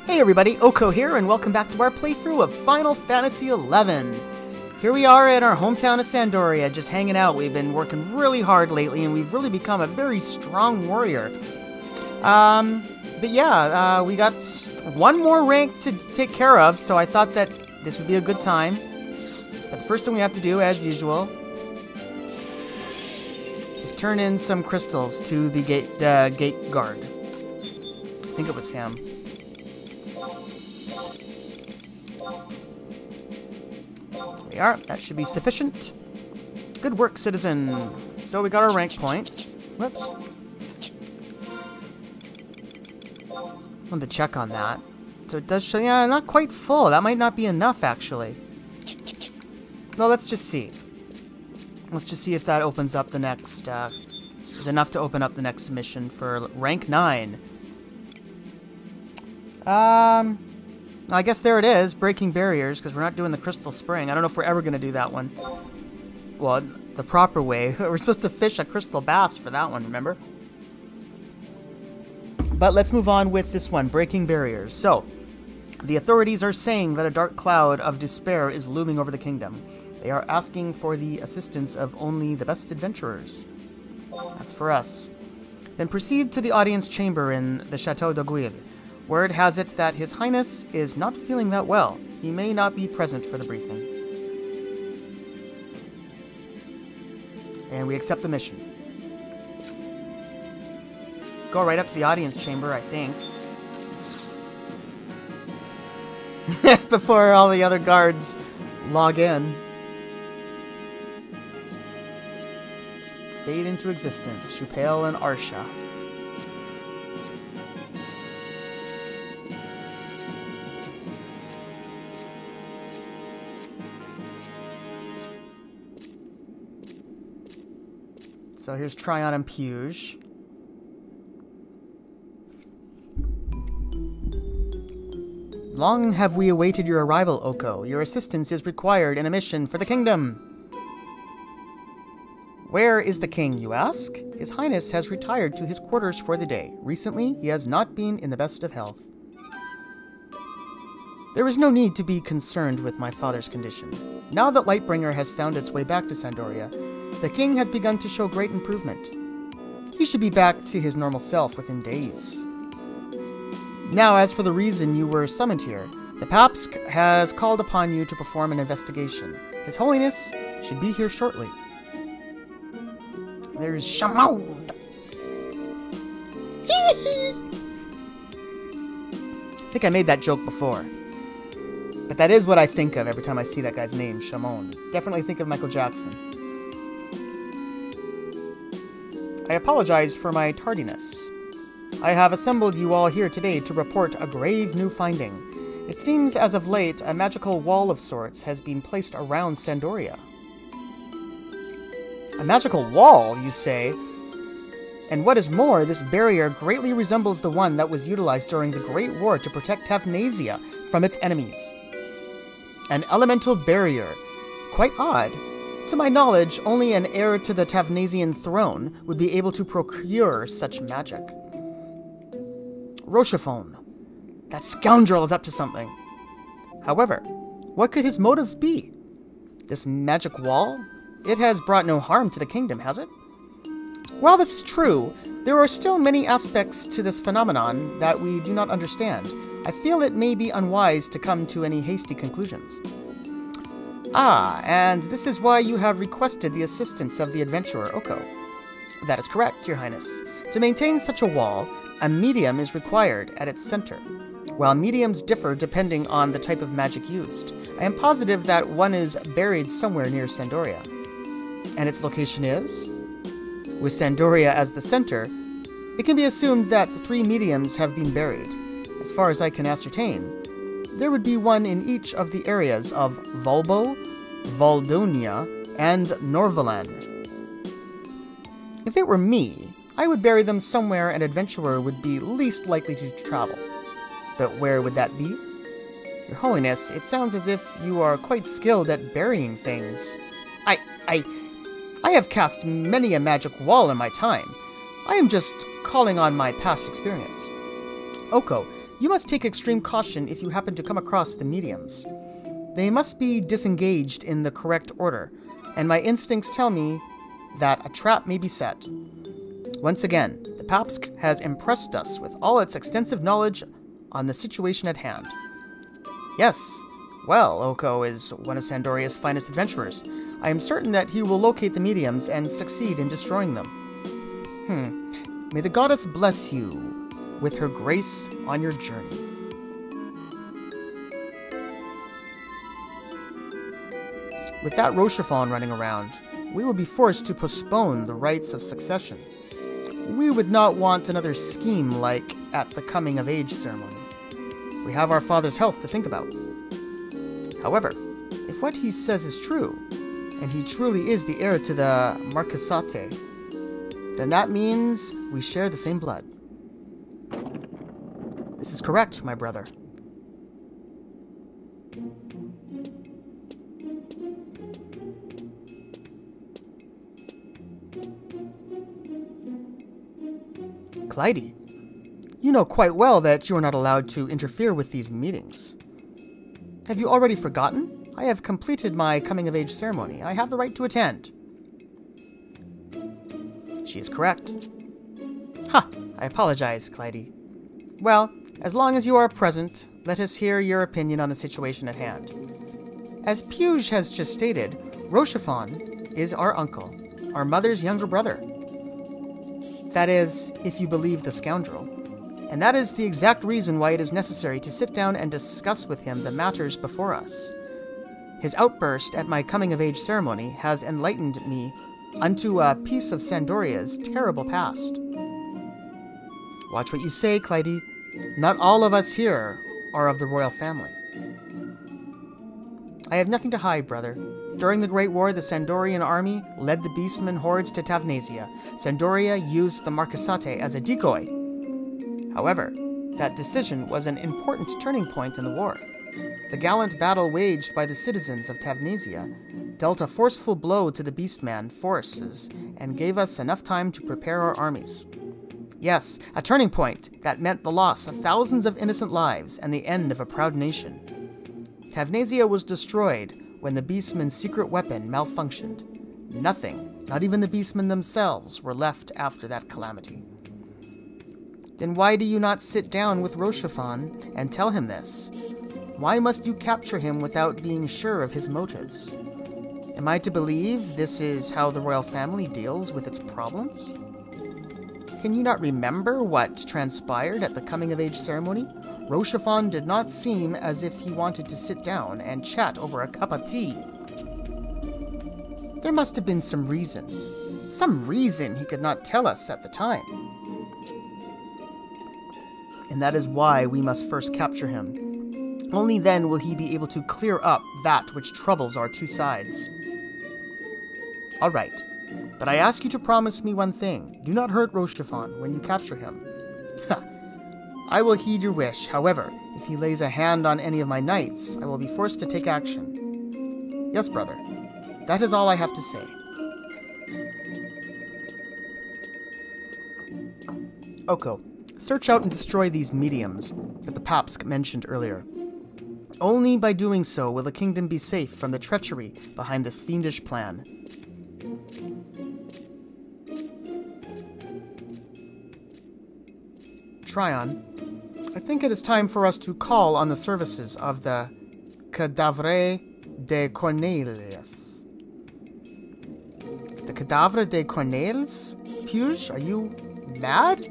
Hey everybody, Oko here, and welcome back to our playthrough of Final Fantasy XI. Here we are in our hometown of Sandoria, just hanging out. We've been working really hard lately, and we've really become a very strong warrior. But yeah, we got one more rank to take care of, so I thought that this would be a good time. But the first thing we have to do, as usual, is turn in some crystals to the gate guard. I think it was him. There we are. That should be sufficient. Good work, citizen. So we got our rank points. Whoops. I wanted to check on that. So it does show, yeah, not quite full. That might not be enough, actually. No, let's just see. Let's just see if that opens up the next, is enough to open up the next mission for rank 9. I guess there it is, breaking barriers, because we're not doing the Crystal Spring. I don't know if we're ever going to do that one. Well, the proper way. We're supposed to fish a crystal bass for that one, remember? But let's move on with this one, breaking barriers. So, the authorities are saying that a dark cloud of despair is looming over the kingdom. They are asking for the assistance of only the best adventurers. That's for us. Then proceed to the audience chamber in the Chateau d'Aiguille. Word has it that His Highness is not feeling that well. He may not be present for the briefing. And we accept the mission. Go right up to the audience chamber, I think. Before all the other guards log in. Fade into existence. Chupale and Arsha. So here's Tryon and Puge. Long have we awaited your arrival, Oko. Your assistance is required in a mission for the kingdom. Where is the king, you ask? His Highness has retired to his quarters for the day. Recently, he has not been in the best of health. There is no need to be concerned with my father's condition. Now that Lightbringer has found its way back to Sandoria, the king has begun to show great improvement. He should be back to his normal self within days. Now, as for the reason you were summoned here, the Papsk has called upon you to perform an investigation. His Holiness should be here shortly. There's Shamond. I think I made that joke before. But that is what I think of every time I see that guy's name, Shamond. Definitely think of Michael Jackson. I apologize for my tardiness. I have assembled you all here today to report a grave new finding. It seems as of late a magical wall of sorts has been placed around Sandoria. A magical wall, you say? And what is more, this barrier greatly resembles the one that was utilized during the Great War to protect Tavnasia from its enemies. An elemental barrier. Quite odd. To my knowledge, only an heir to the Tavnasian throne would be able to procure such magic. Rochephone. That scoundrel is up to something. However, what could his motives be? This magic wall? It has brought no harm to the kingdom, has it? While this is true, there are still many aspects to this phenomenon that we do not understand. I feel it may be unwise to come to any hasty conclusions. Ah, and this is why you have requested the assistance of the adventurer Oko. That is correct, Your Highness. To maintain such a wall, a medium is required at its center. While mediums differ depending on the type of magic used, I am positive that one is buried somewhere near Sandoria. And its location is? With Sandoria as the center, it can be assumed that the 3 mediums have been buried. As far as I can ascertain, there would be one in each of the areas of Volbo, Voldonia, and Norvalan. If it were me, I would bury them somewhere an adventurer would be least likely to travel. But where would that be? Your Holiness, it sounds as if you are quite skilled at burying things. I have cast many a magic wall in my time. I am just calling on my past experience. Oko, You must take extreme caution if you happen to come across the mediums. They must be disengaged in the correct order, and my instincts tell me that a trap may be set. Once again, the Papsk has impressed us with all its extensive knowledge on the situation at hand. Yes, well, Oko is one of Sandoria's finest adventurers. I am certain that he will locate the mediums and succeed in destroying them. May the goddess bless you with her grace on your journey. With that Rochefon running around, we will be forced to postpone the rites of succession. We would not want another scheme like at the coming-of-age ceremony. We have our father's health to think about. However, if what he says is true, and he truly is the heir to the Marquisate, then that means we share the same blood. This is correct, my brother. Clyde, you know quite well that you are not allowed to interfere with these meetings. Have you already forgotten? I have completed my coming-of-age ceremony. I have the right to attend. She is correct. Ha! I apologize, Clyde. Well, as long as you are present, let us hear your opinion on the situation at hand. As Puge has just stated, Rochefon is our uncle, our mother's younger brother. That is, if you believe the scoundrel. And that is the exact reason why it is necessary to sit down and discuss with him the matters before us. His outburst at my coming-of-age ceremony has enlightened me unto a piece of Sandoria's terrible past. Watch what you say, Clyde. Not all of us here are of the royal family. I have nothing to hide, brother. During the Great War, the Sandorian army led the beastmen hordes to Tavnesia. Sandoria used the Marquisate as a decoy. However, that decision was an important turning point in the war. The gallant battle waged by the citizens of Tavnesia dealt a forceful blow to the beastman forces and gave us enough time to prepare our armies. Yes, a turning point that meant the loss of thousands of innocent lives and the end of a proud nation. Tavnesia was destroyed when the beastmen's secret weapon malfunctioned. Nothing, not even the beastmen themselves, were left after that calamity. Then why do you not sit down with Rochefon and tell him this? Why must you capture him without being sure of his motives? Am I to believe this is how the royal family deals with its problems? Can you not remember what transpired at the coming-of-age ceremony? Rochefon did not seem as if he wanted to sit down and chat over a cup of tea. There must have been some reason he could not tell us at the time. And that is why we must first capture him. Only then will he be able to clear up that which troubles our two sides. All right, but I ask you to promise me one thing. Do not hurt Rochefon when you capture him. I will heed your wish. However, if he lays a hand on any of my knights, I will be forced to take action. Yes, brother. That is all I have to say. Oko, search out and destroy these mediums that the Papsk mentioned earlier. Only by doing so will the kingdom be safe from the treachery behind this fiendish plan. Tryon, I think it is time for us to call on the services of the Cadavre de Cornelius. The Cadavre de Cornelius? Puge, are you mad?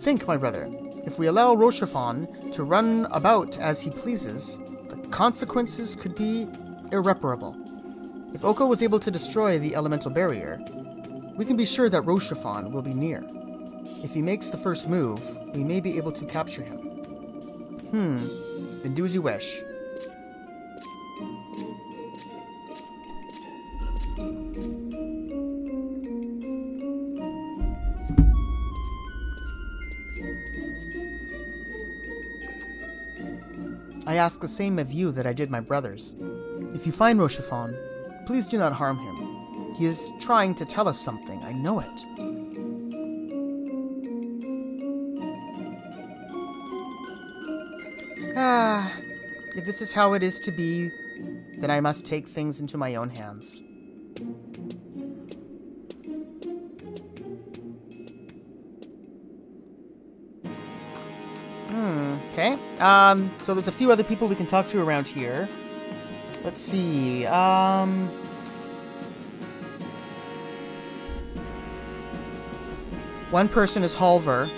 Think, my brother, if we allow Rochefon to run about as he pleases, the consequences could be irreparable. If Oko was able to destroy the elemental barrier, we can be sure that Rochefon will be near. If he makes the first move, we may be able to capture him. Then do as you wish. I ask the same of you that I did my brothers. If you find Rochefon, please do not harm him. He is trying to tell us something, I know it. Ah, if this is how it is to be, then I must take things into my own hands. Okay. So there's a few other people we can talk to around here. Let's see. One person is Halvar.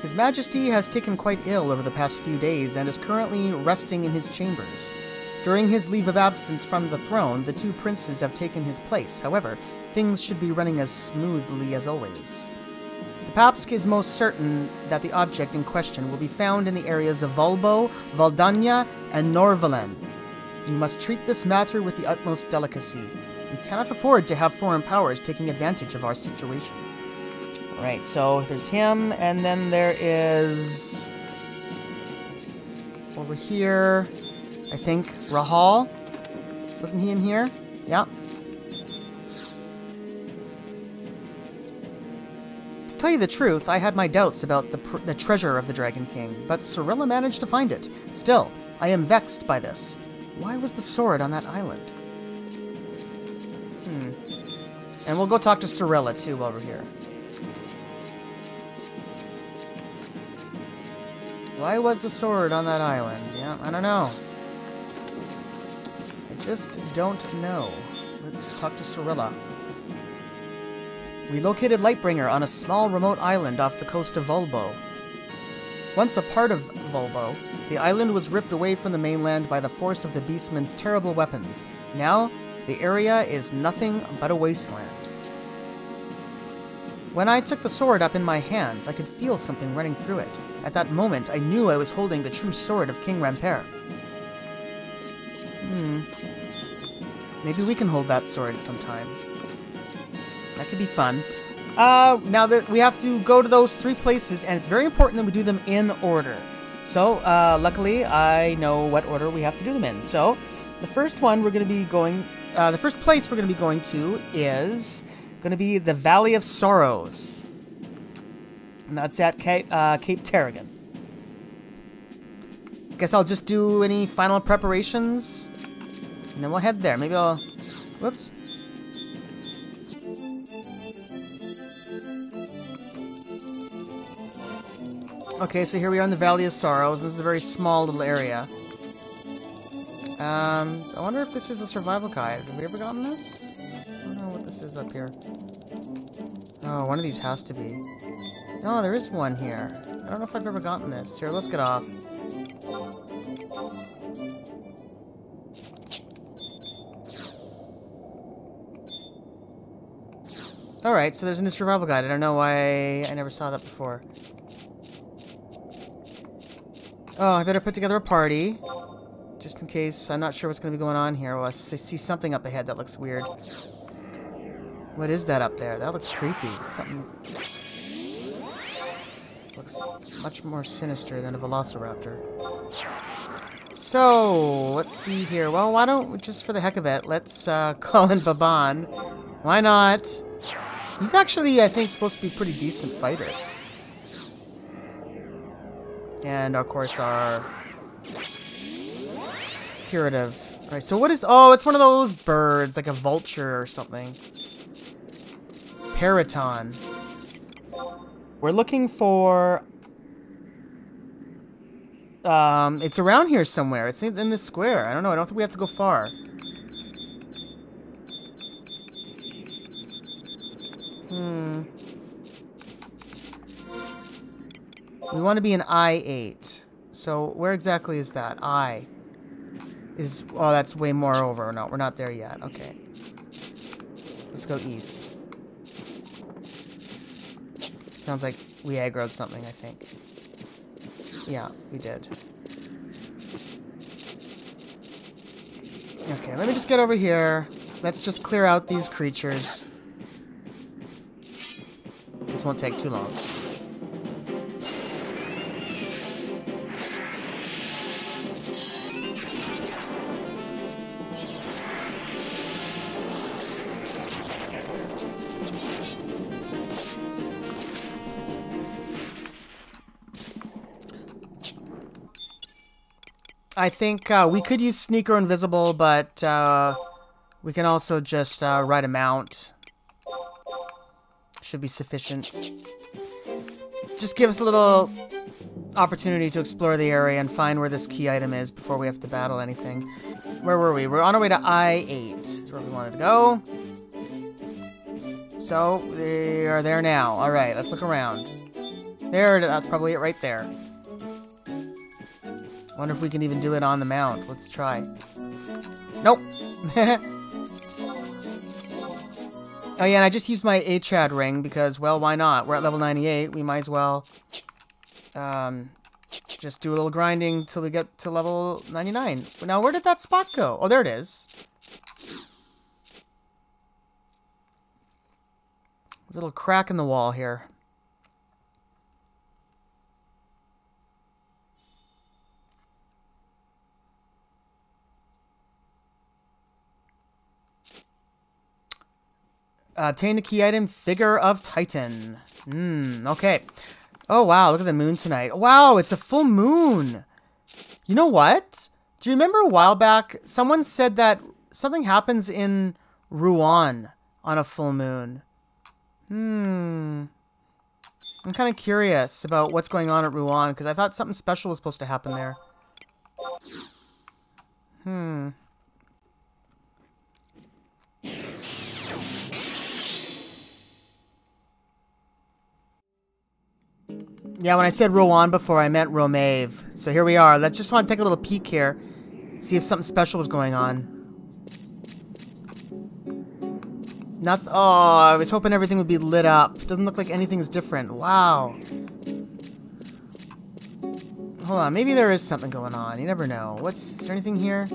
His Majesty has taken quite ill over the past few days and is currently resting in his chambers. During his leave of absence from the throne, the two princes have taken his place. However, things should be running as smoothly as always. The Papsk is most certain that the object in question will be found in the areas of Volbo, Valdania, and Norvalen. You must treat this matter with the utmost delicacy. We cannot afford to have foreign powers taking advantage of our situation. Right, so there's him, and then there is... over here, I think, Rahal. Wasn't he in here? Yeah. To tell you the truth, I had my doubts about the treasure of the Dragon King, but Cirilla managed to find it. Still, I am vexed by this. Why was the sword on that island? And we'll go talk to Cirilla, too, while we're here. Why was the sword on that island? Yeah, I don't know. I just don't know. Let's talk to Cirilla. We located Lightbringer on a small remote island off the coast of Volbo. Once a part of Volbo, the island was ripped away from the mainland by the force of the Beastman's terrible weapons. Now, the area is nothing but a wasteland. When I took the sword up in my hands, I could feel something running through it. At that moment, I knew I was holding the true sword of King Rampere. Maybe we can hold that sword sometime. That could be fun. Now that we have to go to those 3 places, and it's very important that we do them in order. So, luckily, I know what order we have to do them in. So, the first one we're going to be going... the first place we're going to be going to is going to be the Valley of Sorrows. And that's at Cape Tarragon. Guess I'll just do any final preparations, and then we'll head there. Maybe I'll... Whoops. Okay, so here we are in the Valley of Sorrows. This is a very small little area. I wonder if this is a survival guide. Have we ever gotten this? I don't know what this is up here. Oh, one of these has to be. No, there is one here. I don't know if I've ever gotten this. Here, let's get off. Alright, so there's a new survival guide. I don't know why I never saw that before. Oh, I better put together a party. Just in case. I'm not sure what's going to be going on here. Well, I see something up ahead that looks weird. What is that up there? That looks creepy. Something... looks much more sinister than a velociraptor. So, let's see here. Well, why don't we, just for the heck of it, let's call in Baban. Why not? He's actually, I think, supposed to be a pretty decent fighter. And, of course, our curative. Alright, so what is... oh, it's one of those birds, like a vulture or something. Periton. We're looking for... it's around here somewhere. It's in this square. I don't know. I don't think we have to go far. We want to be in I-8. So, where exactly is that? I. Is... oh, that's way more over. No, we're not there yet. Okay. Let's go east. Sounds like we aggroed something, I think. Yeah, we did. Okay, let me just get over here. Let's just clear out these creatures. This won't take too long. I think we could use Sneak or Invisible, but we can also just ride a mount. Should be sufficient. Just give us a little opportunity to explore the area and find where this key item is before we have to battle anything. Where were we? We're on our way to I-8. That's where we wanted to go. So, we are there now. Alright, let's look around. There, that's probably it right there. Wonder if we can even do it on the mount. Let's try. Nope. Oh yeah, and I just used my Achad ring because, well, why not? We're at level 98. We might as well just do a little grinding till we get to level 99. Now, where did that spot go? Oh, there it is. There's a little crack in the wall here. Obtain the key item, Figure of Titan. Okay. Oh, wow, look at the moon tonight. Wow, it's a full moon. You know what? Do you remember a while back, someone said that something happens in Rouen on a full moon? I'm kind of curious about what's going on at Rouen, because I thought something special was supposed to happen there. Yeah, when I said Rouen before, I meant Romave. So here we are. Let's just want to take a little peek here. See if something special was going on. Nothing. Oh, I was hoping everything would be lit up. Doesn't look like anything's different. Wow. Hold on. Maybe there is something going on. You never know. Is there anything here?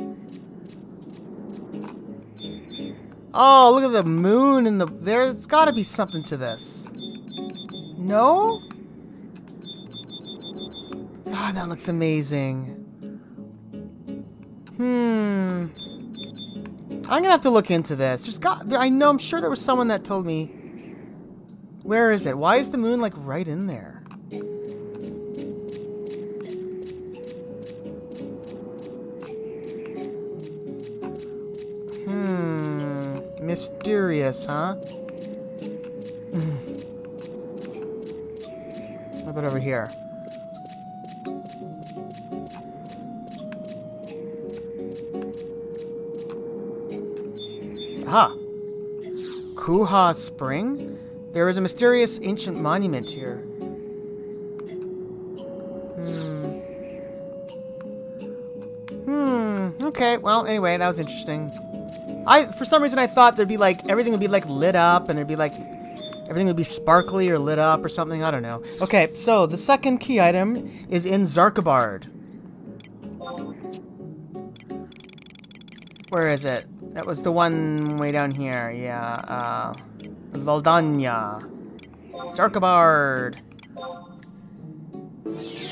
Oh, look at the moon and there's got to be something to this. No? God, that looks amazing. I'm gonna have to look into this. I'm sure there was someone that told me. Where is it? Why is the moon like right in there? Mysterious, huh? What about over here? Aha! Kuha Spring? There is a mysterious ancient monument here. Okay, well, anyway, that was interesting. For some reason I thought there'd be like, everything would be like lit up and there'd be like, everything would be sparkly or lit up or something, I don't know. Okay, so the second key item is in Zarkabard. Where is it? That was the one way down here, yeah, Valdania. Zarkabard.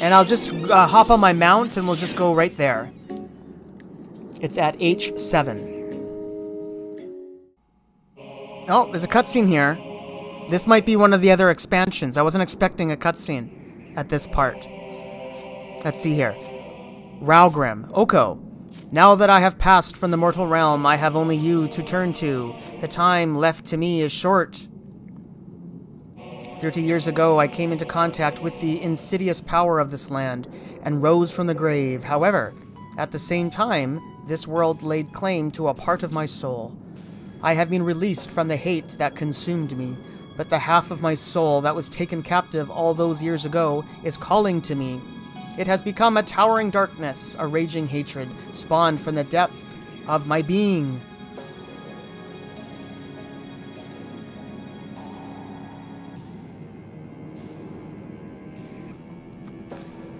And I'll just hop on my mount and we'll just go right there. It's at H7. Oh, there's a cutscene here. This might be one of the other expansions. I wasn't expecting a cutscene at this part. Let's see here. Raugrim. Oko. Now that I have passed from the mortal realm, I have only you to turn to. The time left to me is short. 30 years ago, I came into contact with the insidious power of this land and rose from the grave. However, at the same time, this world laid claim to a part of my soul. I have been released from the hate that consumed me, but the half of my soul that was taken captive all those years ago is calling to me. It has become a towering darkness, a raging hatred, spawned from the depth of my being.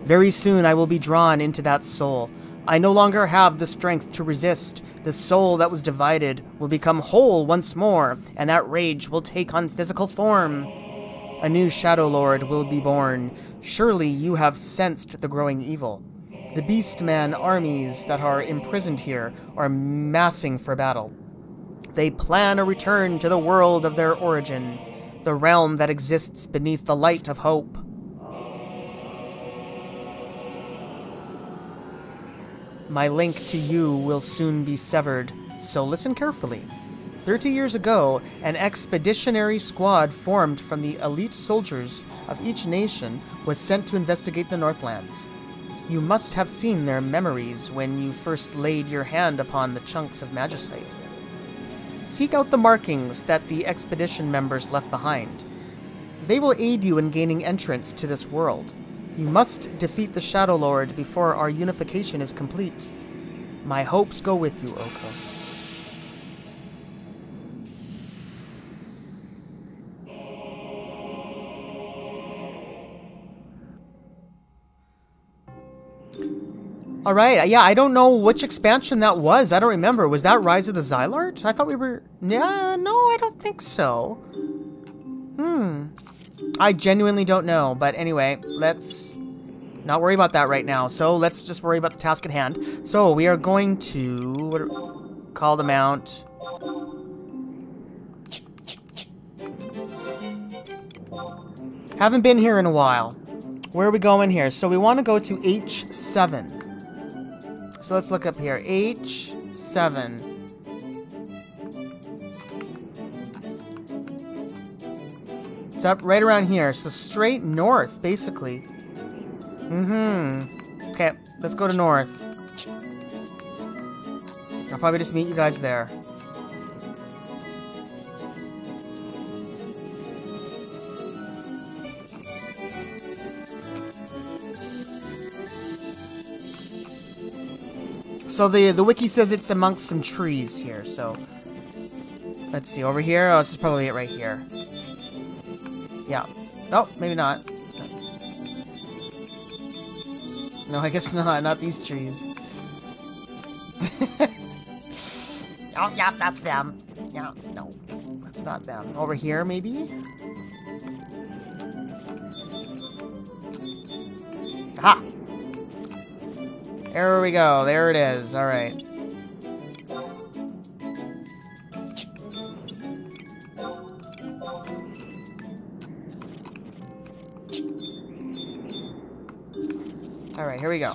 Very soon I will be drawn into that soul. I no longer have the strength to resist. The soul that was divided will become whole once more, and that rage will take on physical form. A new Shadow Lord will be born. Surely you have sensed the growing evil. The Beastman armies that are imprisoned here are massing for battle. They plan a return to the world of their origin, the realm that exists beneath the light of hope. My link to you will soon be severed, so listen carefully. 30 years ago, an expeditionary squad formed from the elite soldiers of each nation was sent to investigate the Northlands. You must have seen their memories when you first laid your hand upon the chunks of magicite. Seek out the markings that the expedition members left behind. They will aid you in gaining entrance to this world. You must defeat the Shadow Lord before our unification is complete. My hopes go with you, Oko. Alright, yeah, I don't know which expansion that was. I don't remember. Was that Rise of the Xylart? I thought we were... Yeah, no, I don't think so. I genuinely don't know. But anyway, let's not worry about that right now. So let's just worry about the task at hand. So we are going to... call the mount. Haven't been here in a while. Where are we going here? So we want to go to H7. So let's look up here. H7. It's up right around here. So straight north, basically. Okay, let's go to north. I'll probably just meet you guys there. So the wiki says it's amongst some trees here, so... Let's see, over here? Oh, this is probably it right here. Yeah. Oh, maybe not. No, I guess not. Not these trees. Oh, yeah, that's them. Yeah, no. That's not them. Over here, maybe? Aha! There we go. There it is. All right. All right, here we go.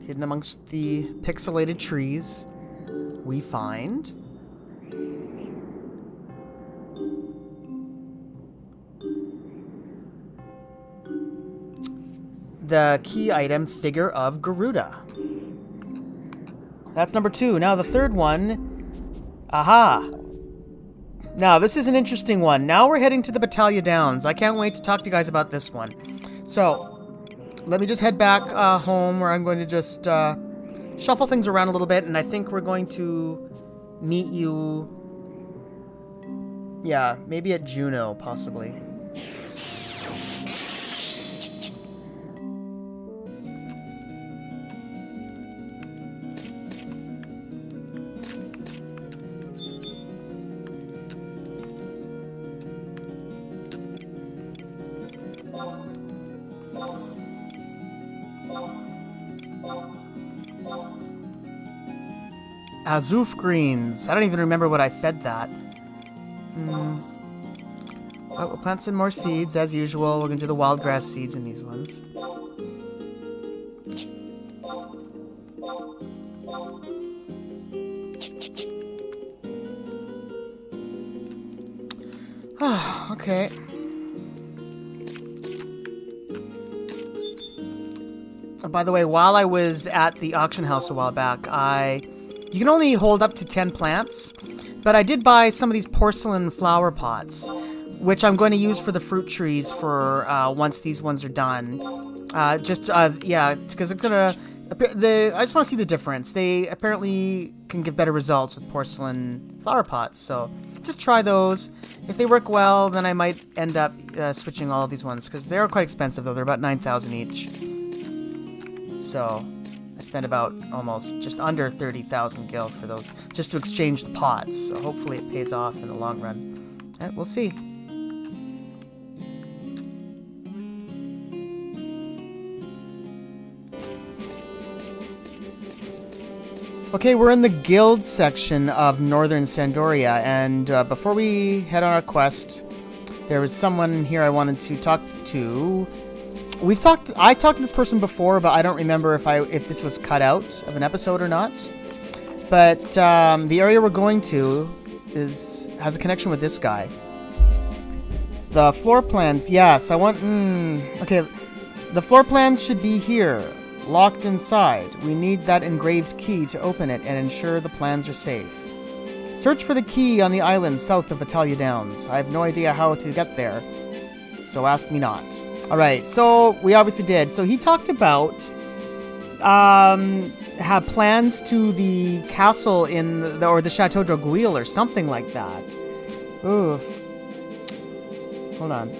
Hidden amongst the pixelated trees, we find... the key item, Figure of Garuda. That's number 2. Now the third one. Aha! Now this is an interesting one. Now we're heading to the Battaglia Downs. I can't wait to talk to you guys about this one. So, let me just head back home where I'm going to just shuffle things around a little bit, and I think we're going to meet you... yeah, maybe at Juneau, possibly. Azuf greens. I don't even remember what I fed that. But we'll plant some more seeds as usual. We're gonna do the wild grass seeds in these ones. Okay. By the way, while I was at the auction house a while back, you can only hold up to 10 plants, but I did buy some of these porcelain flower pots, which I'm going to use for the fruit trees for once these ones are done. Yeah, because I'm gonna... I just want to see the difference. They apparently can give better results with porcelain flower pots, so just try those. If they work well, then I might end up switching all of these ones, because they are quite expensive, though. They're about 9,000 each. So, I spent about almost just under 30,000 gil for those, just to exchange the pots. So hopefully it pays off in the long run. We'll see. Okay, we're in the guild section of Northern Sandoria, and before we head on our quest, There was someone here I wanted to talk to. I talked to this person before, but I don't remember if this was cut out of an episode or not. But the area we're going to has a connection with this guy. The floor plans, yes, I want... okay, the floor plans should be here, locked inside. We need that engraved key to open it and ensure the plans are safe. Search for the key on the island south of Battaglia Downs. I have no idea how to get there, so ask me not. Alright, so we obviously did. So he talked about have plans to the castle or the Chateau Draguil or something like that. Oof. Hold on.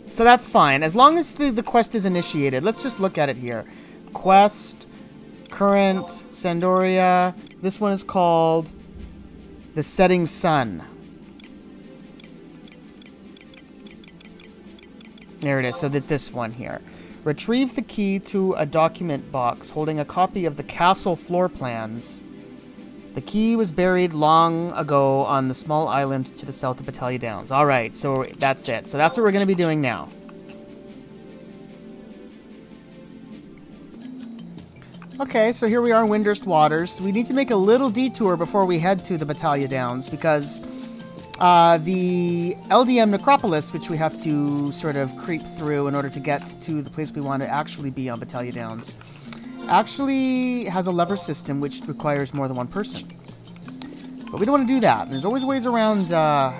So that's fine. As long as the quest is initiated. Let's just look at it here. Quest, current, Sandoria. This one is called The Setting Sun. There it is. So it's this one here. Retrieve the key to a document box holding a copy of the castle floor plans. The key was buried long ago on the small island to the south of Battaglia Downs. Alright, so that's it. So that's what we're going to be doing now. Okay, so here we are in Windurst Waters. We need to make a little detour before we head to the Battaglia Downs because the LDM Necropolis, which we have to sort of creep through in order to get to the place we want to actually be on Battaglia Downs, actually has a lever system which requires more than one person. But we don't want to do that. There's always ways around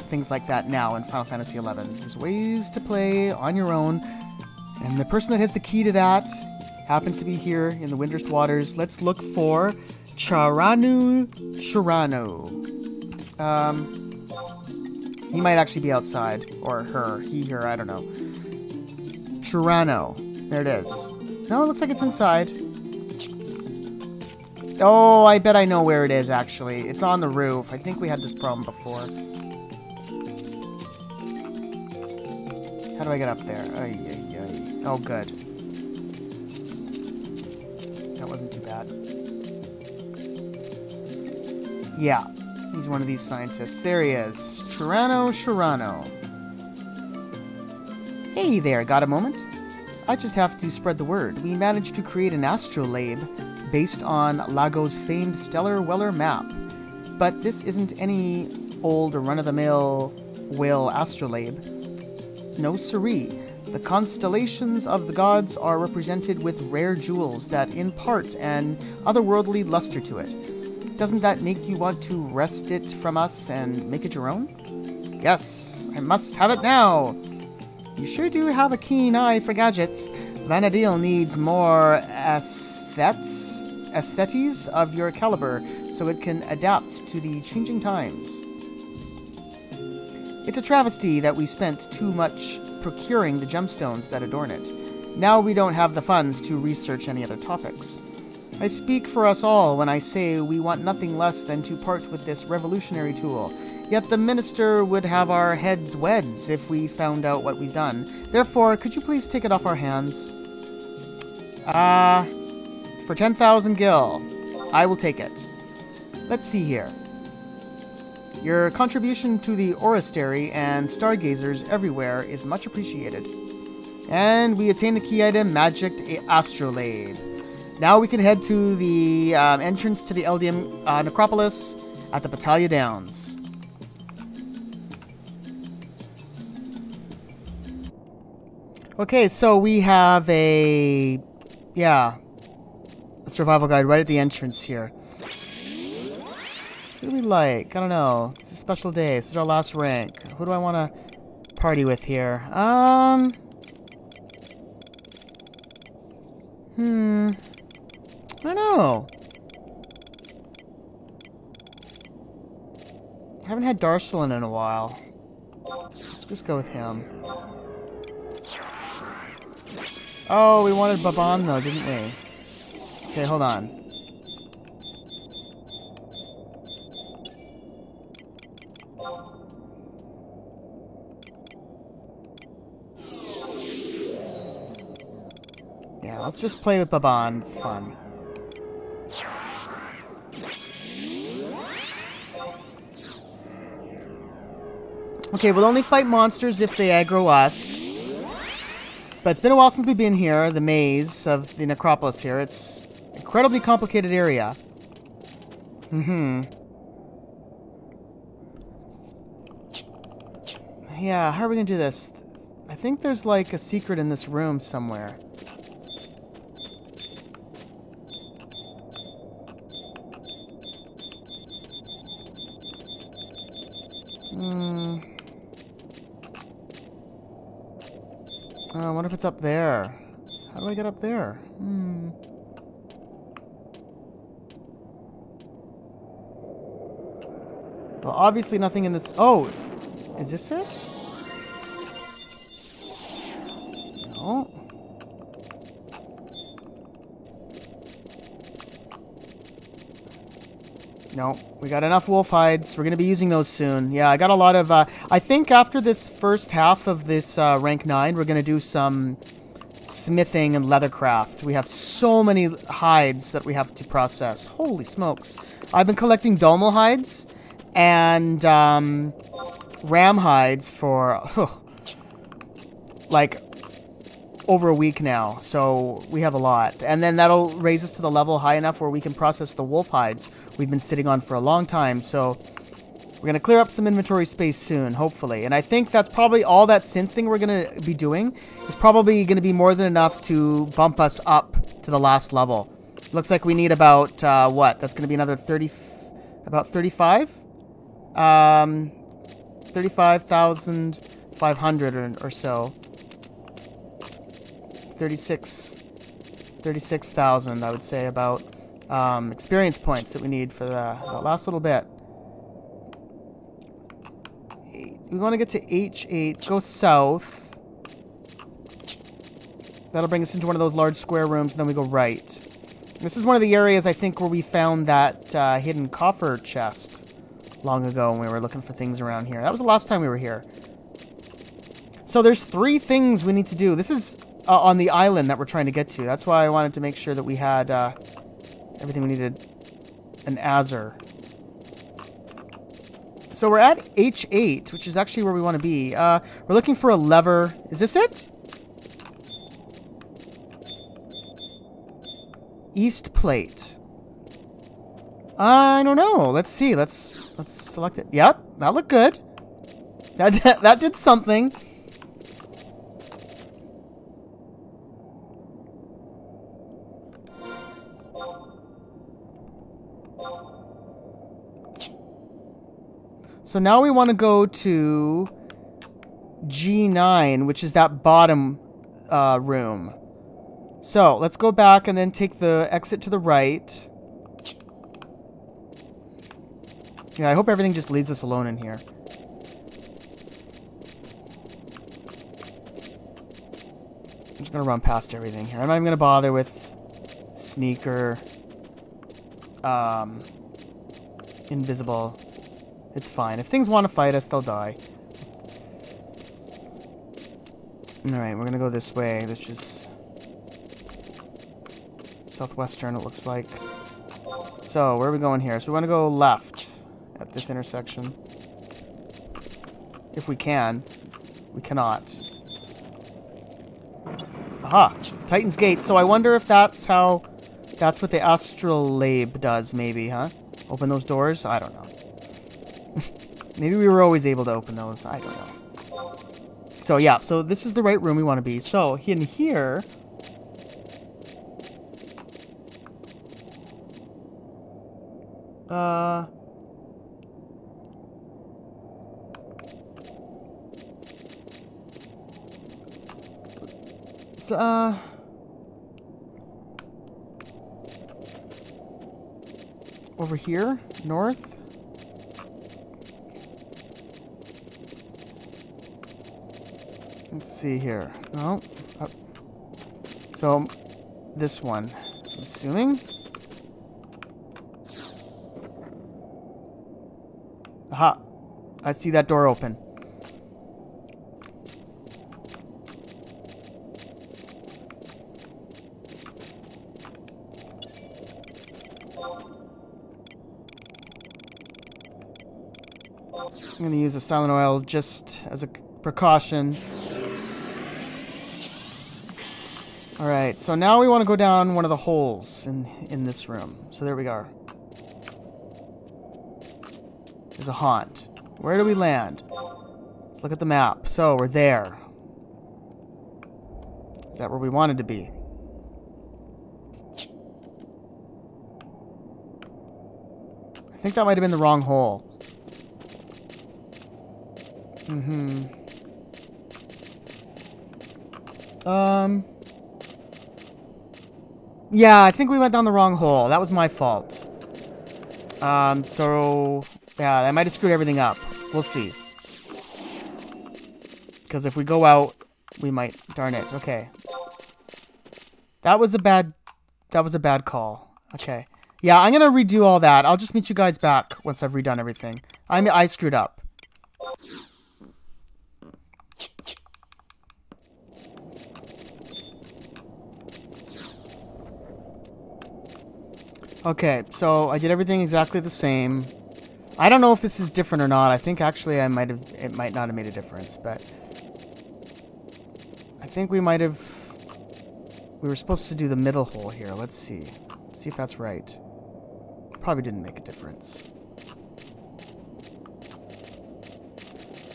things like that now in Final Fantasy XI. There's ways to play on your own, and the person that has the key to that happens to be here in the Windurst Waters. Let's look for Charanu Chirano. He might actually be outside, or her, he, her, I don't know. Chirano. There it is. No, it looks like it's inside. Oh, I bet I know where it is, actually. It's on the roof. I think we had this problem before. How do I get up there? Oh, good. That wasn't too bad. Yeah, he's one of these scientists. There he is. Chirano. Hey there, got a moment? I just have to spread the word. We managed to create an astrolabe based on LAGO's famed Stellar Weller map. But this isn't any old run-of-the-mill whale astrolabe. No siree. The constellations of the gods are represented with rare jewels that impart an otherworldly luster to it. Doesn't that make you want to wrest it from us and make it your own? Yes, I must have it now. You sure do have a keen eye for gadgets. Vana'diel needs more aesthetes of your caliber so it can adapt to the changing times. It's a travesty that we spent too much procuring the gemstones that adorn it. Now we don't have the funds to research any other topics. I speak for us all when I say we want nothing less than to part with this revolutionary tool. Yet the minister would have our heads weds if we found out what we've done. Therefore, could you please take it off our hands? For 10,000 gil, I will take it. Let's see here. Your contribution to the Orrery and stargazers everywhere is much appreciated. And we obtain the key item, Magic Astrolabe. Now we can head to the entrance to the LDM Necropolis at the Battaglia Downs. Okay, so we have a survival guide right at the entrance here. Who do we like? I don't know. It's a special day. This is our last rank. Who do I want to party with here? I don't know. I haven't had Darcelin in a while. Let's just go with him. Oh, we wanted Baban though, didn't we? Okay, hold on. Yeah, let's just play with Baban. It's fun. Okay, we'll only fight monsters if they aggro us. But it's been a while since we've been here, the maze of the necropolis here. It's an incredibly complicated area. Yeah, how are we gonna do this? I think there's like a secret in this room somewhere. I wonder if it's up there. How do I get up there? Well, obviously nothing in this... Oh! Is this it? No. No, we got enough wolf hides. We're going to be using those soon. Yeah, I got a lot of... I think after this first half of this rank 9, we're going to do some smithing and leathercraft. We have so many hides that we have to process. Holy smokes. I've been collecting Domal hides and ram hides for like over a week now. So we have a lot. And then that'll raise us to the level high enough where we can process the wolf hides we've been sitting on for a long time. So we're going to clear up some inventory space soon, hopefully. And I think that's probably all that synth thing we're going to be doing is probably going to be more than enough to bump us up to the last level. Looks like we need about, what? That's going to be another 30, about 35? 35,500 or so. 36,000, I would say, about experience points that we need for the last little bit. We want to get to H8, go south. That'll bring us into one of those large square rooms, and then we go right. This is one of the areas, I think, where we found that hidden coffer chest long ago when we were looking for things around here. That was the last time we were here. So there's 3 things we need to do. This is on the island that we're trying to get to. That's why I wanted to make sure that we had everything we needed. An Azure. So we're at H8, which is actually where we want to be. We're looking for a lever. Is this it? East plate. I don't know. Let's see. Let's select it. Yep, that looked good. That did something. So now we want to go to G9, which is that bottom room. So let's go back and then take the exit to the right. Yeah, I hope everything just leaves us alone in here. I'm just going to run past everything here. I'm not even going to bother with sneaker, invisible. It's fine. If things want to fight us, they'll die. Alright, we're going to go this way, which is southwestern, it looks like. So, where are we going here? So we want to go left at this intersection. If we can. We cannot. Aha! Titan's Gate. So I wonder if that's how... That's what the Astrolabe does, maybe, huh? Open those doors? I don't know. Maybe we were always able to open those. I don't know. So, yeah. So, this is the right room we want to be. So, in here... over here? North? Let's see here. No. Oh. So, this one. I'm assuming. Aha. I see that door open. I'm going to use the silent oil just as a precaution. Alright, so now we want to go down one of the holes in this room. So there we go. There's a haunt. Where do we land? Let's look at the map. So, we're there. Is that where we wanted to be? I think that might have been the wrong hole. Yeah, I think we went down the wrong hole. That was my fault. So... yeah, I might have screwed everything up. We'll see. Because if we go out, we might... darn it. Okay. That was a bad call. Okay. Yeah, I'm gonna redo all that. I'll just meet you guys back once I've redone everything. I screwed up. Okay, so I did everything exactly the same. I don't know if this is different or not. I think actually it might not have made a difference, but I think we were supposed to do the middle hole here. Let's see. See if that's right. Probably didn't make a difference.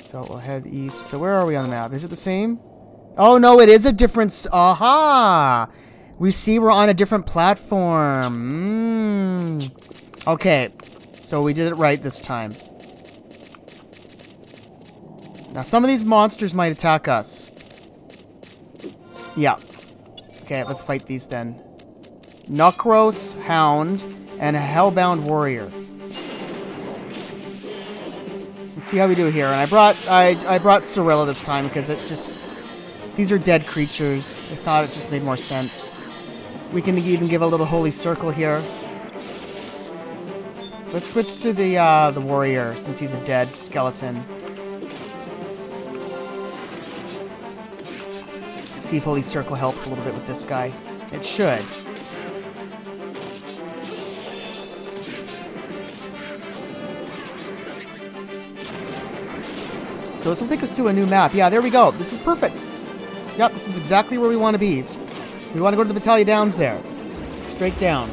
So we'll head east. So where are we on the map? Is it the same? Oh no, it is a difference. Aha! We see we're on a different platform. Okay. So we did it right this time. Now some of these monsters might attack us. Yeah. Okay, let's fight these then. Nokros, Hound, and a Hellbound Warrior. Let's see how we do here. And I brought Cirilla this time because it just... these are dead creatures. I thought it just made more sense. We can even give a little holy circle here. Let's switch to the warrior since he's a dead skeleton. See if holy circle helps a little bit with this guy. It should. So this will take us to a new map. Yeah, there we go. This is perfect. Yep, this is exactly where we want to be. We want to go to the Battalion Downs there. Straight down.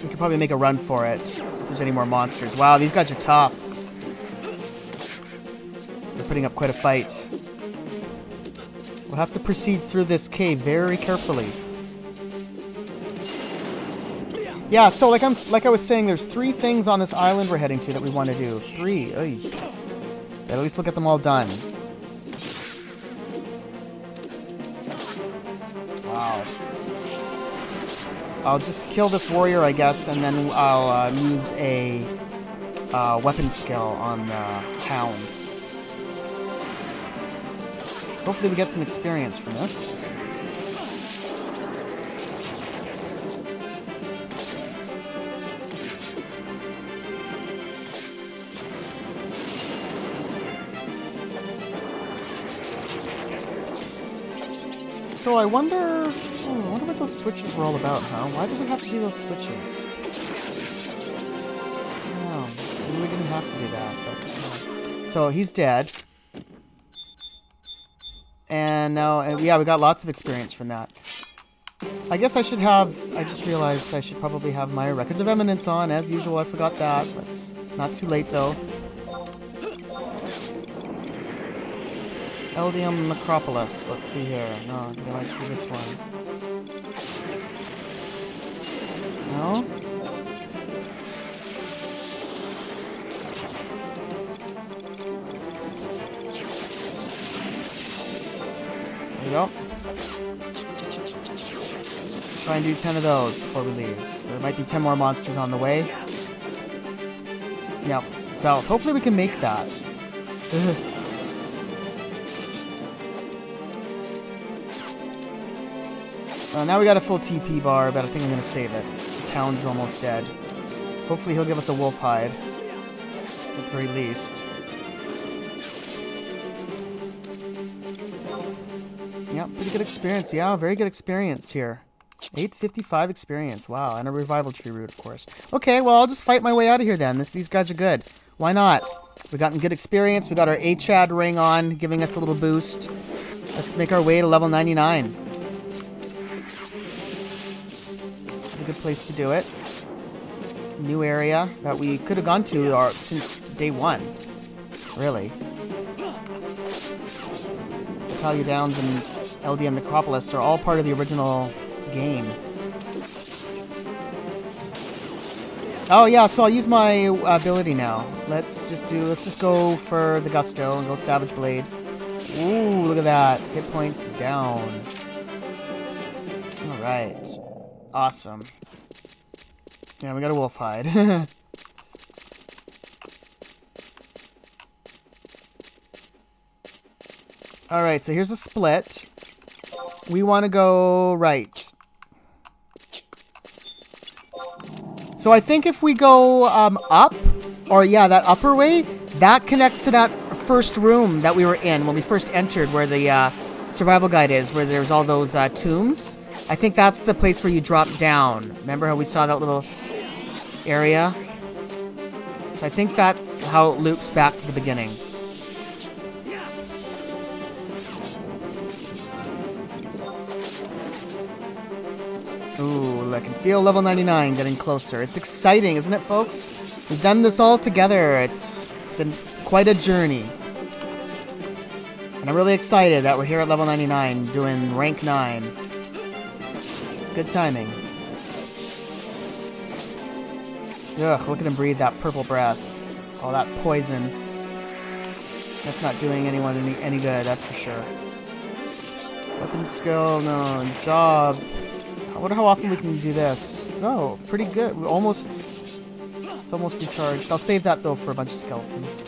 We could probably make a run for it if there's any more monsters. Wow, these guys are tough. They're putting up quite a fight. We'll have to proceed through this cave very carefully. Yeah, so like I was saying, there's 3 things on this island we're heading to that we want to do. 3. Oy. At least we'll get them all done. Wow. I'll just kill this warrior, I guess, and then I'll use a weapon skill on the Hound. Hopefully we get some experience from this. So I wonder what those switches were all about, huh? Why did we have to do those switches? No, maybe we didn't have to do that, but... So he's dead. And now, yeah, we got lots of experience from that. I guess I just realized I should probably have my Records of Eminence on, as usual. I forgot that. That's not too late, though. Eldium Necropolis. Let's see here. No, I might see this one. No? There we go. Try and do 10 of those before we leave. There might be 10 more monsters on the way. Yep. So, hopefully we can make that. Now we got a full TP bar, but I think I'm going to save it. This Hound is almost dead. Hopefully he'll give us a wolf hide. At the very least. Yeah, pretty good experience. Yeah, very good experience here. 855 experience. Wow, and a revival tree root, of course. Okay, well, I'll just fight my way out of here then. These guys are good. Why not? We gotten good experience. We got our Achad ring on, giving us a little boost. Let's make our way to level 99. This is a good place to do it. New area that we could have gone to since day one. Really. Italia Downs and LDM Necropolis are all part of the original game. Oh yeah, so I'll use my ability now. Let's just go for the Gusto and go Savage Blade. Ooh, look at that. Hit points down. Alright. Awesome. Yeah, we got a wolf hide. Alright, so here's a split. We want to go right. So I think if we go up, or yeah, that upper way, that connects to that first room that we were in when we first entered, where the survival guide is, where there's all those tombs. I think that's the place where you drop down. Remember how we saw that little area? So I think that's how it loops back to the beginning. Ooh, I can feel level 99 getting closer. It's exciting, isn't it, folks? We've done this all together. It's been quite a journey. And I'm really excited that we're here at level 99 doing rank 9. Good timing. Ugh, look at him breathe that purple breath. All that poison. That's not doing anyone any good, that's for sure. Weapon skill, no. Job. I wonder how often we can do this. No, pretty good. It's almost recharged. I'll save that though for a bunch of skeletons.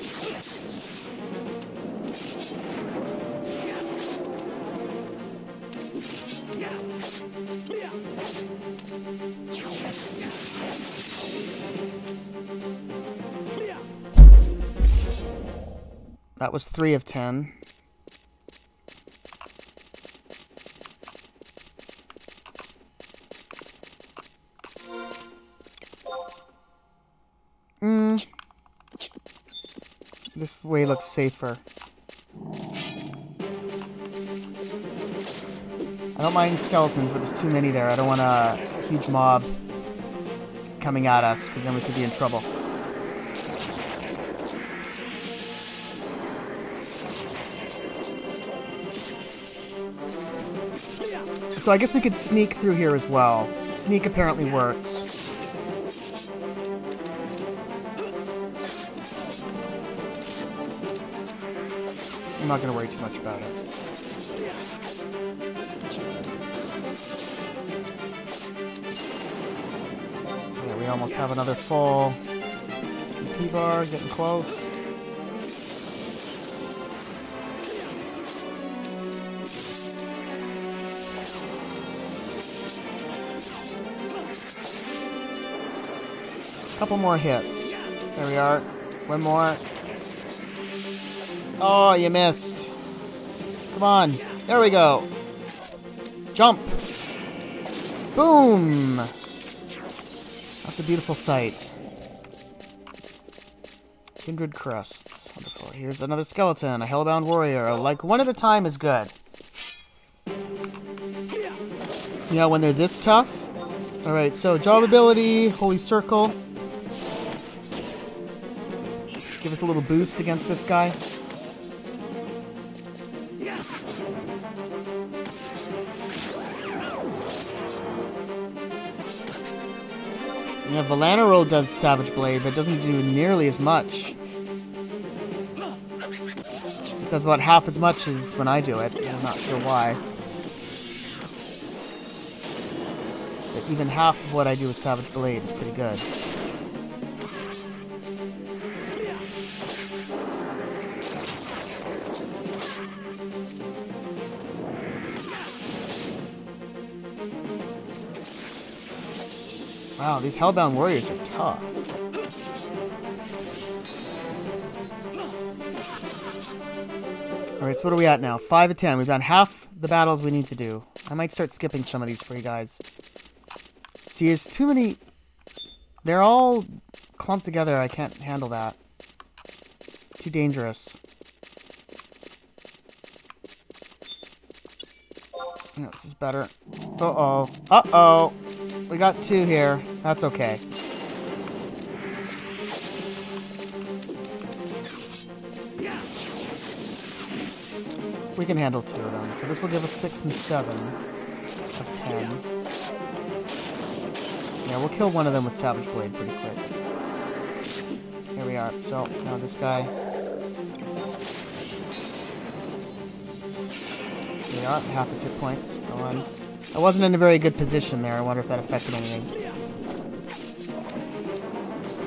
That was 3 of 10. This way looks safer. I don't mind skeletons, but there's too many there. I don't want a huge mob coming at us, because then we could be in trouble. So I guess we could sneak through here as well. Sneak apparently works. I'm not going to worry too much about it. Yeah, we almost have another full CP bar, getting close. Couple more hits. There we are. One more. Oh, you missed. Come on. There we go. Jump. Boom. That's a beautiful sight. Kindred crests. Wonderful. Here's another skeleton. A hellbound warrior. Like, one at a time is good. You know, when they're this tough. Alright, so job ability, holy circle. Give us a little boost against this guy. Yeah, Valanero does Savage Blade, but it doesn't do nearly as much. It does about half as much as when I do it. I'm not sure why. But even half of what I do with Savage Blade is pretty good. Wow, these Hellbound Warriors are tough. Alright, so what are we at now? 5 of 10. We've done half the battles we need to do. I might start skipping some of these for you guys. See, there's too many... They're all clumped together. I can't handle that. Too dangerous. Yeah, this is better. Uh-oh. Uh-oh. We got 2 here. That's okay. We can handle 2 of them. So this will give us 6 and 7 of 10. Yeah, we'll kill one of them with Savage Blade pretty quick. Here we are. So, now this guy. Here we are. Half his hit points. Go on. I wasn't in a very good position there. I wonder if that affected anything.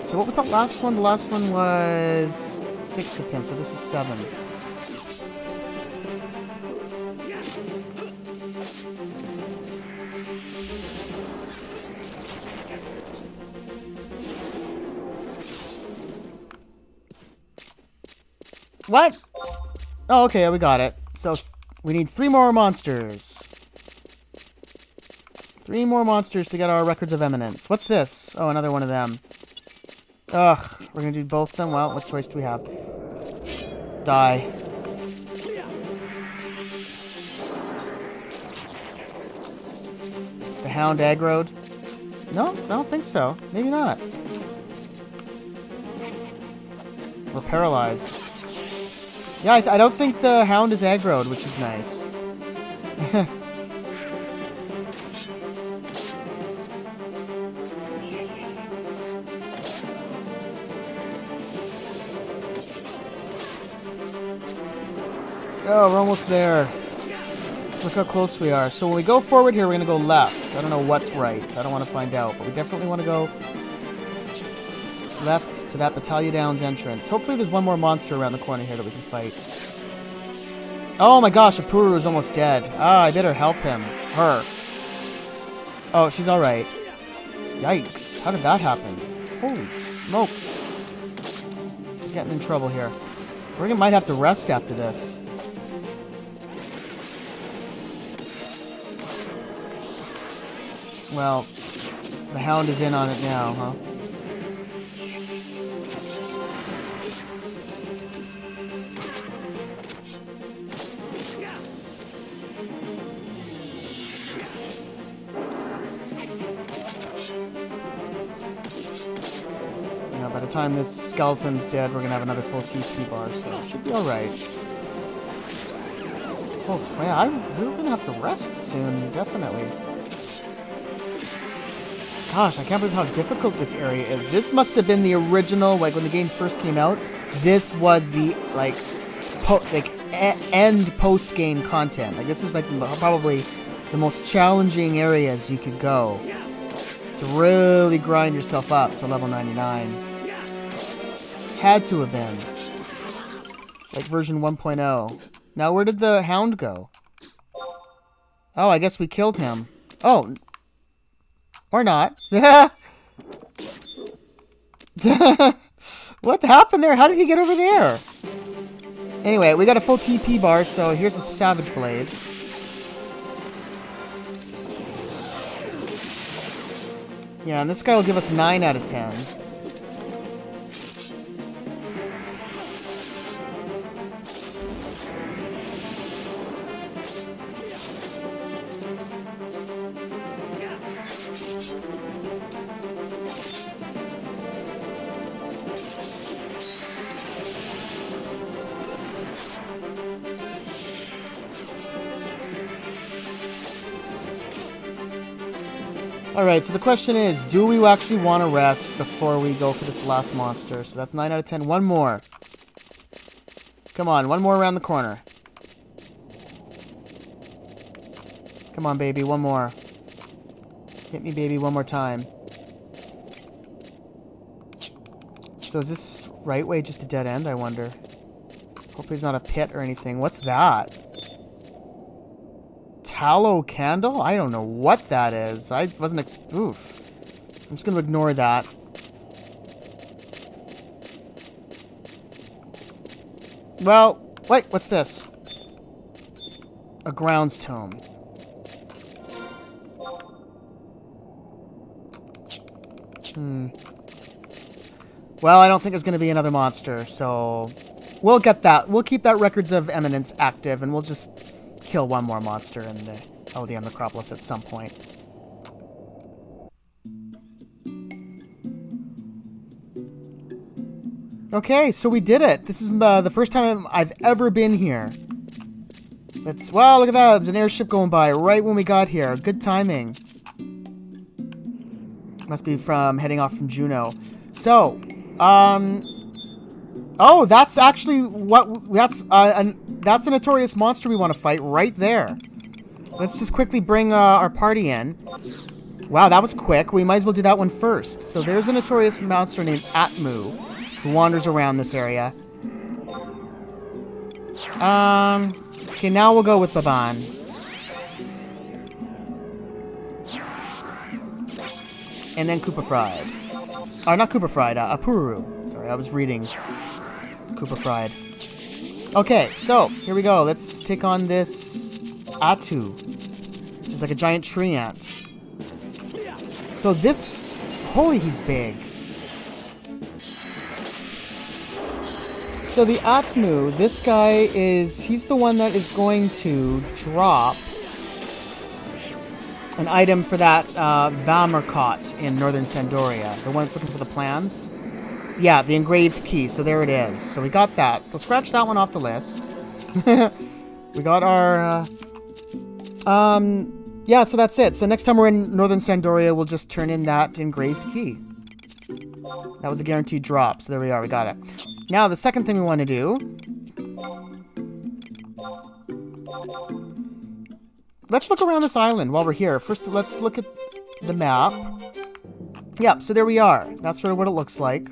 So what was that last one? The last one was 6 of 10. So this is 7. What? Oh, okay, we got it. So, we need 3 more monsters. 3 more monsters to get our Records of Eminence. What's this? Oh, another one of them. Ugh, we're gonna do both of them? Well, what choice do we have? Die. The Hound aggroed? No, I don't think so. Maybe not. We're paralyzed. Yeah, I don't think the Hound is aggroed, which is nice. Oh, we're almost there. Look how close we are. So when we go forward here, we're going to go left. I don't know what's right. I don't want to find out. But we definitely want to go left to that Battalion Downs entrance. Hopefully there's one more monster around the corner here that we can fight. Oh my gosh, Apuru is almost dead. Ah, I better help him. Her. Oh, she's alright. Yikes. How did that happen? Holy smokes. We're getting in trouble here. We might have to rest after this. Well, the Hound is in on it now, huh? Yeah, by the time this skeleton's dead, we're gonna have another full TP bar, so it should be alright. Oh, yeah, we're gonna have to rest soon, definitely. Gosh, I can't believe how difficult this area is. This must have been the original, like when the game first came out. This was the end post-game content. Like this was like probably the most challenging areas you could go to really grind yourself up to level 99. Had to have been like version 1.0. Now where did the Hound go? Oh, I guess we killed him. Oh. Or not. What happened there? How did he get over there? Anyway, we got a full TP bar, so here's a Savage Blade. Yeah, and this guy will give us 9 out of 10. Alright, so the question is, do we actually want to rest before we go for this last monster? So that's 9 out of 10. One more. Come on, one more around the corner. Come on, baby, one more. Hit me, baby, one more time. So is this right way just a dead end, I wonder? Hopefully there's not a pit or anything. What's that? Tallow candle? I don't know what that is. I wasn't oof. I'm just gonna ignore that. Well, wait, what's this? A grounds tome. Well, I don't think there's going to be another monster, so we'll get that. We'll keep that Records of Eminence active, and we'll just kill one more monster in the LDM Necropolis at some point. Okay, so we did it. This is the first time I've ever been here. Wow, look at that. There's an airship going by right when we got here. Good timing. Must be from heading off from Juno. So, oh, that's actually that's a notorious monster we want to fight right there. Let's just quickly bring our party in. Wow, that was quick. We might as well do that one first. So there's a notorious monster named Atmu who wanders around this area. Okay, now we'll go with Baban. And then Koopa Fried. Not Koopa Fried, Apururu. Sorry, I was reading Koopa Fried. Okay, so, here we go. Let's take on this Atu, which is like a giant tree ant. So this... Holy, he's big. So the Atmu, this guy he's the one that is going to drop an item for that Valmerkot in Northern Sandoria. The one that's looking for the plans. Yeah, the engraved key. So there it is. So we got that. So scratch that one off the list. We got our... yeah, so that's it. So next time we're in Northern Sandoria, we'll just turn in that engraved key. That was a guaranteed drop. So there we are. We got it. Now, the second thing we want to do... Let's look around this island while we're here. First, let's look at the map. Yeah, so there we are. That's sort of what it looks like.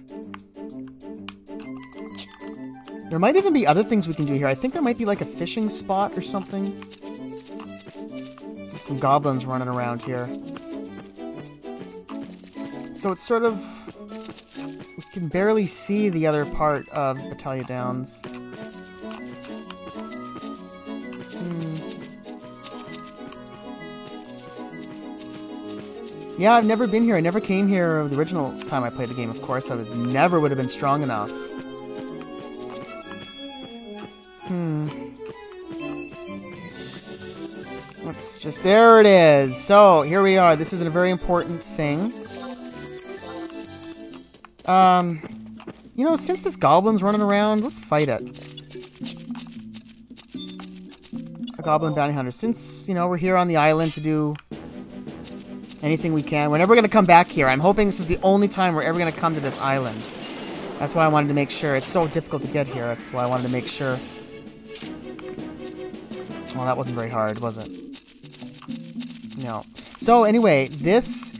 There might even be other things we can do here. I think there might be like a fishing spot or something. There's some goblins running around here. So it's sort of... We can barely see the other part of Batalha Downs. Yeah, I've never been here. I never came here the original time I played the game, of course. I never would have been strong enough. Let's just... There it is! So, here we are. This is a very important thing. You know, since this goblin's running around, let's fight it. A goblin bounty hunter. Since, you know, we're here on the island to do... anything we can. We're never going to come back here. I'm hoping this is the only time we're ever going to come to this island. That's why I wanted to make sure. It's so difficult to get here. That's why I wanted to make sure. Well, that wasn't very hard, was it? No. So, anyway, this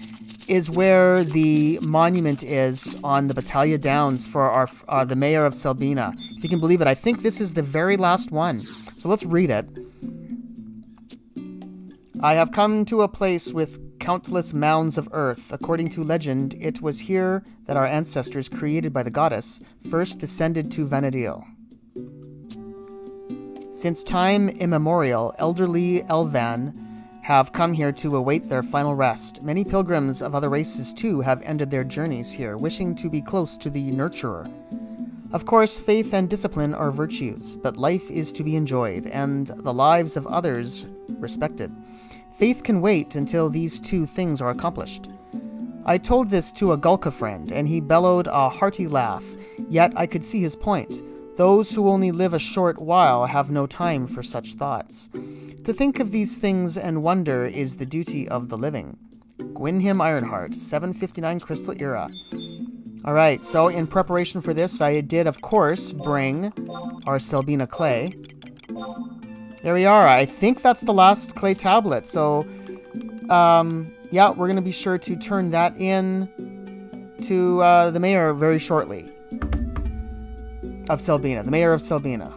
is where the monument is on the Batalha Downs for our the mayor of Selbina. If you can believe it, I think this is the very last one. So let's read it. I have come to a place with countless mounds of earth. According to legend, it was here that our ancestors, created by the goddess, first descended to Vana'diel. Since time immemorial, elderly Elvan have come here to await their final rest. Many pilgrims of other races, too, have ended their journeys here, wishing to be close to the Nurturer. Of course, faith and discipline are virtues, but life is to be enjoyed, and the lives of others respected. Faith can wait until these two things are accomplished. I told this to a Gulka friend, and he bellowed a hearty laugh, yet I could see his point. Those who only live a short while have no time for such thoughts. To think of these things and wonder is the duty of the living. Gwynhim Ironheart, 759 Crystal Era. Alright, so in preparation for this, I did, of course, bring our Selbina clay. There we are. I think that's the last clay tablet. So, yeah, we're going to be sure to turn that in to the mayor very shortly. Of Selbina. The mayor of Selbina.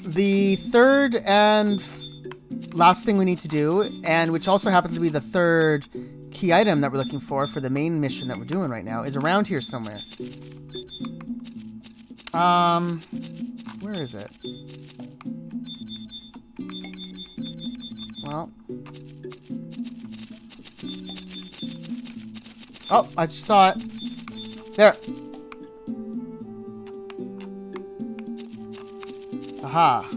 The third and last thing we need to do, and which also happens to be the third key item that we're looking for the main mission that we're doing right now, is around here somewhere. Where is it? Well. Oh, I saw it. There. Aha.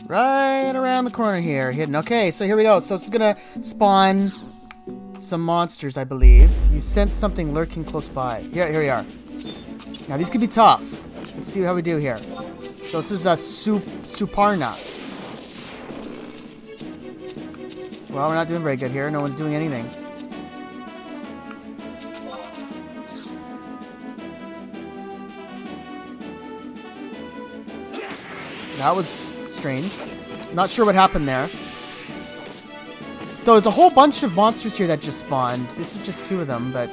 Right around the corner here, hidden. Okay, so here we go. So it's gonna spawn some monsters, I believe. You sense something lurking close by. Here we are. Now these could be tough. Let's see how we do here. So this is a Suparna. Well, we're not doing very good here. No one's doing anything. That was strange. Not sure what happened there. So there's a whole bunch of monsters here that just spawned. This is just 2 of them, but...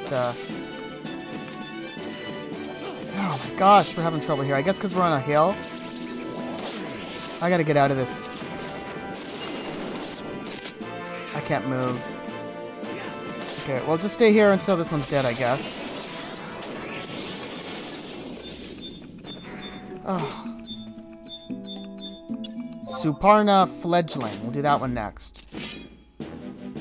Oh my gosh, we're having trouble here. I guess because we're on a hill. I gotta get out of this. I can't move. Okay, well just stay here until this one's dead, I guess. Oh. Suparna Fledgling. We'll do that one next.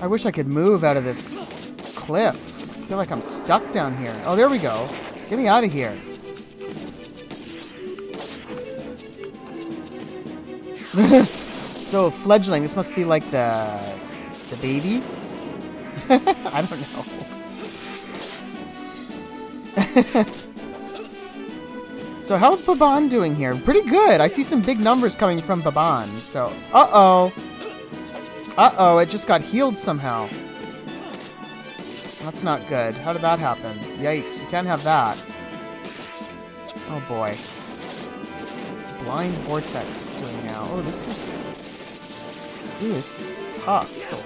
I wish I could move out of this cliff. I feel like I'm stuck down here. Oh, there we go. Get me out of here. So, Fledgling. This must be like the baby? I don't know. So how's Baban doing here? Pretty good. I see some big numbers coming from Baban. So, uh-oh. Uh-oh, it just got healed somehow. That's not good. How did that happen? Yikes, we can't have that. Oh boy. Blind Vortex is doing now. Oh, this is tough. So,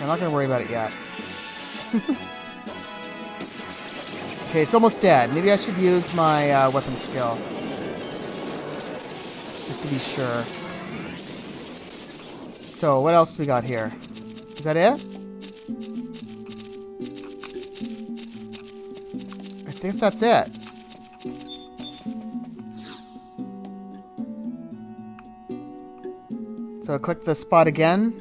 I'm not gonna worry about it yet. Okay, it's almost dead. Maybe I should use my weapon skill. Just to be sure. So, what else do we got here? Is that it? I think that's it. So, click the spot again.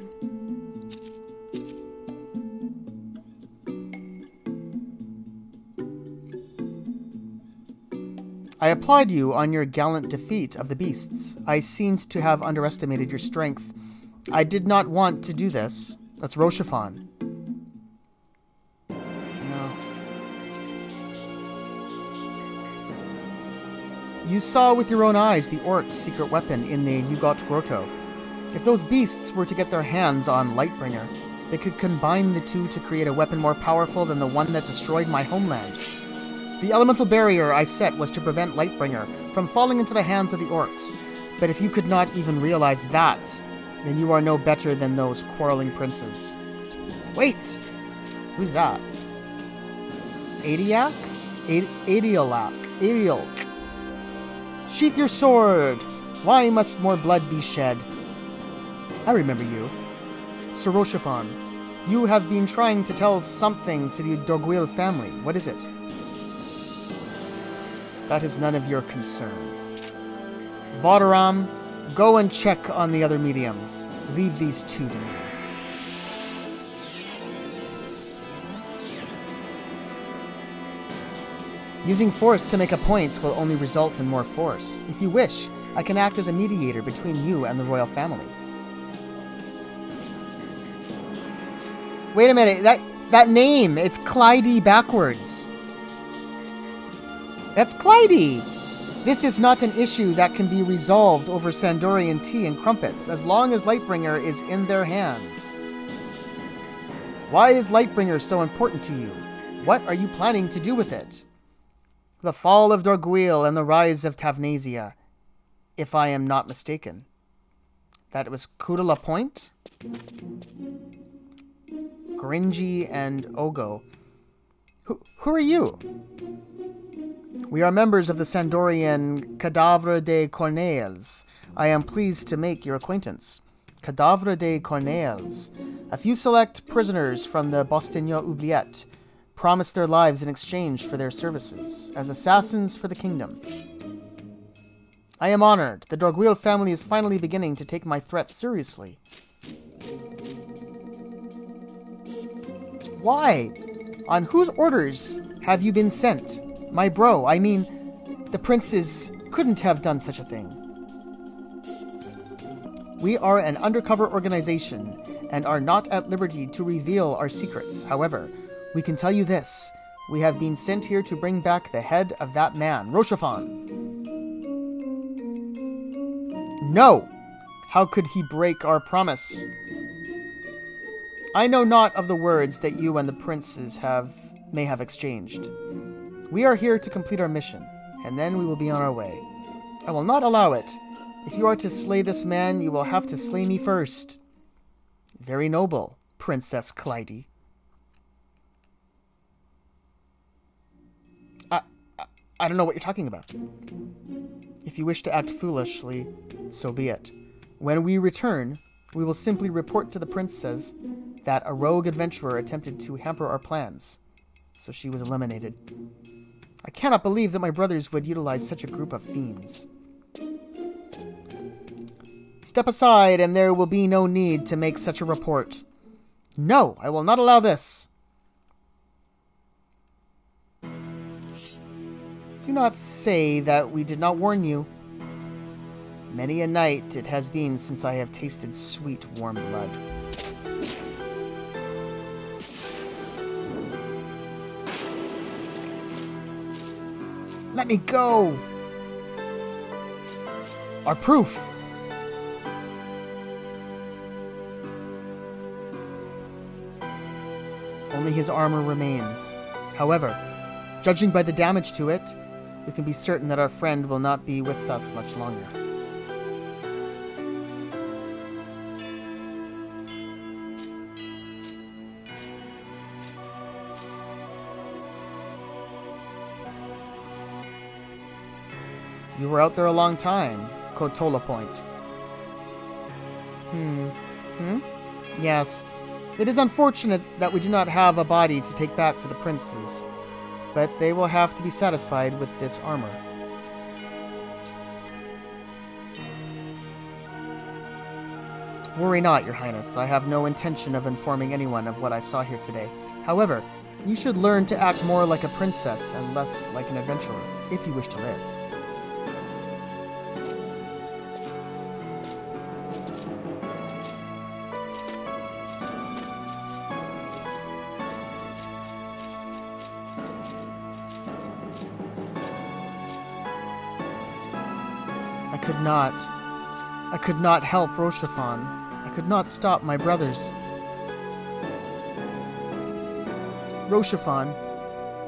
I applaud you on your gallant defeat of the beasts. I seemed to have underestimated your strength. I did not want to do this. That's Roshafon. No. You saw with your own eyes the Orc's secret weapon in the Yugot Grotto. If those beasts were to get their hands on Lightbringer, they could combine the two to create a weapon more powerful than the one that destroyed my homeland. The elemental barrier I set was to prevent Lightbringer from falling into the hands of the Orcs. But if you could not even realize that, then you are no better than those quarreling princes. Wait! Who's that? Adiak? Adialk. Sheath your sword! Why must more blood be shed? I remember you. Sir Roshafon, you have been trying to tell something to the Dorgwil family. What is it? That is none of your concern. Vodaram, go and check on the other mediums. Leave these 2 to me. Using force to make a point will only result in more force. If you wish, I can act as a mediator between you and the royal family. Wait a minute, that name, it's Clyde backwards. That's Clyde! This is not an issue that can be resolved over Sandorian tea and crumpets, as long as Lightbringer is in their hands. Why is Lightbringer so important to you? What are you planning to do with it? The fall of Dorgwil and the rise of Tavnasia, if I am not mistaken. That was Kudala Point? Gringy and Ogo. Who are you? We are members of the Sandorian Cadavre des Corneilles. I am pleased to make your acquaintance. Cadavre des Corneilles. A few select prisoners from the Bostignon Oubliette. promised their lives in exchange for their services as assassins for the kingdom. I am honored. The Dorguil family is finally beginning to take my threats seriously. Why? On whose orders have you been sent? My bro, I mean, the princes couldn't have done such a thing. We are an undercover organization and are not at liberty to reveal our secrets. However, we can tell you this. We have been sent here to bring back the head of that man, Rochefon. No! How could he break our promise? I know not of the words that you and the princes may have exchanged. We are here to complete our mission, and then we will be on our way. I will not allow it. If you are to slay this man, you will have to slay me first. Very noble, Princess Clyde. I don't know what you're talking about. If you wish to act foolishly, so be it. When we return, we will simply report to the princess that a rogue adventurer attempted to hamper our plans, so she was eliminated. I cannot believe that my brothers would utilize such a group of fiends. Step aside, and there will be no need to make such a report. No, I will not allow this. Do not say that we did not warn you. Many a night it has been since I have tasted sweet, warm blood. Let me go! Our proof! Only his armor remains. However, judging by the damage to it, we can be certain that our friend will not be with us much longer. You were out there a long time, Kotola Point. Yes. It is unfortunate that we do not have a body to take back to the princes, but they will have to be satisfied with this armor. Worry not, Your Highness. I have no intention of informing anyone of what I saw here today. However, you should learn to act more like a princess and less like an adventurer, if you wish to live. I could not help Rochefon. I could not stop my brothers. Rochefon,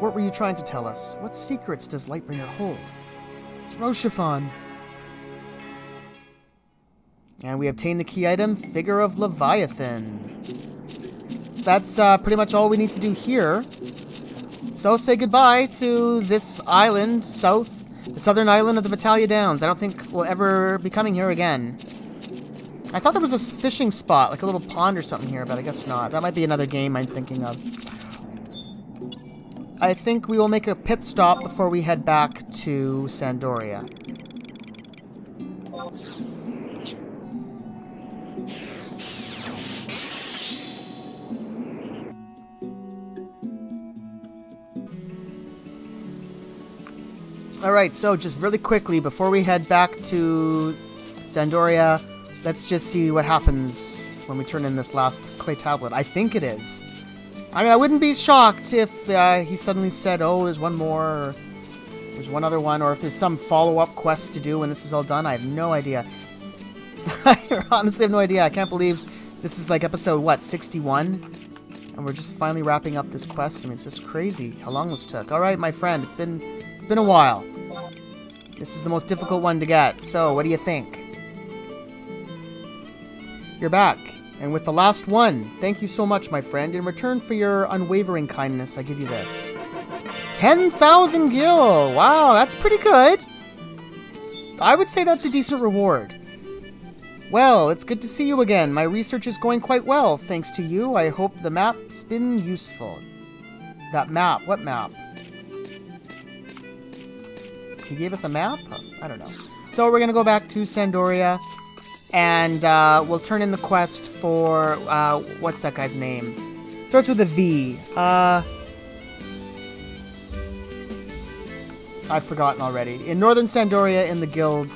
what were you trying to tell us? What secrets does Lightbringer hold? Rochefon! And we obtain the key item, Figure of Leviathan. That's pretty much all we need to do here. So say goodbye to this island, the southern island of the Battalia Downs. I don't think we'll ever be coming here again. I thought there was a fishing spot, like a little pond or something here, but I guess not. That might be another game I'm thinking of. I think we will make a pit stop before we head back to Sandoria. Alright, so just really quickly, before we head back to Sandoria, let's just see what happens when we turn in this last clay tablet. I think it is. I mean, I wouldn't be shocked if he suddenly said, oh, there's one more, or there's one other one, or if there's some follow-up quest to do when this is all done. I have no idea. I honestly have no idea. I can't believe this is like episode, what, 61? And we're just finally wrapping up this quest. I mean, it's just crazy how long this took. Alright, my friend, it's been a while. This is the most difficult one to get, so what do you think? You're back, and with the last one, thank you so much, my friend. In return for your unwavering kindness, I give you this. 10,000 gil! Wow, that's pretty good. I would say that's a decent reward. Well, it's good to see you again. My research is going quite well, thanks to you. I hope the map's been useful. That map. What map? He gave us a map? Oh, I don't know. So we're going to go back to Sandoria. And we'll turn in the quest for... what's that guy's name? Starts with a V. I've forgotten already. In Northern Sandoria in the guild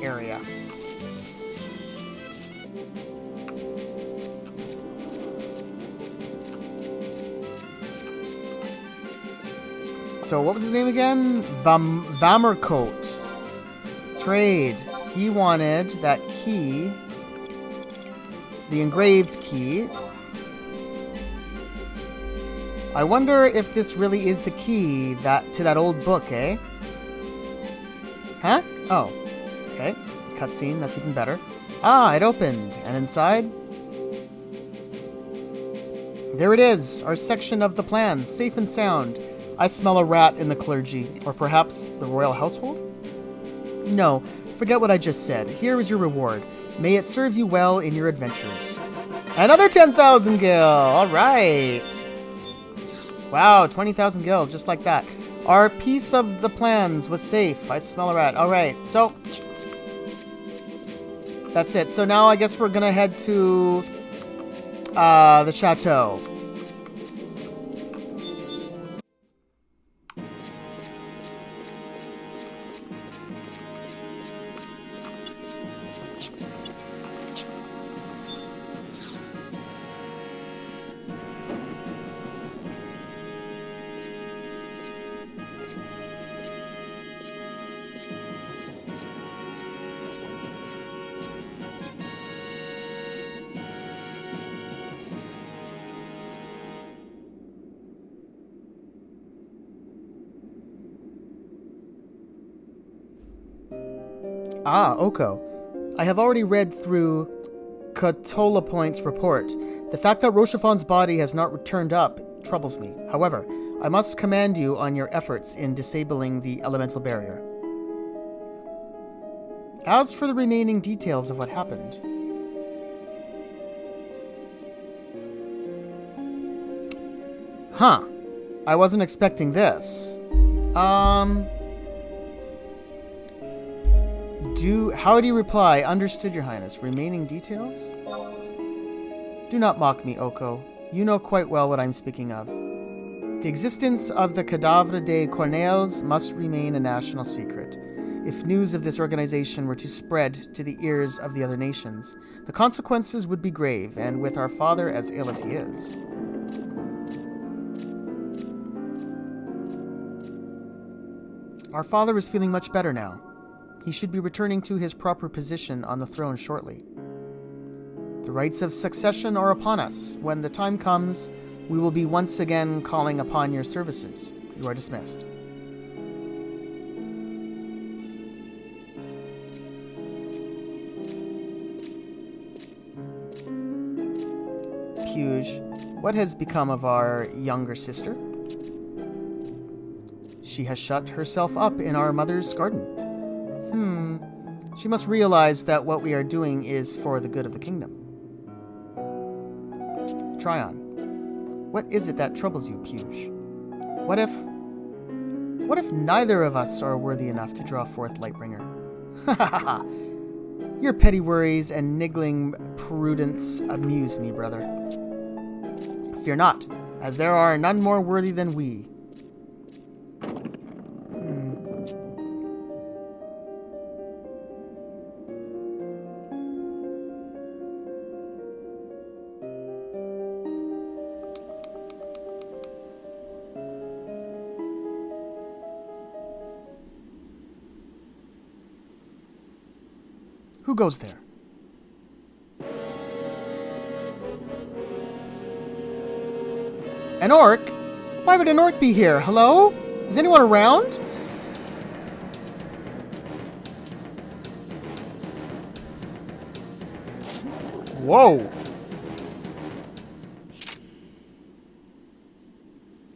area. So what was his name again? Vamercoat. Trade. He wanted that key. The engraved key. I wonder if this really is the key to that old book, eh? Huh? Oh. Okay. Cutscene, that's even better. Ah, it opened. And inside? There it is, our section of the plans, safe and sound. I smell a rat in the clergy, or perhaps the royal household? No, forget what I just said. Here is your reward. May it serve you well in your adventures. Another 10,000 gil! Alright! Wow, 20,000 gil, just like that. Our piece of the plans was safe. I smell a rat. Alright, so... that's it. So now I guess we're gonna head to... the chateau. Ah, Oko. I have already read through Catola Point's report. The fact that Rochefon's body has not turned up troubles me. However, I must commend you on your efforts in disabling the elemental barrier. As for the remaining details of what happened... Huh. I wasn't expecting this. How do you reply? Understood, Your Highness. Remaining details? Do not mock me, Oko. You know quite well what I'm speaking of. The existence of the Cadavre des Corneilles must remain a national secret. If news of this organization were to spread to the ears of the other nations, the consequences would be grave, and with our father as ill as he is... Our father is feeling much better now. He should be returning to his proper position on the throne shortly. The rites of succession are upon us. When the time comes, we will be once again calling upon your services. You are dismissed. Puge, what has become of our younger sister? She has shut herself up in our mother's garden. She must realize that what we are doing is for the good of the kingdom. Tryon, what is it that troubles you, Puge? What if neither of us are worthy enough to draw forth Lightbringer? Ha ha ha! Your petty worries and niggling prudence amuse me, brother. Fear not, as there are none more worthy than we. Who goes there? An orc? Why would an orc be here? Hello? Is anyone around? Whoa!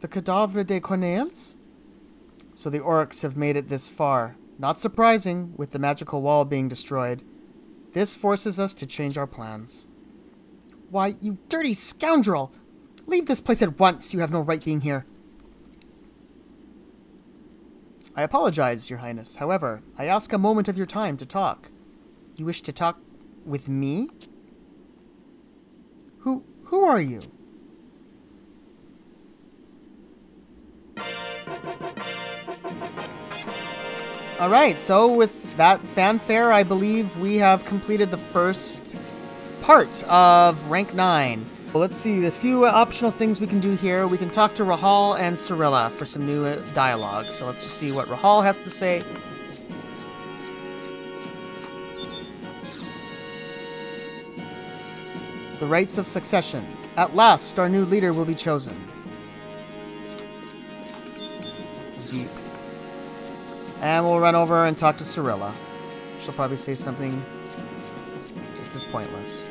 The Cadavre des Corneilles? So the orcs have made it this far. Not surprising, with the magical wall being destroyed. This forces us to change our plans. Why, you dirty scoundrel! Leave this place at once. You have no right being here. I apologize, Your Highness. However, I ask a moment of your time to talk. You wish to talk with me? Who are you? Alright, so with that fanfare, I believe we have completed the first part of Rank 9. Well, let's see, a few optional things we can do here. We can talk to Rahal and Cirilla for some new dialogue. So let's just see what Rahal has to say. The rights of succession. At last, our new leader will be chosen. Deep. And we'll run over and talk to Cirilla. She'll probably say something just as pointless.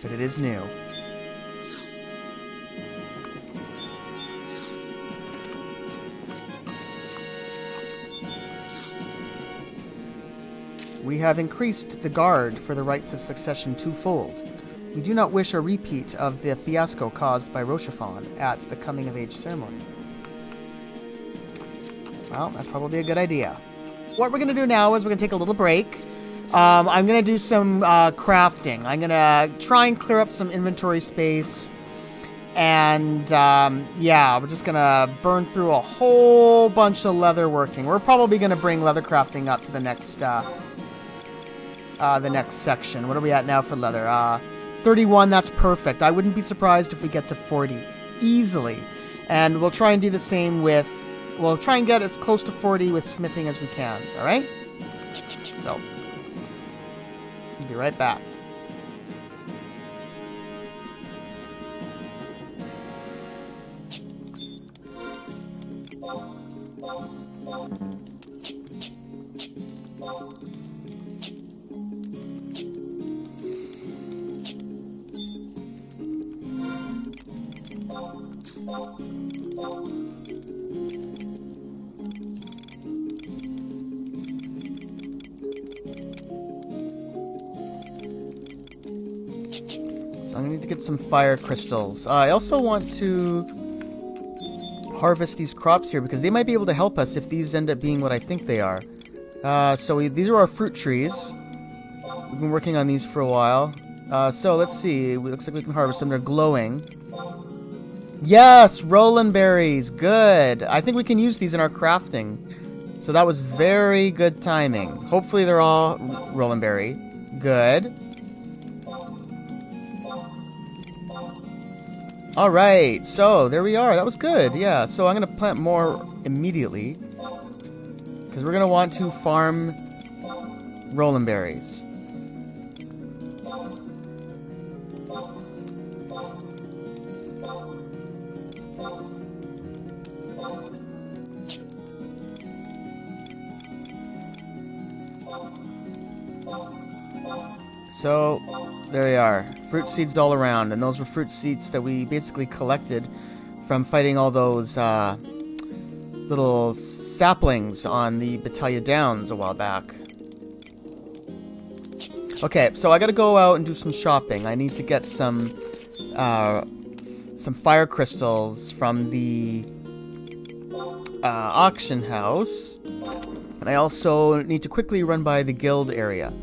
But it is new. We have increased the guard for the rites of succession twofold. We do not wish a repeat of the fiasco caused by Rochefon at the coming-of-age ceremony. Well, that's probably a good idea. What we're going to do now is we're going to take a little break. I'm going to do some crafting. I'm going to try and clear up some inventory space. And, yeah, we're just going to burn through a whole bunch of leather working. We're probably going to bring leather crafting up to the next section. What are we at now for leather? 31, that's perfect. I wouldn't be surprised if we get to 40 easily. And we'll try and do the same with... We'll try and get as close to 40 with smithing as we can, alright? So, I'll be right back. So I'm going to need to get some fire crystals. I also want to harvest these crops here because they might be able to help us if these end up being what I think they are. These are our fruit trees. We've been working on these for a while. So let's see. It looks like we can harvest them. They're glowing. Yes! Roland berries! Good! I think we can use these in our crafting. So that was very good timing. Hopefully they're all Roland berry. Good. Alright, so there we are. That was good, yeah. So I'm going to plant more immediately. Because we're going to want to farm Roland berries. So, there they are. Fruit seeds all around, and those were fruit seeds that we basically collected from fighting all those little saplings on the Battaglia Downs a while back. Okay, so I gotta go out and do some shopping. I need to get some fire crystals from the auction house, and I also need to quickly run by the guild area.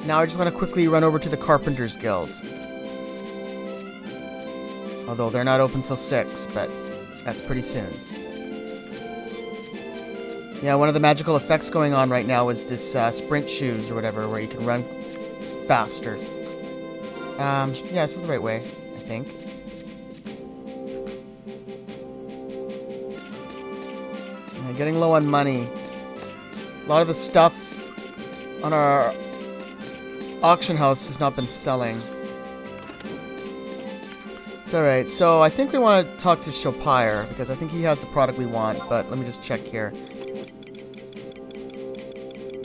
Now I just want to quickly run over to the Carpenters Guild. Although they're not open till 6, but that's pretty soon. Yeah, one of the magical effects going on right now is this sprint shoes or whatever, where you can run faster. Yeah, this is the right way, I think. Yeah, getting low on money. A lot of the stuff on our auction house has not been selling. It's alright, so I think we want to talk to Chopire, because I think he has the product we want, but let me just check here.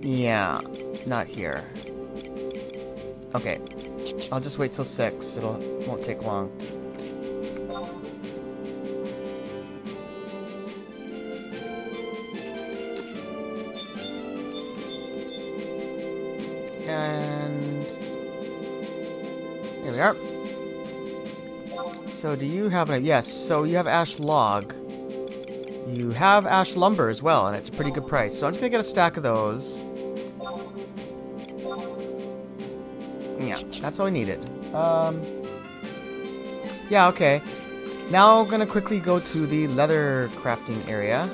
Yeah, not here. Okay. I'll just wait till 6. Won't take long. And there we are. So do you have a... Yes, so you have ash log. You have ash lumber as well, and it's a pretty good price. So I'm just gonna get a stack of those. Yeah, that's all I needed. Yeah, okay. Now I'm gonna quickly go to the leather crafting area.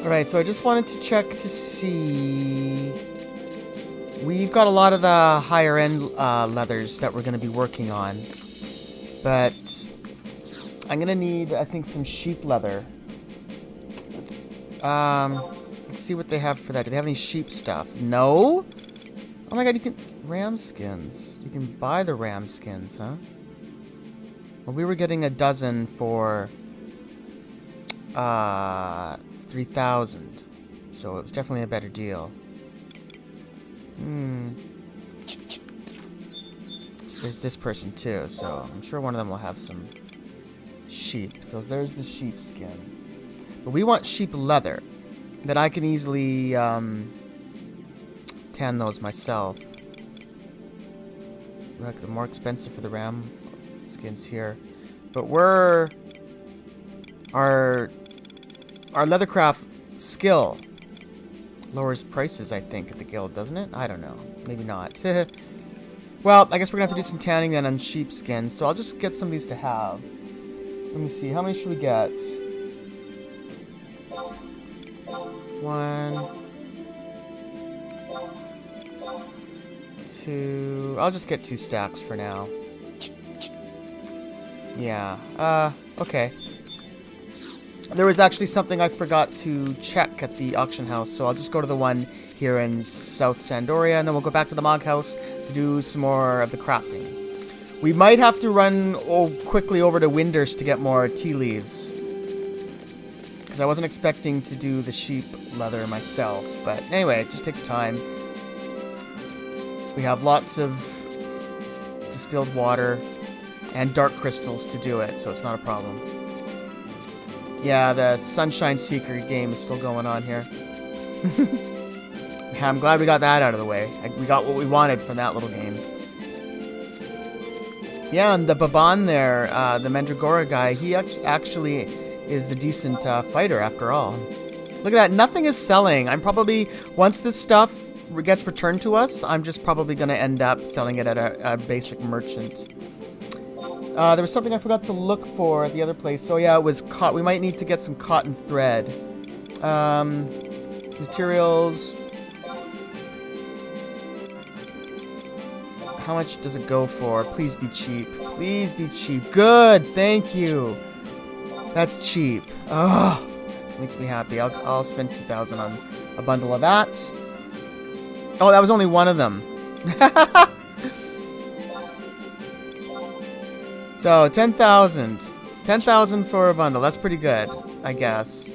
Alright, so I just wanted to check to see... We've got a lot of the higher end leathers that we're going to be working on. But I'm going to need, I think, some sheep leather. Let's see what they have for that. Do they have any sheep stuff? No? Oh my god, you can... Ram skins. You can buy the ram skins, huh? Well, we were getting a dozen for... 3,000. So it was definitely a better deal. There's this person too, so I'm sure one of them will have some sheep. So there's the sheep skin. But we want sheep leather. That I can easily tan those myself. Look, they're more expensive for the ram skins here. But our leathercraft skill lowers prices, I think, at the guild, doesn't it? I don't know. Maybe not. Well, I guess we're gonna have to do some tanning then on sheepskin, so I'll just get some of these to have. Let me see, how many should we get? 1, 2... I'll just get 2 stacks for now. Yeah, okay. There was actually something I forgot to check at the auction house, so I'll just go to the one here in South Sandoria, and then we'll go back to the Mog House to do some more of the crafting. We might have to run quickly over to Winders to get more tea leaves. Because I wasn't expecting to do the sheep leather myself, but anyway, it just takes time. We have lots of distilled water and dark crystals to do it, so it's not a problem. Yeah, the Sunshine Seeker game is still going on here. I'm glad we got that out of the way. We got what we wanted from that little game. Yeah, and the Baban there, the Mandragora guy, he actually is a decent fighter after all. Look at that, nothing is selling. I'm probably, once this stuff gets returned to us, I'm just probably going to end up selling it at a basic merchant. There was something I forgot to look for at the other place. So yeah, it was we might need to get some cotton thread. Materials. How much does it go for? Please be cheap. Please be cheap. Good, thank you. That's cheap. Oh, makes me happy. I'll spend 2,000 on a bundle of that. Oh, that was only one of them. So, 10,000. 10,000 for a bundle. That's pretty good, I guess.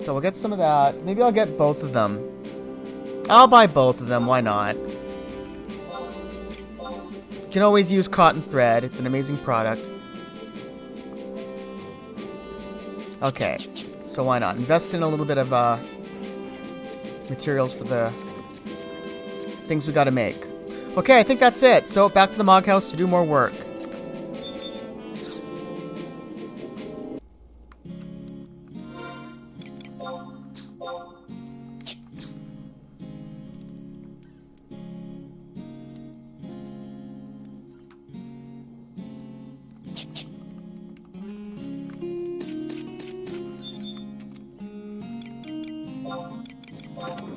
So we'll get some of that. Maybe I'll get both of them. I'll buy both of them. Why not? You can always use cotton thread. It's an amazing product. Okay. So why not? Invest in a little bit of materials for the things we gotta make. Okay, I think that's it. So back to the Mog House to do more work.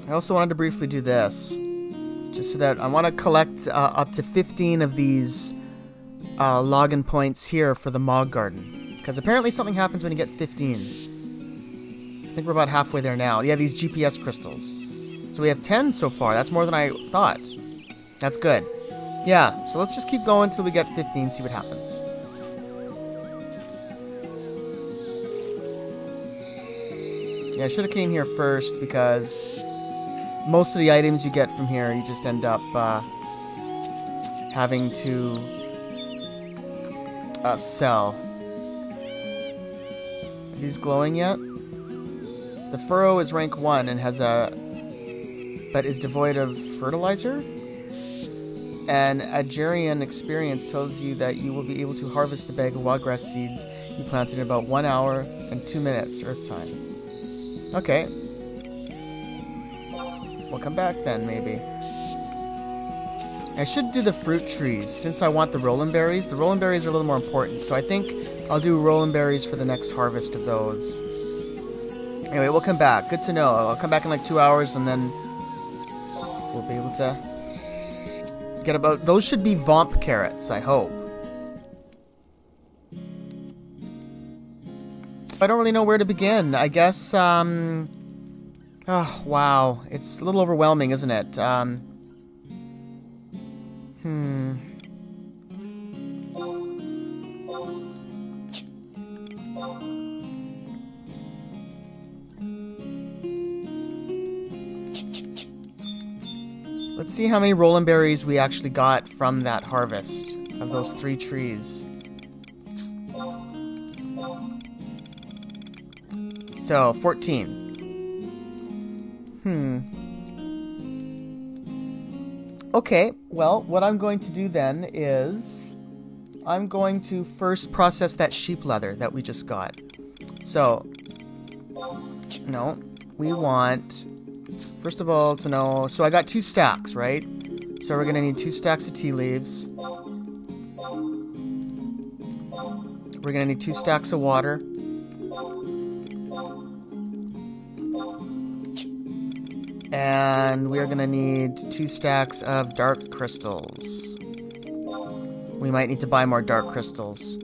I also wanted to briefly do this. Just so that I want to collect up to 15 of these login points here for the Mog Garden. Because apparently something happens when you get 15. I think we're about halfway there now. Yeah, these GPS crystals. So we have 10 so far. That's more than I thought. That's good. Yeah, so let's just keep going until we get 15, see what happens. Yeah, I should have came here first because most of the items you get from here, you just end up having to sell. Are these glowing yet? The furrow is rank 1 and has but is devoid of fertilizer. And Agerian experience tells you that you will be able to harvest the bag of wildgrass seeds you planted in about 1 hour and 2 minutes Earth time. Okay. We'll come back then, maybe. I should do the fruit trees, since I want the Roland berries. The Roland berries are a little more important, so I think I'll do Roland berries for the next harvest of those. Anyway, we'll come back. Good to know. I'll come back in like 2 hours, and then we'll be able to get about... Those should be Vomp carrots, I hope. I don't really know where to begin. I guess, oh, wow. It's a little overwhelming, isn't it? Let's see how many Roland berries we actually got from that harvest of those 3 trees. So, 14. Okay, well, what I'm going to do then is I'm going to first process that sheep leather that we just got. So, no, we want, first of all, to know, so I got 2 stacks, right? So we're going to need 2 stacks of tea leaves. We're going to need 2 stacks of water. And we are going to need 2 stacks of dark crystals. We might need to buy more dark crystals.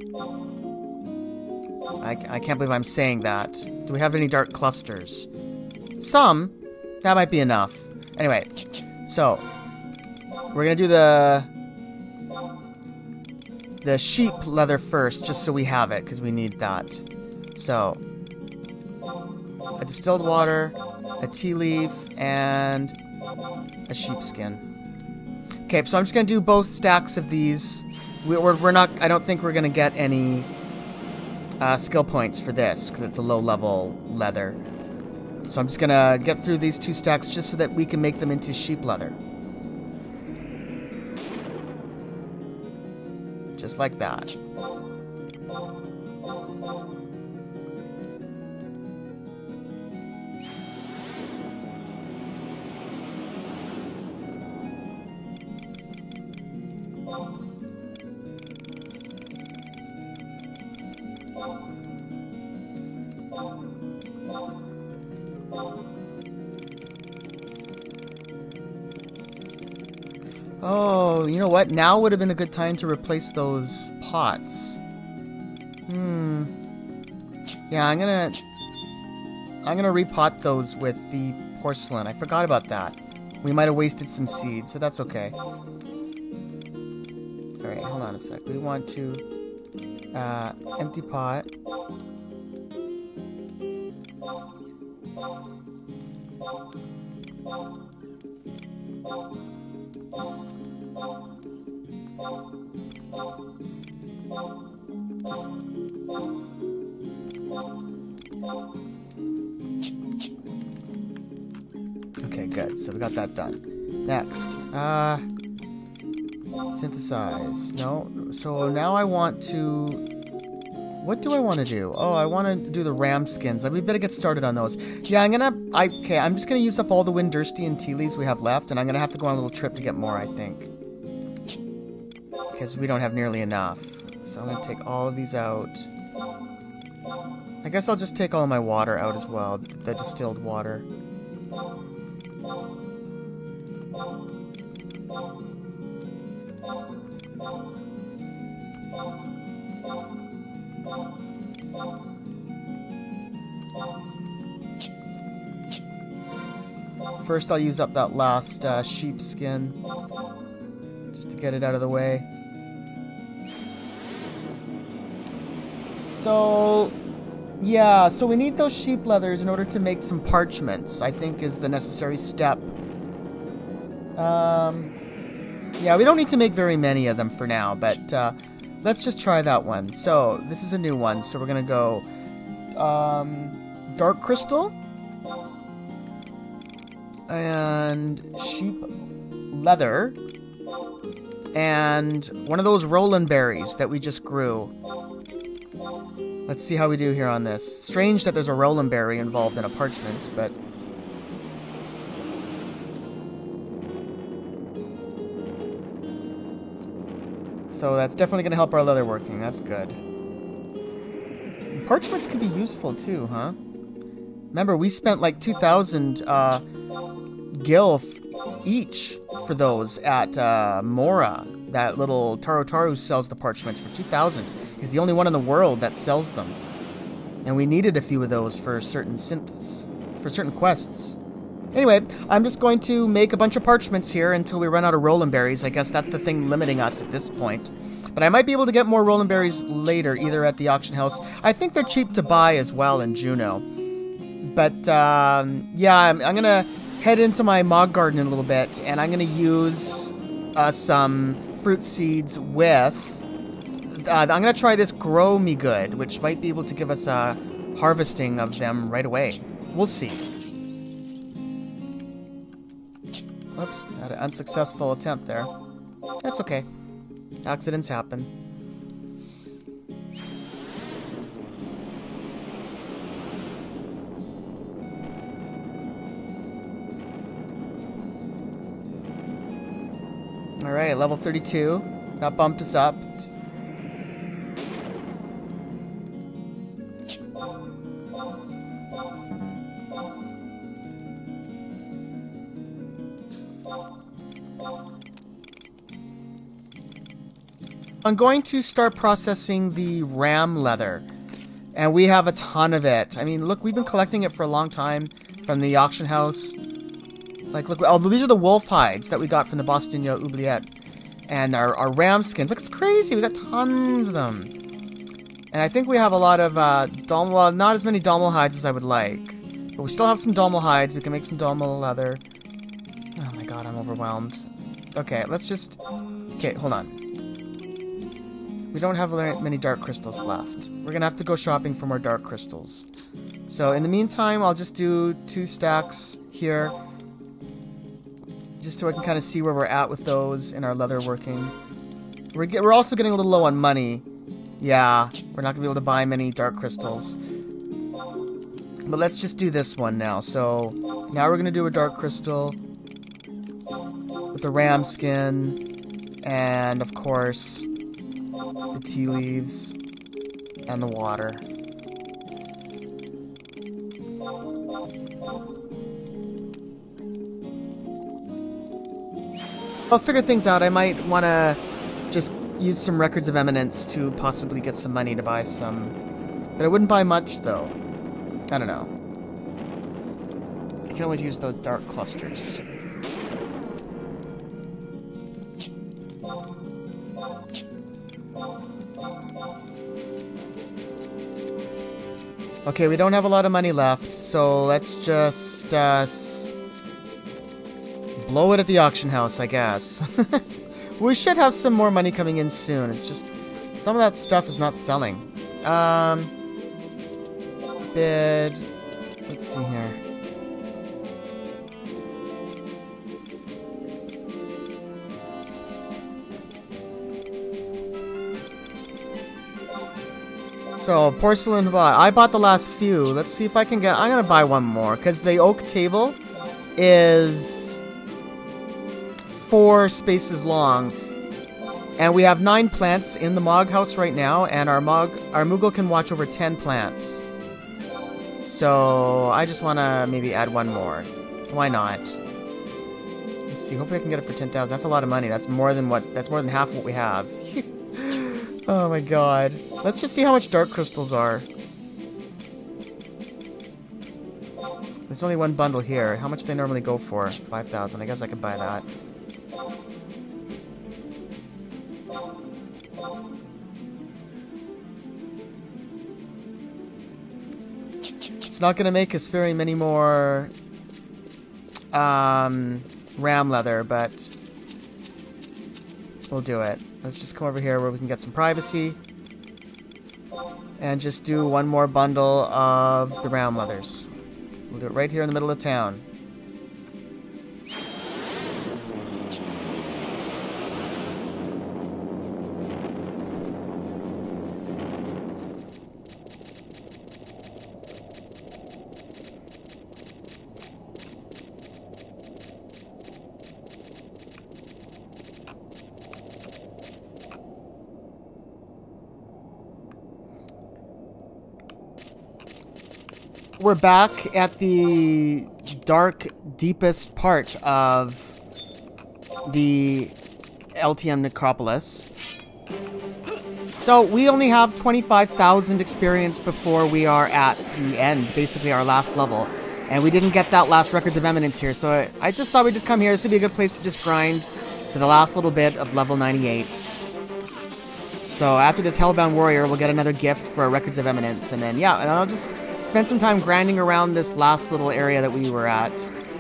I can't believe I'm saying that. Do we have any dark clusters? Some. That might be enough. Anyway, so we're going to do the sheep leather first, just so we have it, because we need that. So, a distilled water, a tea leaf, and a sheepskin. Okay, so I'm just gonna do both stacks of these. We're not. I don't think we're gonna get any skill points for this because it's a low-level leather. So I'm just gonna get through these 2 stacks just so that we can make them into sheep leather. Just like that. Oh, you know what? Now would have been a good time to replace those pots. Yeah, I'm gonna repot those with the porcelain. I forgot about that. We might have wasted some seeds, so that's okay. Alright, hold on a sec. We want to empty pot. Okay, good. So we got that done. Next, synthesize. No. So now I want to... What do I want to do? Oh, I want to do the ram skins. We better get started on those. Yeah, I'm just gonna use up all the Windursti and tea leaves we have left, and I'm gonna have to go on a little trip to get more, I think. Because we don't have nearly enough. So I'm gonna take all of these out. I guess I'll just take all my water out as well, the distilled water. First, I'll use up that last sheep skin, just to get it out of the way. So, yeah, so we need those sheep leathers in order to make some parchments, I think is the necessary step. Yeah, we don't need to make very many of them for now, but let's just try that one. So, this is a new one, so we're going to go dark crystal. And sheep leather, and one of those Roland berries that we just grew. Let's see how we do here on this. Strange that there's a Roland berry involved in a parchment, but... So that's definitely going to help our leather working. That's good. Parchments could be useful too, huh? Remember, we spent like 2,000 gil each for those at Mora. That little Taru sells the parchments for 2,000. He's the only one in the world that sells them. And we needed a few of those for certain quests. Anyway, I'm just going to make a bunch of parchments here until we run out of Roland berries. I guess that's the thing limiting us at this point. But I might be able to get more Roland berries later, either at the auction house. I think they're cheap to buy as well in Juneau. But, yeah, I'm going to head into my Mog Garden in a little bit, and I'm going to use some fruit seeds with... I'm going to try this Grow Me Good, which might be able to give us a harvesting of them right away. We'll see. Oops, had an unsuccessful attempt there. That's okay. Accidents happen. Alright, level 32. That bumped us up. I'm going to start processing the ram leather. And we have a ton of it. I mean, look, we've been collecting it for a long time from the auction house. Like, look, oh, these are the wolf hides that we got from the Bostigno Oubliette. And our ram skins. Look, it's crazy. We got tons of them. And I think we have a lot of, well, not as many Dommel hides as I would like. But we still have some Dommel hides. We can make some Dommel leather. Oh my god, I'm overwhelmed. Okay, let's just... Okay, hold on. We don't have many dark crystals left. We're gonna have to go shopping for more dark crystals. So in the meantime, I'll just do 2 stacks here. Just so I can kind of see where we're at with those in our leather working. We're also getting a little low on money. Yeah, we're not gonna be able to buy many dark crystals. But let's just do this one now. So now we're gonna do a dark crystal with the ram skin, and of course the tea leaves and the water. I'll figure things out. I might want to just use some Records of Eminence to possibly get some money to buy some. But I wouldn't buy much, though. I don't know. You can always use those dark clusters. Okay, we don't have a lot of money left, so let's just, blow it at the auction house, I guess. We should have some more money coming in soon. It's just some of that stuff is not selling. Bid. Let's see here. So, porcelain bought. I bought the last few. Let's see if I can get... I'm gonna buy one more, because the oak table is 4 spaces long. And we have 9 plants in the Mog house right now, and our Moogle can watch over 10 plants. So, I just want to maybe add one more. Why not? Let's see, hopefully I can get it for 10,000. That's a lot of money. That's more than half what we have. Oh my god. Let's just see how much dark crystals are. There's only one bundle here. How much do they normally go for? 5,000. I guess I could buy that. It's not going to make us very many more ram leather, but we'll do it. Let's just come over here where we can get some privacy and just do one more bundle of the ram leathers. We'll do it right here in the middle of town. We're back at the dark, deepest part of the LTM Necropolis. So we only have 25,000 experience before we are at the end, basically our last level. And we didn't get that last Records of Eminence here, so I just thought we'd just come here. This would be a good place to just grind for the last little bit of level 98. So after this Hellbound Warrior, we'll get another gift for Records of Eminence, and then, yeah, and I'll just spend some time grinding around this last little area that we were at,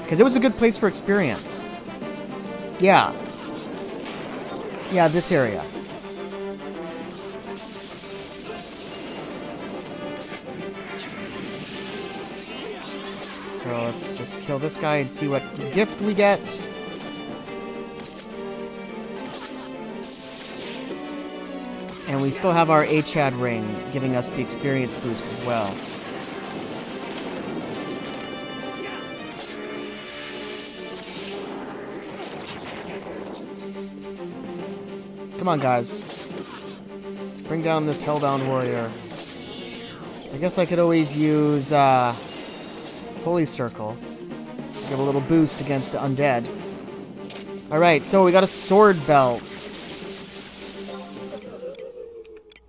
because it was a good place for experience. Yeah. Yeah, this area. So let's just kill this guy and see what gift we get. And we still have our Achad ring, giving us the experience boost as well. Come on, guys. Bring down this Hellbound Warrior. I guess I could always use Holy Circle to give a little boost against the undead. Alright, so we got a sword belt.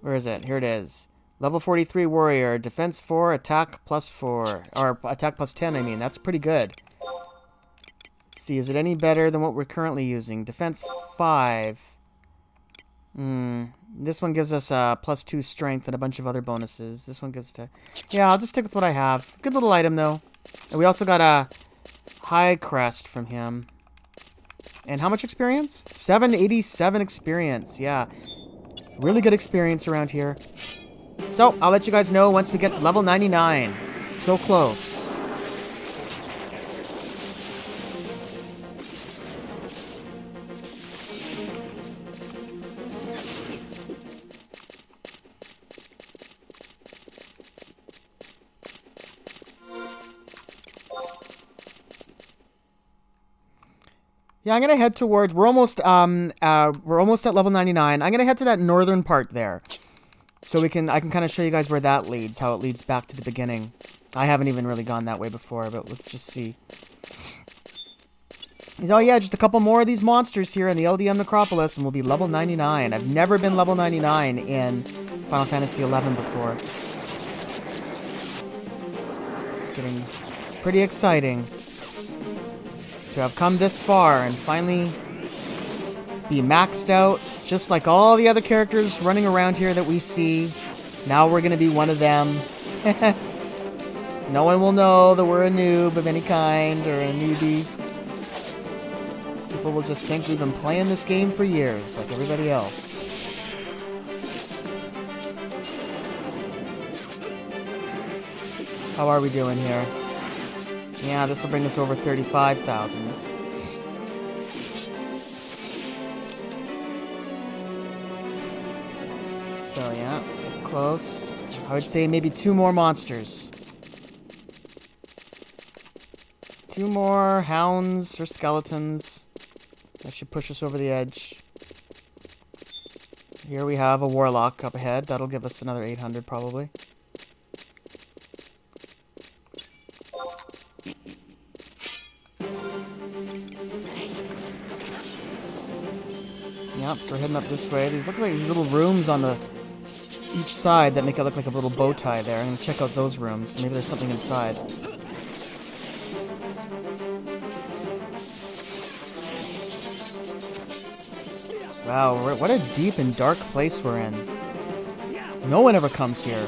Where is it? Here it is. Level 43 Warrior. Defense 4, attack plus 4. Or attack plus 10, I mean. That's pretty good. Let's see, is it any better than what we're currently using? Defense 5. This one gives us plus 2 strength and a bunch of other bonuses. This one gives to... Yeah, I'll just stick with what I have. Good little item, though. And we also got a high crest from him. And how much experience? 787 experience, yeah. Really good experience around here. So, I'll let you guys know once we get to level 99. So close. Yeah, I'm gonna head towards. We're almost at level 99. I'm gonna head to that northern part there, so I can kind of show you guys where that leads, how it leads back to the beginning. I haven't even really gone that way before, but let's just see. Oh yeah, just a couple more of these monsters here in the LDM Necropolis, and we'll be level 99. I've never been level 99 in Final Fantasy XI before. This is getting pretty exciting. To have come this far and finally be maxed out, just like all the other characters running around here that we see. Now we're going to be one of them. No one will know that we're a noob of any kind, or a newbie. People will just think we've been playing this game for years, like everybody else. How are we doing here? Yeah, this will bring us over 35,000. So yeah, close. I would say maybe 2 more monsters. 2 more hounds or skeletons. That should push us over the edge. Here we have a warlock up ahead. That'll give us another 800 probably. Yep, so we're heading up this way. These look like these little rooms on each side that make it look like a little bow tie there. I'm gonna check out those rooms. Maybe there's something inside. Wow, what a deep and dark place we're in. No one ever comes here.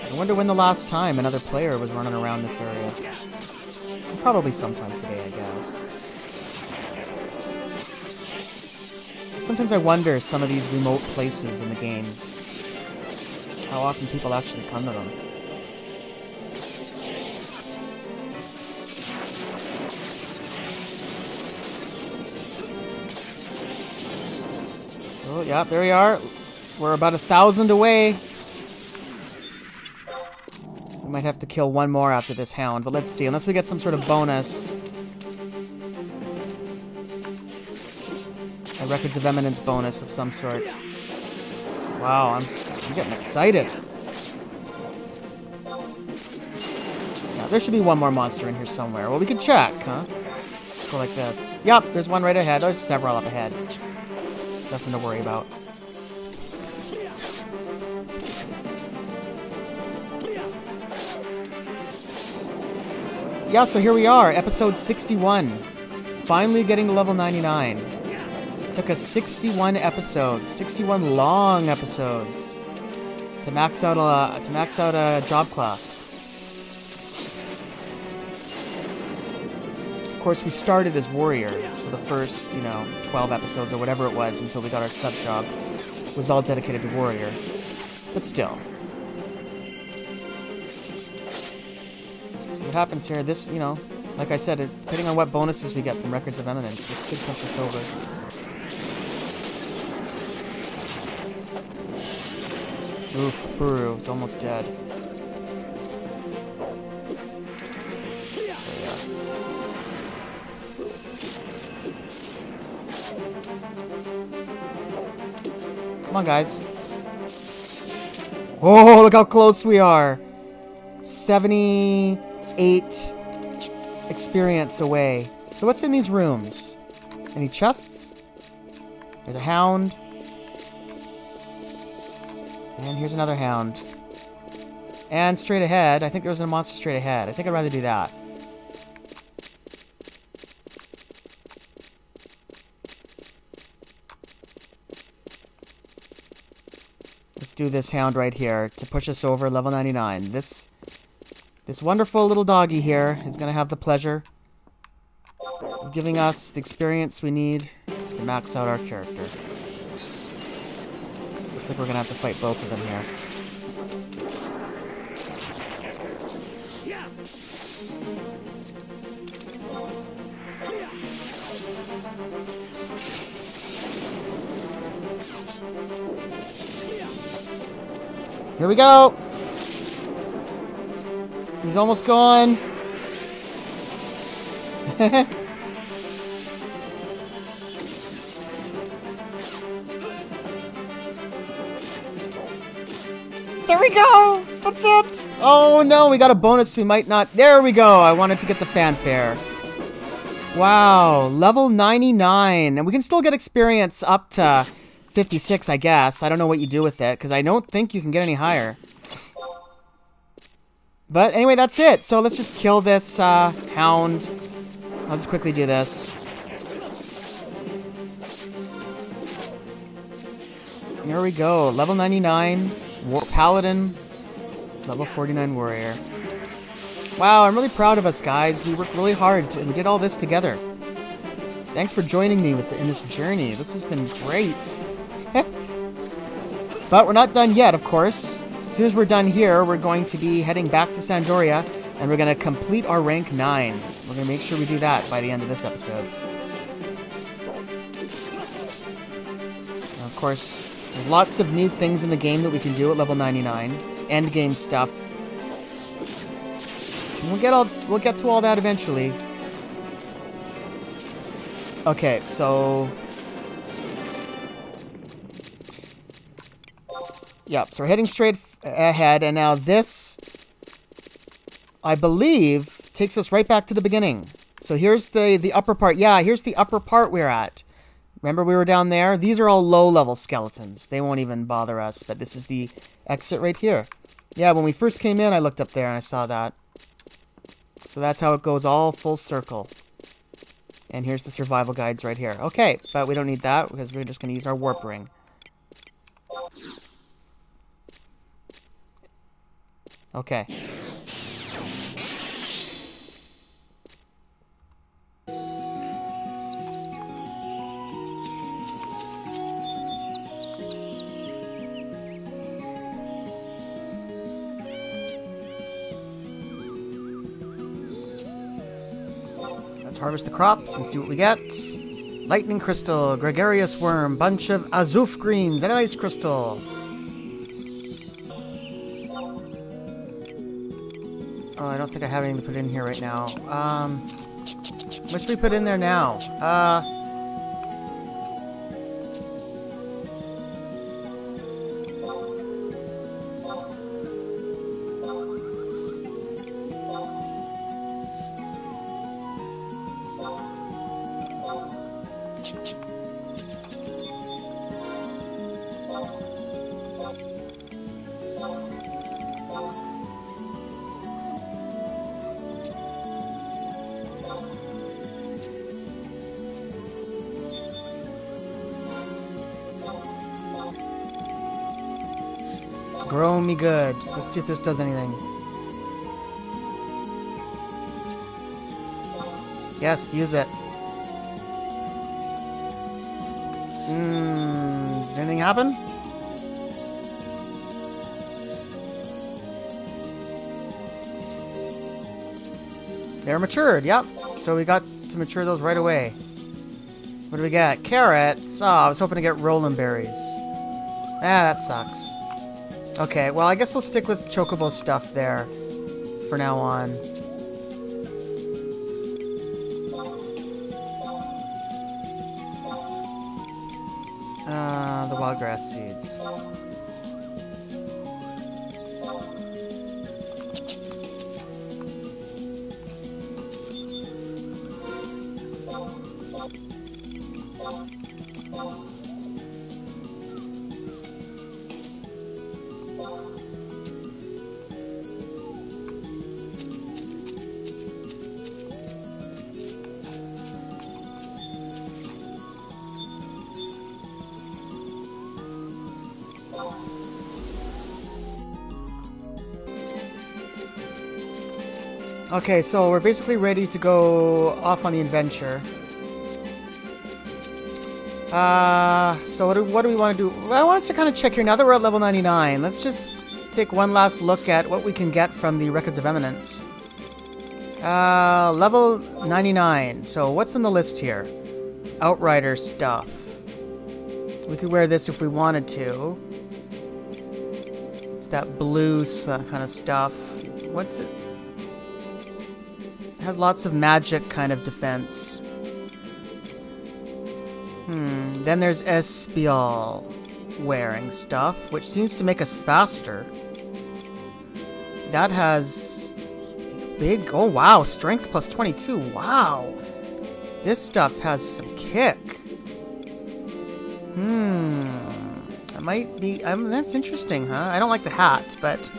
I wonder when the last time another player was running around this area. Probably sometime today, I guess. Sometimes I wonder some of these remote places in the game. How often people actually come to them. Oh, yeah, there we are. We're about 1,000 away. We might have to kill one more after this hound, but let's see. Unless we get some sort of bonus. A Records of Eminence bonus of some sort. Wow, I'm getting excited. Yeah, there should be one more monster in here somewhere. Well, we could check, huh? Let's go like this. Yep, there's one right ahead. There's several up ahead. Nothing to worry about. Yeah, so here we are, episode 61. Finally getting to level 99. It took us 61 episodes, 61 long episodes to max out a job class. Of course, we started as warrior, so the first, 12 episodes or whatever it was until we got our sub job was all dedicated to warrior. But still. See what happens here. This, like I said, depending on what bonuses we get from Records of Eminence, this could push us over. Oof, Buru is almost dead. Come on, guys. Oh, look how close we are. 78 experience away. So what's in these rooms? Any chests? There's a hound. And here's another hound. And straight ahead, I think there was a monster straight ahead. I think I'd rather do that. Let's do this hound right here to push us over level 99. This wonderful little doggy here is going to have the pleasure of giving us the experience we need to max out our character. Looks like we're going to have to fight both of them here. Here we go! He's almost gone. There we go! That's it! Oh no, we got a bonus we might not... There we go! I wanted to get the fanfare. Wow, level 99. And we can still get experience up to 56, I guess. I don't know what you do with it, because I don't think you can get any higher. But anyway, that's it. So let's just kill this hound. I'll just quickly do this. Here we go. Level 99 Paladin. Level 49 Warrior. Wow, I'm really proud of us, guys. We worked really hard. We did all this together. Thanks for joining me in this journey. This has been great. But we're not done yet, of course. As soon as we're done here, we're going to be heading back to Sandoria, and we're going to complete our rank 9. We're going to make sure we do that by the end of this episode. And of course, there's lots of new things in the game that we can do at level 99. End game stuff. And we'll get to all that eventually. Okay, so... Yep, so we're heading straight ahead, and now this, I believe, takes us right back to the beginning. So here's the upper part. Yeah, here's the upper part we're at. Remember we were down there? These are all low-level skeletons. They won't even bother us, but this is the exit right here. Yeah, when we first came in, I looked up there and I saw that. So that's how it goes all full circle. And here's the survival guides right here. Okay, but we don't need that because we're just going to use our warp ring. Okay. Let's harvest the crops and see what we get. Lightning crystal, gregarious worm, bunch of azuf greens, and an ice crystal. Oh, I don't think I have anything to put in here right now. What should we put in there now? Grow me good. Let's see if this does anything. Yes, use it. Did anything happen? They're matured, yep. So we got to mature those right away. What do we get? Carrots. Oh, I was hoping to get Roland berries. Ah, that sucks. Okay, well, I guess we'll stick with Chocobo stuff there for now on. The wild grass seeds. Okay, so we're basically ready to go off on the adventure. So what do we want to do? Well, I wanted to kind of check here, now that we're at level 99, let's just take one last look at what we can get from the Records of Eminence. Level 99, so what's on the list here? Outrider stuff. We could wear this if we wanted to. It's that blue kind of stuff. What's it? It has lots of magic kind of defense. Then there's Espial wearing stuff, which seems to make us faster. That has big... Oh, wow. Strength plus 22. Wow. This stuff has some kick. That might be... that's interesting, huh? I don't like the hat, but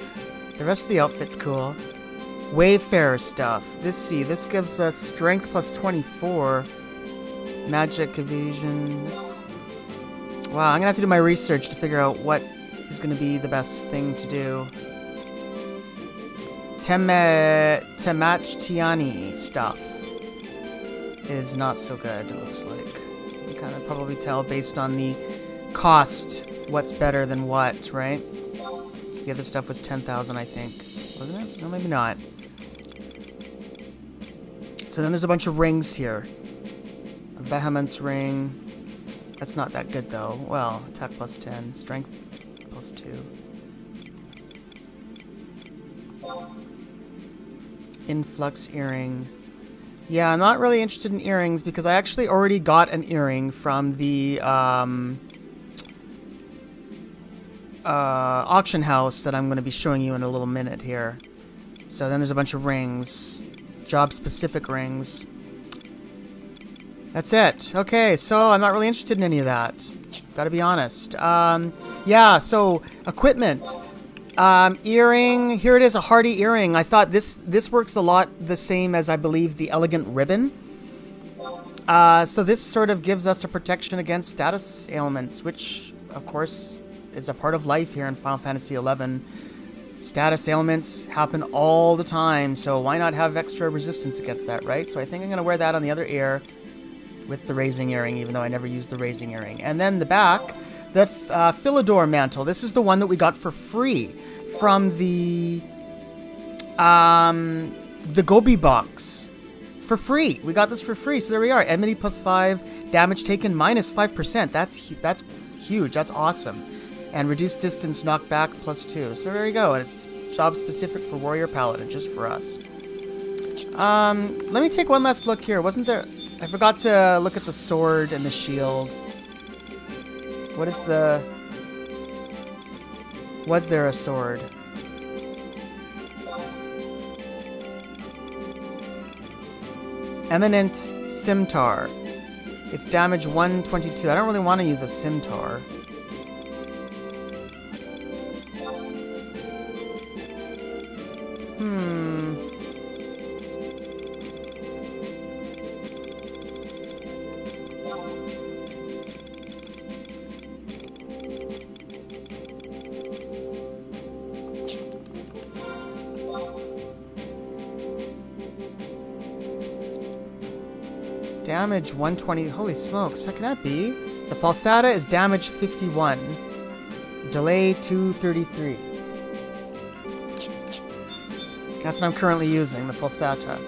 the rest of the outfit's cool. Wayfarer stuff. This gives us strength plus 24. Magic evasion. Wow, I'm gonna have to do my research to figure out what is gonna be the best thing to do. Temachtiani stuff is not so good, it looks like. You can kind of probably tell based on the cost what's better than what, right? The other stuff was 10,000, I think. Wasn't it? No, maybe not. So then there's a bunch of rings here. A Vehemence ring. That's not that good though. Well, attack plus 10, strength plus 2. Influx earring. Yeah, I'm not really interested in earrings because I actually already got an earring from the auction house that I'm going to be showing you in a little minute here. So then there's a bunch of rings. Job-specific rings. That's it. Okay, so I'm not really interested in any of that. Gotta be honest. Yeah, so equipment. Earring. Here it is, a hardy earring. I thought this works a lot the same as I believe the elegant ribbon. So this sort of gives us a protection against status ailments, which, of course, is a part of life here in Final Fantasy XI. Status ailments happen all the time, so why not have extra resistance against that, right? So I think I'm going to wear that on the other ear with the raising earring, even though I never used the raising earring. And then the back, the Philidor mantle. This is the one that we got for free from the Gobi box. For free. We got this for free, so there we are. Enmity +5, damage taken -5%. That's huge. That's awesome. And reduced distance knockback +2. So there you go. And it's job specific for Warrior Paladin, just for us. Let me take one last look here. Wasn't there... I forgot to look at the sword and the shield. What is the... Was there a sword? Eminent Scimitar. It's damage 122. I don't really want to use a Scimitar. Damage 120. Holy smokes, how can that be? The Falsata is damage 51. Delay 233. That's what I'm currently using, the Falsata.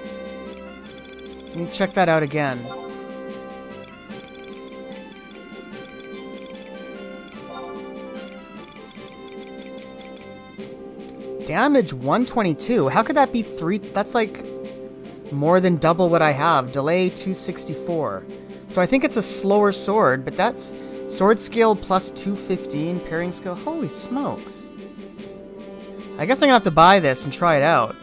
Let me check that out again. Damage 122. How could that be 3? That's like more than double what I have. Delay 264. So I think it's a slower sword, but that's sword skill plus 215, parrying skill. Holy smokes. I guess I'm gonna have to buy this and try it out.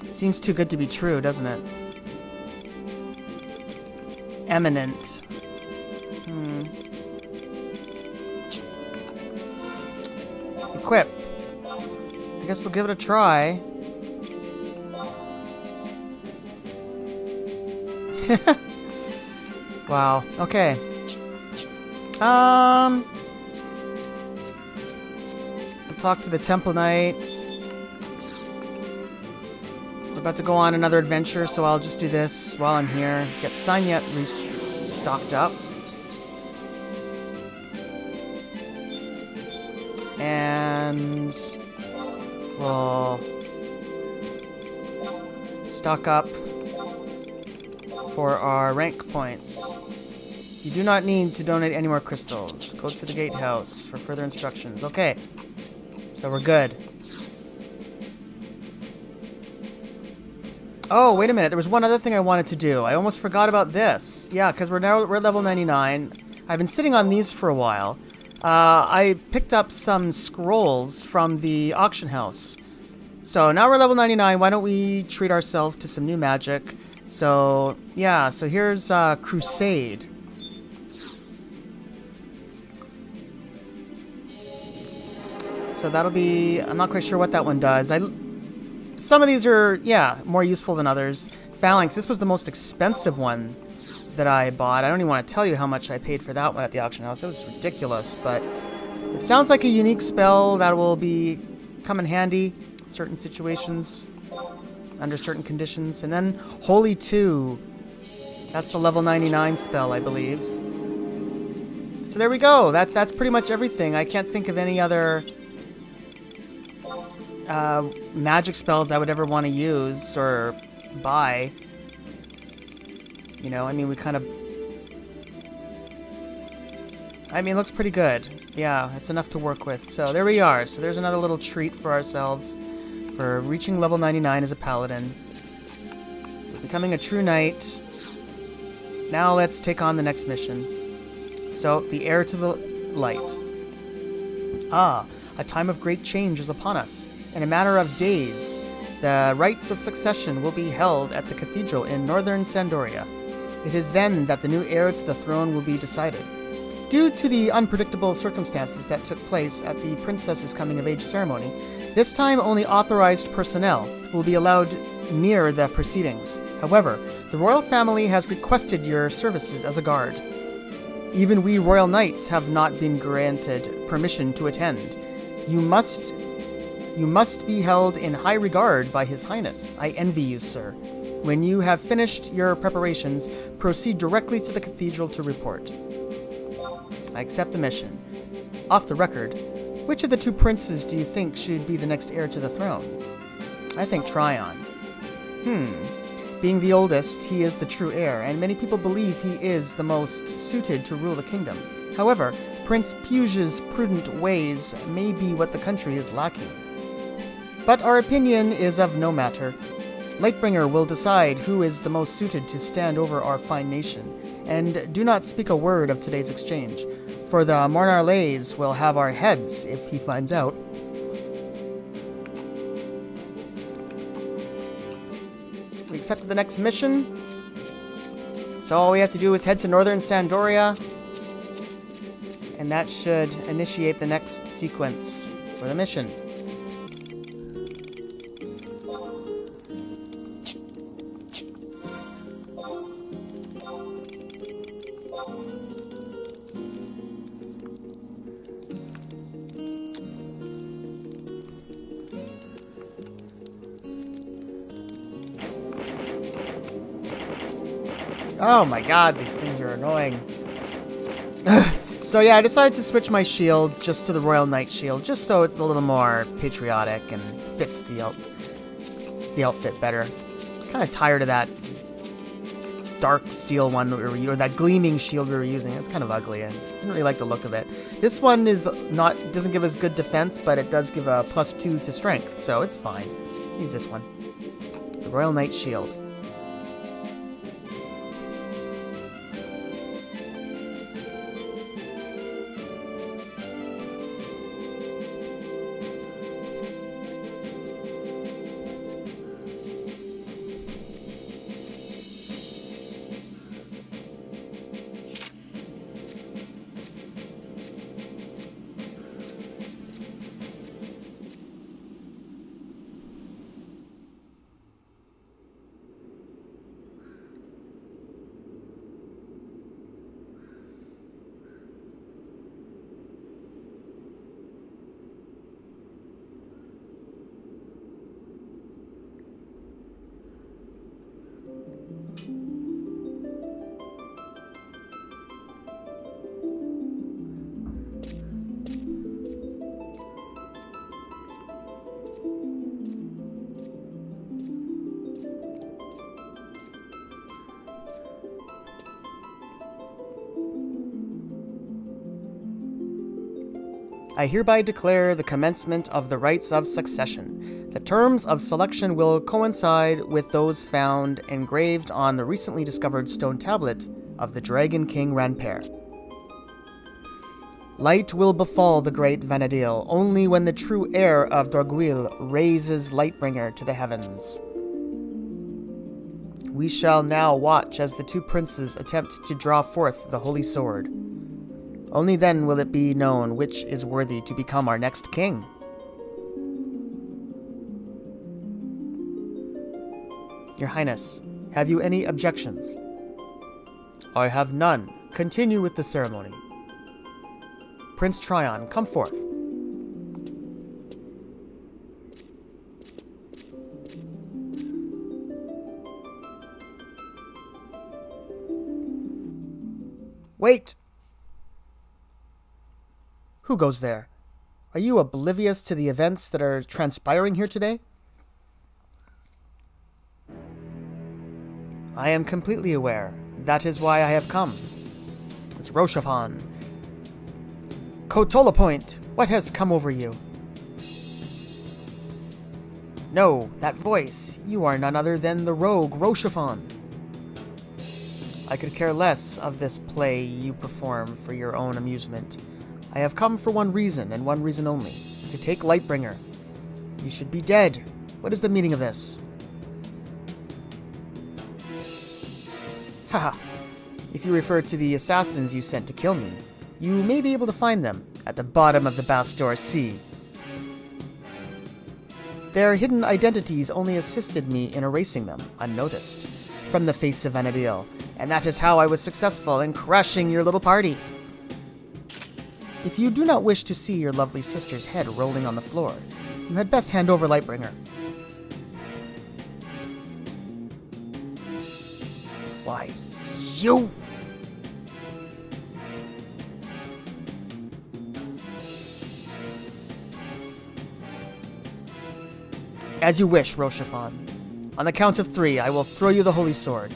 It seems too good to be true, doesn't it? Eminent. Equip. I guess we'll give it a try. Wow. Okay. I'll talk to the Temple Knight. We're about to go on another adventure, so I'll just do this while I'm here. Get Signet restocked up. And we'll stock up for our rank points. You do not need to donate any more crystals. Go to the gatehouse for further instructions. Okay. So we're good. Oh, wait a minute. There was one other thing I wanted to do. I almost forgot about this. Yeah, because we're level 99. I've been sitting on these for a while. I picked up some scrolls from the auction house. So now we're level 99. Why don't we treat ourselves to some new magic? So, yeah, so here's Crusade. So that'll be... I'm not quite sure what that one does. Some of these are, yeah, more useful than others. Phalanx, this was the most expensive one that I bought. I don't even want to tell you how much I paid for that one at the auction house. It was ridiculous, but it sounds like a unique spell that will come in handy in certain situations. Under certain conditions. And then Holy 2. That's the level 99 spell, I believe. So there we go. That's pretty much everything. I can't think of any other magic spells I would ever want to use or buy. You know, I mean, we kind of... I mean, it looks pretty good. Yeah, it's enough to work with. So there we are. So there's another little treat for ourselves. For reaching level 99 as a paladin. Becoming a true knight. Now let's take on the next mission. So, the heir to the light. Ah, a time of great change is upon us. In a matter of days, the rites of succession will be held at the cathedral in northern Sandoria. It is then that the new heir to the throne will be decided. Due to the unpredictable circumstances that took place at the princess's coming-of-age ceremony, this time only authorized personnel will be allowed near the proceedings. However, the royal family has requested your services as a guard. Even we royal knights have not been granted permission to attend. You must be held in high regard by His Highness. I envy you, sir. When you have finished your preparations, proceed directly to the cathedral to report. I accept the mission. Off the record, which of the two princes do you think should be the next heir to the throne? I think Tryon. Being the oldest, he is the true heir, and many people believe he is the most suited to rule the kingdom. However, Prince Puge's prudent ways may be what the country is lacking. But our opinion is of no matter. Lightbringer will decide who is the most suited to stand over our fine nation, and do not speak a word of today's exchange, for the Mornarlays will have our heads if he finds out. We accepted the next mission, so all we have to do is head to Northern Sandoria, and that should initiate the next sequence for the mission. Oh my god, these things are annoying. So yeah, I decided to switch my shield just to the Royal Knight shield, just so it's a little more patriotic and fits the outfit better. Kind of tired of that dark steel one, or that gleaming shield we were using. It's kind of ugly, and I didn't really like the look of it. This one doesn't give us good defense, but it does give a +2 to strength, so it's fine. Use this one. The Royal Knight shield. I hereby declare the commencement of the rites of succession. The terms of selection will coincide with those found engraved on the recently discovered stone tablet of the Dragon King Ranper. Light will befall the great Vanadil only when the true heir of Dorguil raises Lightbringer to the heavens. We shall now watch as the two princes attempt to draw forth the holy sword. Only then will it be known which is worthy to become our next king. Your Highness, have you any objections? I have none. Continue with the ceremony. Prince Tryon, come forth. Wait! Who goes there? Are you oblivious to the events that are transpiring here today? I am completely aware. That is why I have come. It's Rochefon. Kotola Point, what has come over you? No, that voice. You are none other than the rogue Rochefon. I could care less of this play you perform for your own amusement. I have come for one reason, and one reason only. To take Lightbringer. You should be dead. What is the meaning of this? Haha. If you refer to the assassins you sent to kill me, you may be able to find them at the bottom of the Bastor Sea. Their hidden identities only assisted me in erasing them, unnoticed, from the face of Vana'diel, and that is how I was successful in crushing your little party. If you do not wish to see your lovely sister's head rolling on the floor, you had best hand over Lightbringer. Why, you... As you wish, Rochefon. On the count of 3, I will throw you the holy sword,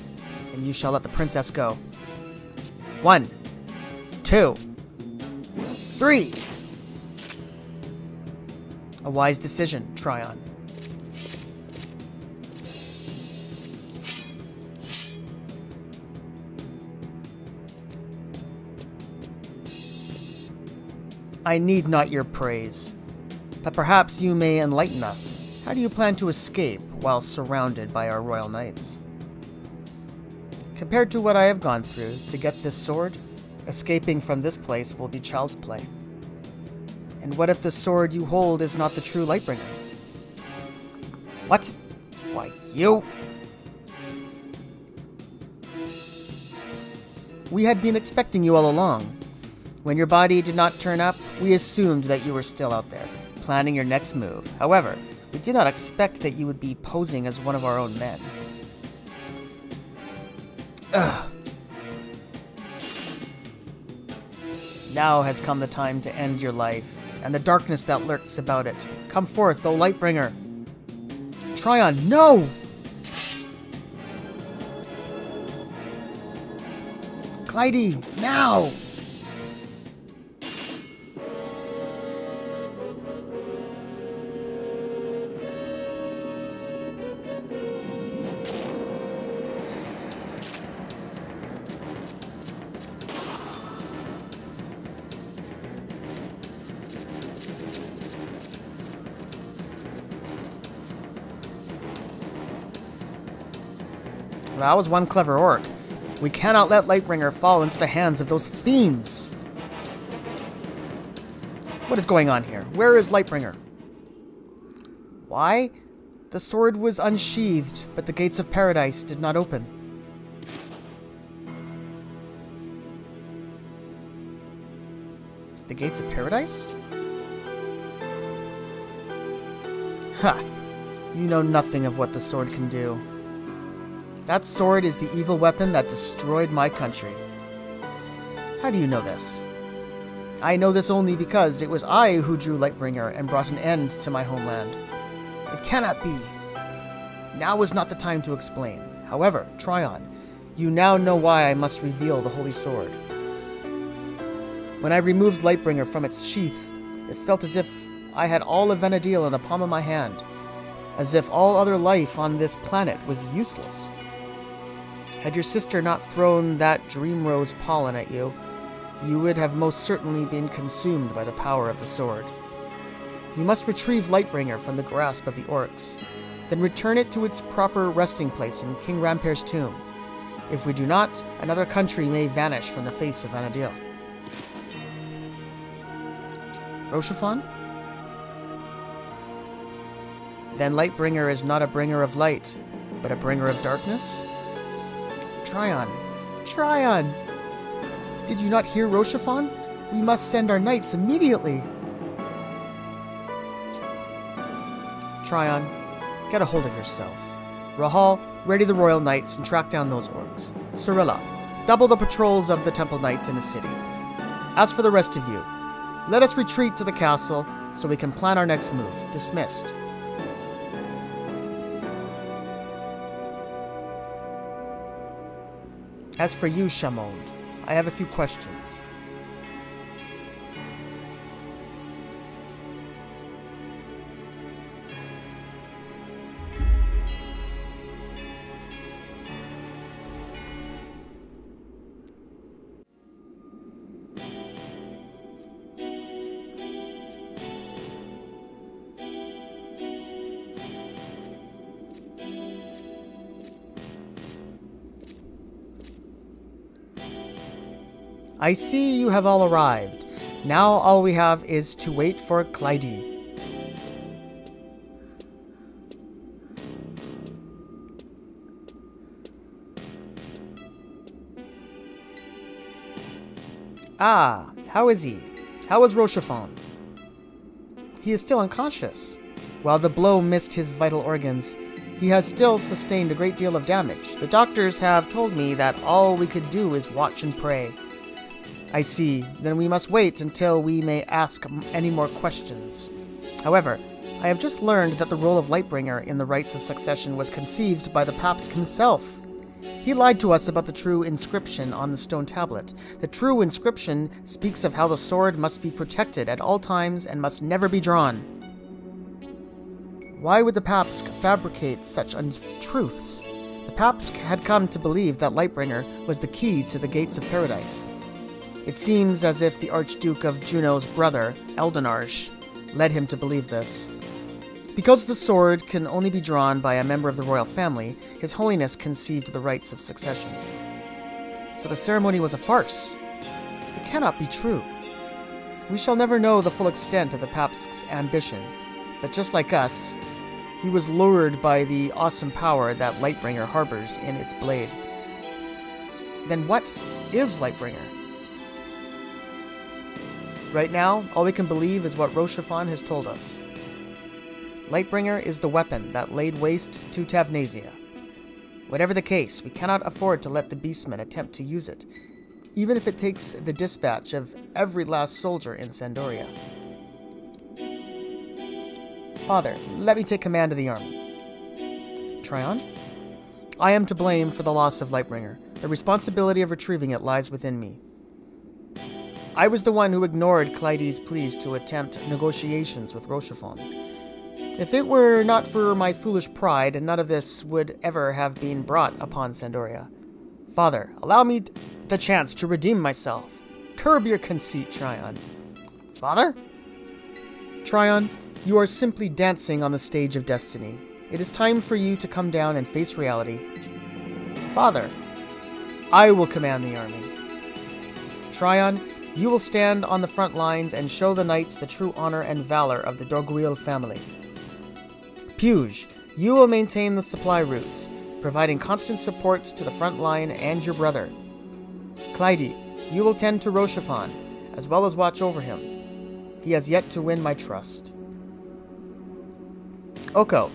and you shall let the princess go. 1, 2, 3. A wise decision, Tryon. I need not your praise, but perhaps you may enlighten us. How do you plan to escape while surrounded by our royal knights? Compared to what I have gone through to get this sword, escaping from this place will be child's play. And what if the sword you hold is not the true Lightbringer? What? Why, you? We had been expecting you all along. When your body did not turn up, we assumed that you were still out there, planning your next move. However, we did not expect that you would be posing as one of our own men. Ugh. Now has come the time to end your life, and the darkness that lurks about it. Come forth, O Lightbringer! Tryon, no! Clyde, now! That was one clever orc. We cannot let Lightbringer fall into the hands of those fiends. What is going on here? Where is Lightbringer? Why? The sword was unsheathed, but the gates of paradise did not open. The gates of paradise? Ha! You know nothing of what the sword can do. That sword is the evil weapon that destroyed my country. How do you know this? I know this only because it was I who drew Lightbringer and brought an end to my homeland. It cannot be. Now is not the time to explain. However, Tryon, you now know why I must reveal the holy sword. When I removed Lightbringer from its sheath, it felt as if I had all of Vana'diel in the palm of my hand, as if all other life on this planet was useless. Had your sister not thrown that Dreamrose pollen at you, you would have most certainly been consumed by the power of the sword. You must retrieve Lightbringer from the grasp of the orcs, then return it to its proper resting place in King Ramper's tomb. If we do not, another country may vanish from the face of Vana'diel. Rochefon? Then Lightbringer is not a bringer of light, but a bringer of darkness? Tryon! Tryon! Did you not hear Rochefon? We must send our knights immediately! Tryon, get a hold of yourself. Rahal, ready the royal knights and track down those orcs. Cirilla, double the patrols of the temple knights in the city. As for the rest of you, let us retreat to the castle so we can plan our next move. Dismissed. As for you, Chamond, I have a few questions. I see you have all arrived. Now all we have is to wait for Clyde. Ah, how is he? How is Rochefort? He is still unconscious. While the blow missed his vital organs, he has still sustained a great deal of damage. The doctors have told me that all we could do is watch and pray. I see. Then we must wait until we may ask any more questions. However, I have just learned that the role of Lightbringer in the rites of succession was conceived by the Pabst himself. He lied to us about the true inscription on the stone tablet. The true inscription speaks of how the sword must be protected at all times and must never be drawn. Why would the Pabst fabricate such untruths? The Pabst had come to believe that Lightbringer was the key to the gates of paradise. It seems as if the Archduke of Juno's brother, Eldenarsh, led him to believe this. Because the sword can only be drawn by a member of the royal family, His Holiness conceived the rites of succession. So the ceremony was a farce. It cannot be true. We shall never know the full extent of the Pabst's ambition, but just like us, he was lured by the awesome power that Lightbringer harbors in its blade. Then what is Lightbringer? Right now, all we can believe is what Rochefort has told us. Lightbringer is the weapon that laid waste to Tavnasia. Whatever the case, we cannot afford to let the Beastmen attempt to use it, even if it takes the dispatch of every last soldier in Sandoria. Father, let me take command of the army. Tryon? I am to blame for the loss of Lightbringer. The responsibility of retrieving it lies within me. I was the one who ignored Clyde's pleas to attempt negotiations with Rochefort. If it were not for my foolish pride, none of this would ever have been brought upon Sandoria. Father, allow me the chance to redeem myself. Curb your conceit, Tryon. Father? Tryon, you are simply dancing on the stage of destiny. It is time for you to come down and face reality. Father, I will command the army. Tryon, you will stand on the front lines and show the knights the true honor and valor of the Dorguil family. Puge, you will maintain the supply routes, providing constant support to the front line and your brother. Clyde, you will tend to Rochefort, as well as watch over him. He has yet to win my trust. Oko,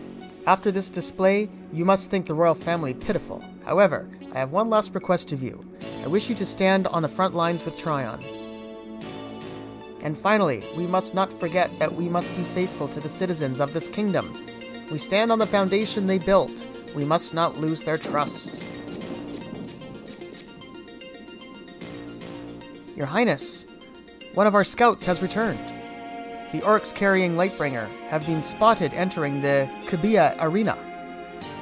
after this display, you must think the royal family pitiful. However, I have one last request of you. I wish you to stand on the front lines with Tryon. And finally, we must not forget that we must be faithful to the citizens of this kingdom. We stand on the foundation they built. We must not lose their trust. Your Highness, one of our scouts has returned. The orcs carrying Lightbringer have been spotted entering the Kabia arena.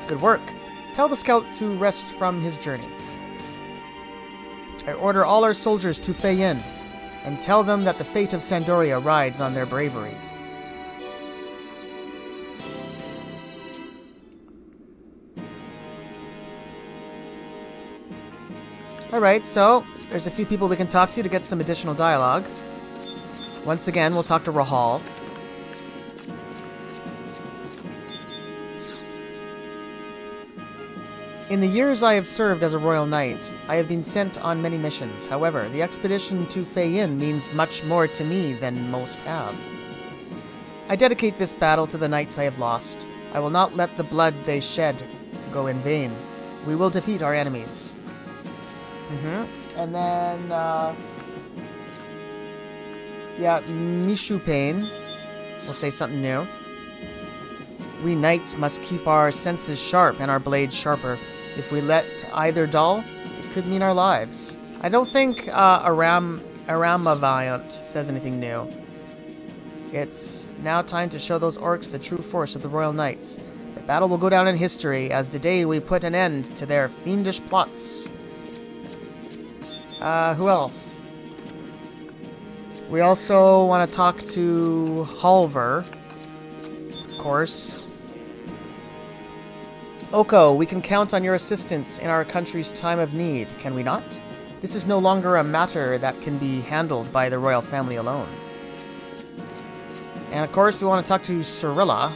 Good work. Tell the scout to rest from his journey. I order all our soldiers to Feyin, and tell them that the fate of Sandoria rides on their bravery. Alright, so there's a few people we can talk to get some additional dialogue. Once again, we'll talk to Rahal. In the years I have served as a royal knight, I have been sent on many missions. However, the expedition to Feyin means much more to me than most have. I dedicate this battle to the knights I have lost. I will not let the blood they shed go in vain. We will defeat our enemies. And then, yeah, Mishu Pain will say something new. We knights must keep our senses sharp and our blades sharper. If we let either dull, it could mean our lives. I don't think Aramavant says anything new. It's now time to show those orcs the true force of the Royal Knights. The battle will go down in history as the day we put an end to their fiendish plots. Who else? We also want to talk to Halver, of course. Oko, we can count on your assistance in our country's time of need, can we not? This is no longer a matter that can be handled by the royal family alone. And of course, we want to talk to Cirilla,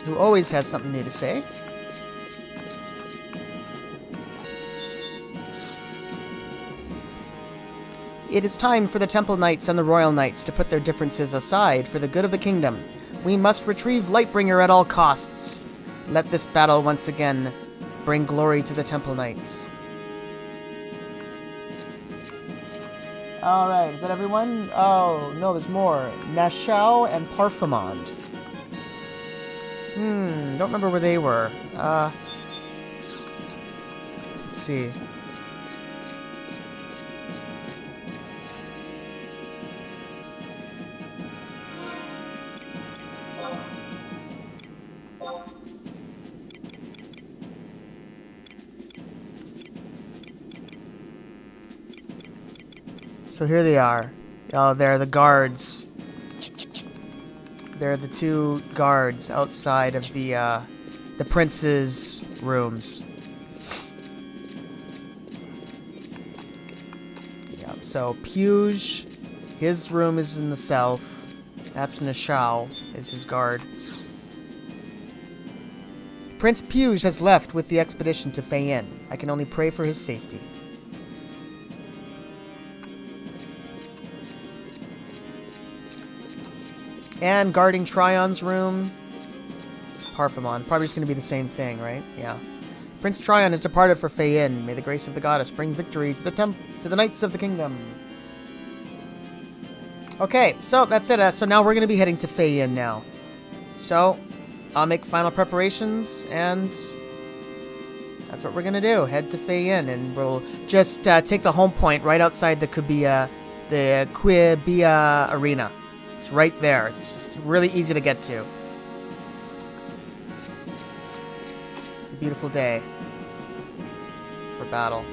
who always has something new to say. It is time for the Temple Knights and the Royal Knights to put their differences aside for the good of the kingdom. We must retrieve Lightbringer at all costs. Let this battle once again bring glory to the Temple Knights. Alright, is that everyone? Oh, no, there's more. Nashao and Parfamond. Don't remember where they were. Let's see. So here they are. Oh, they're the guards. They're the two guards outside of the prince's rooms. Yep, so Puge, his room is in the south. That's Nashao, is his guard. Prince Puge has left with the expedition to Feyin. I can only pray for his safety. And guarding Tryon's room, Parfamond. Probably just going to be the same thing, right? Yeah. Prince Tryon has departed for Feyin. May the grace of the goddess bring victory to the Knights of the Kingdom. Okay, so that's it. So now we're going to be heading to Feyin now. So, I'll make final preparations, and that's what we're going to do. Head to Feyin, and we'll just take the home point right outside the Quibia Arena. It's right there. It's really easy to get to. It's a beautiful day for battle.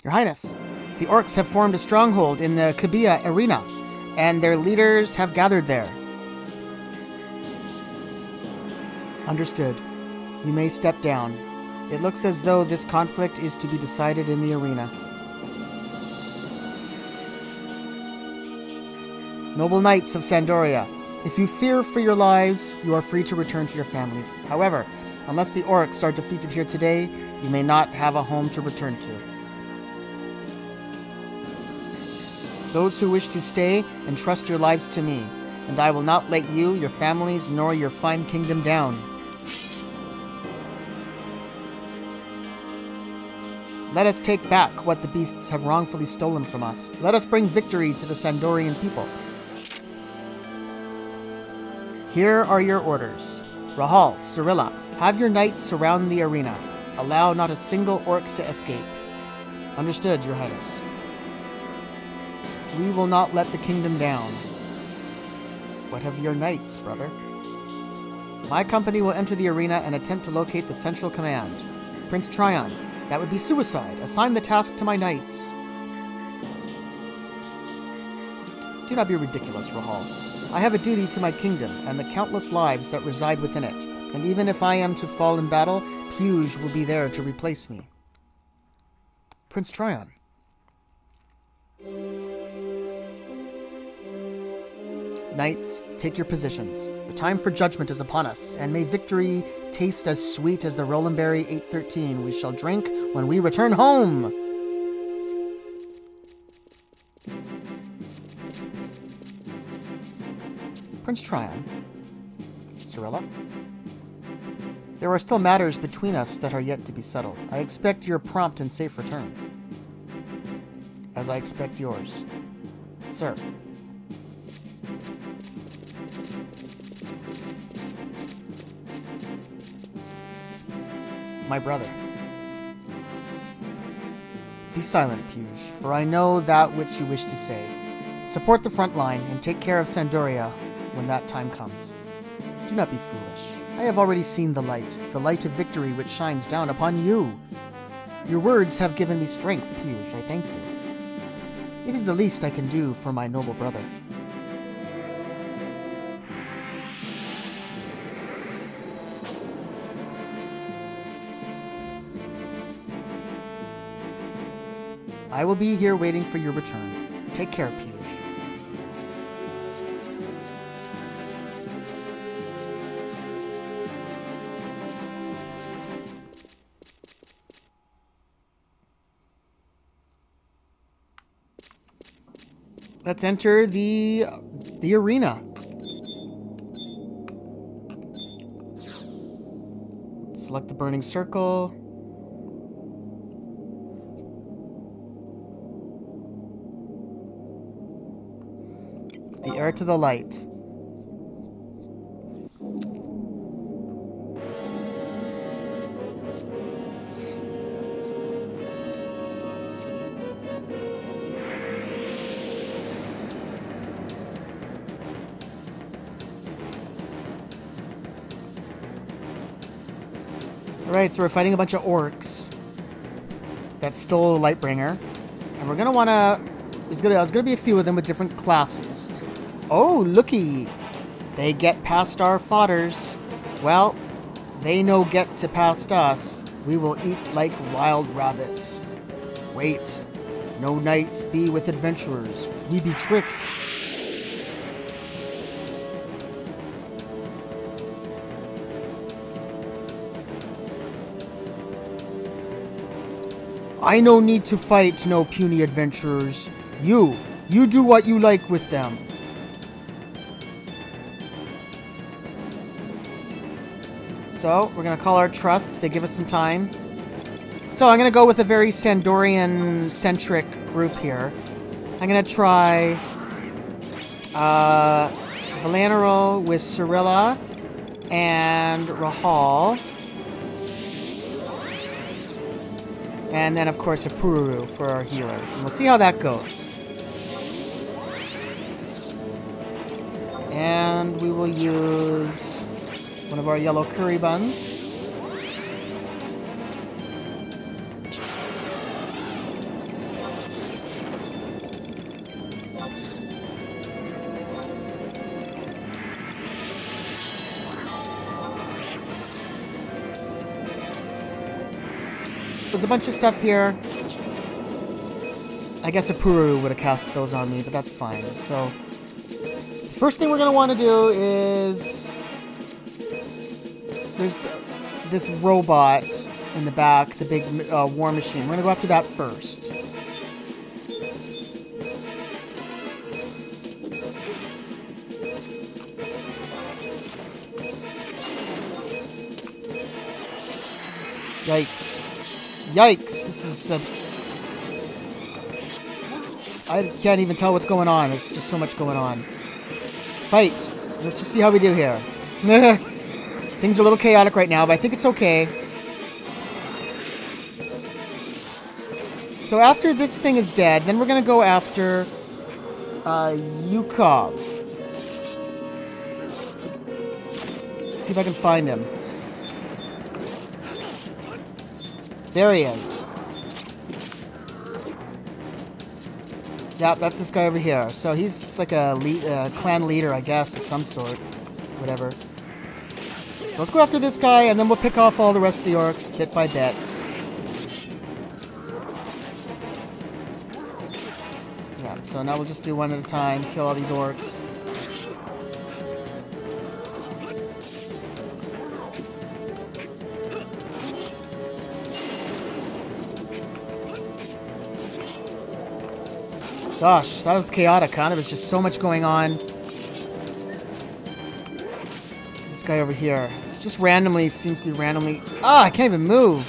Your Highness, the orcs have formed a stronghold in the Quibia Arena, and their leaders have gathered there. Understood. You may step down. It looks as though this conflict is to be decided in the arena. Noble knights of Sandoria, if you fear for your lives, you are free to return to your families. However, unless the orcs are defeated here today, you may not have a home to return to. Those who wish to stay, entrust your lives to me, and I will not let you, your families, nor your fine kingdom down. Let us take back what the beasts have wrongfully stolen from us. Let us bring victory to the Sandorian people. Here are your orders. Rahal, Cirilla, have your knights surround the arena. Allow not a single orc to escape. Understood, Your Highness. We will not let the kingdom down. What of your knights, brother? My company will enter the arena and attempt to locate the central command. Prince Tryon, that would be suicide. Assign the task to my knights. Do not be ridiculous, Rahal. I have a duty to my kingdom and the countless lives that reside within it. And even if I am to fall in battle, Puge will be there to replace me. Prince Tryon. Knights, take your positions. The time for judgment is upon us, and may victory taste as sweet as the Rolandberry 813 we shall drink when we return home! Prince Tryon. Cirilla? There are still matters between us that are yet to be settled. I expect your prompt and safe return. As I expect yours. Sir. My brother. Be silent, Puge, for I know that which you wish to say. Support the front line and take care of Sandoria when that time comes. Do not be foolish. I have already seen the light of victory which shines down upon you. Your words have given me strength, Puge, I thank you. It is the least I can do for my noble brother. I will be here waiting for your return. Take care, Piyush. Let's enter the arena. Select the burning circle. The heir to the light. Alright, so we're fighting a bunch of orcs that stole Lightbringer. And we're gonna wanna... There's gonna be a few of them with different classes. Oh, looky! They get past our fodders. Well, they no get to past us. We will eat like wild rabbits. Wait, no knights be with adventurers. We be tricked. I no need to fight no puny adventurers. You do what you like with them. So, we're gonna call our trusts. They give us some time. So, I'm gonna go with a very Sandorian-centric group here. I'm gonna try Valanero with Cirilla and Rahal. And then, of course, a Pururu for our healer. And we'll see how that goes. And we will use one of our yellow curry buns. There's a bunch of stuff here. I guess a Pururu would have cast those on me, but that's fine. So, the first thing we're going to want to do is... There's this robot in the back, the big war machine. We're going to go after that first. Yikes. Yikes, this is I can't even tell what's going on. There's just so much going on. Fight. Let's just see how we do here. Things are a little chaotic right now, but I think it's okay. So after this thing is dead, then we're going to go after Yukov. See if I can find him. There he is. Yeah, that's this guy over here. So he's like a clan leader, I guess, of some sort. Whatever. So let's go after this guy, and then we'll pick off all the rest of the orcs, bit by bit. Yeah, so now we'll just do one at a time, kill all these orcs. Gosh, that was chaotic, huh? There was just so much going on. This guy over here. It's just randomly, seems to be randomly... Ah, I can't even move!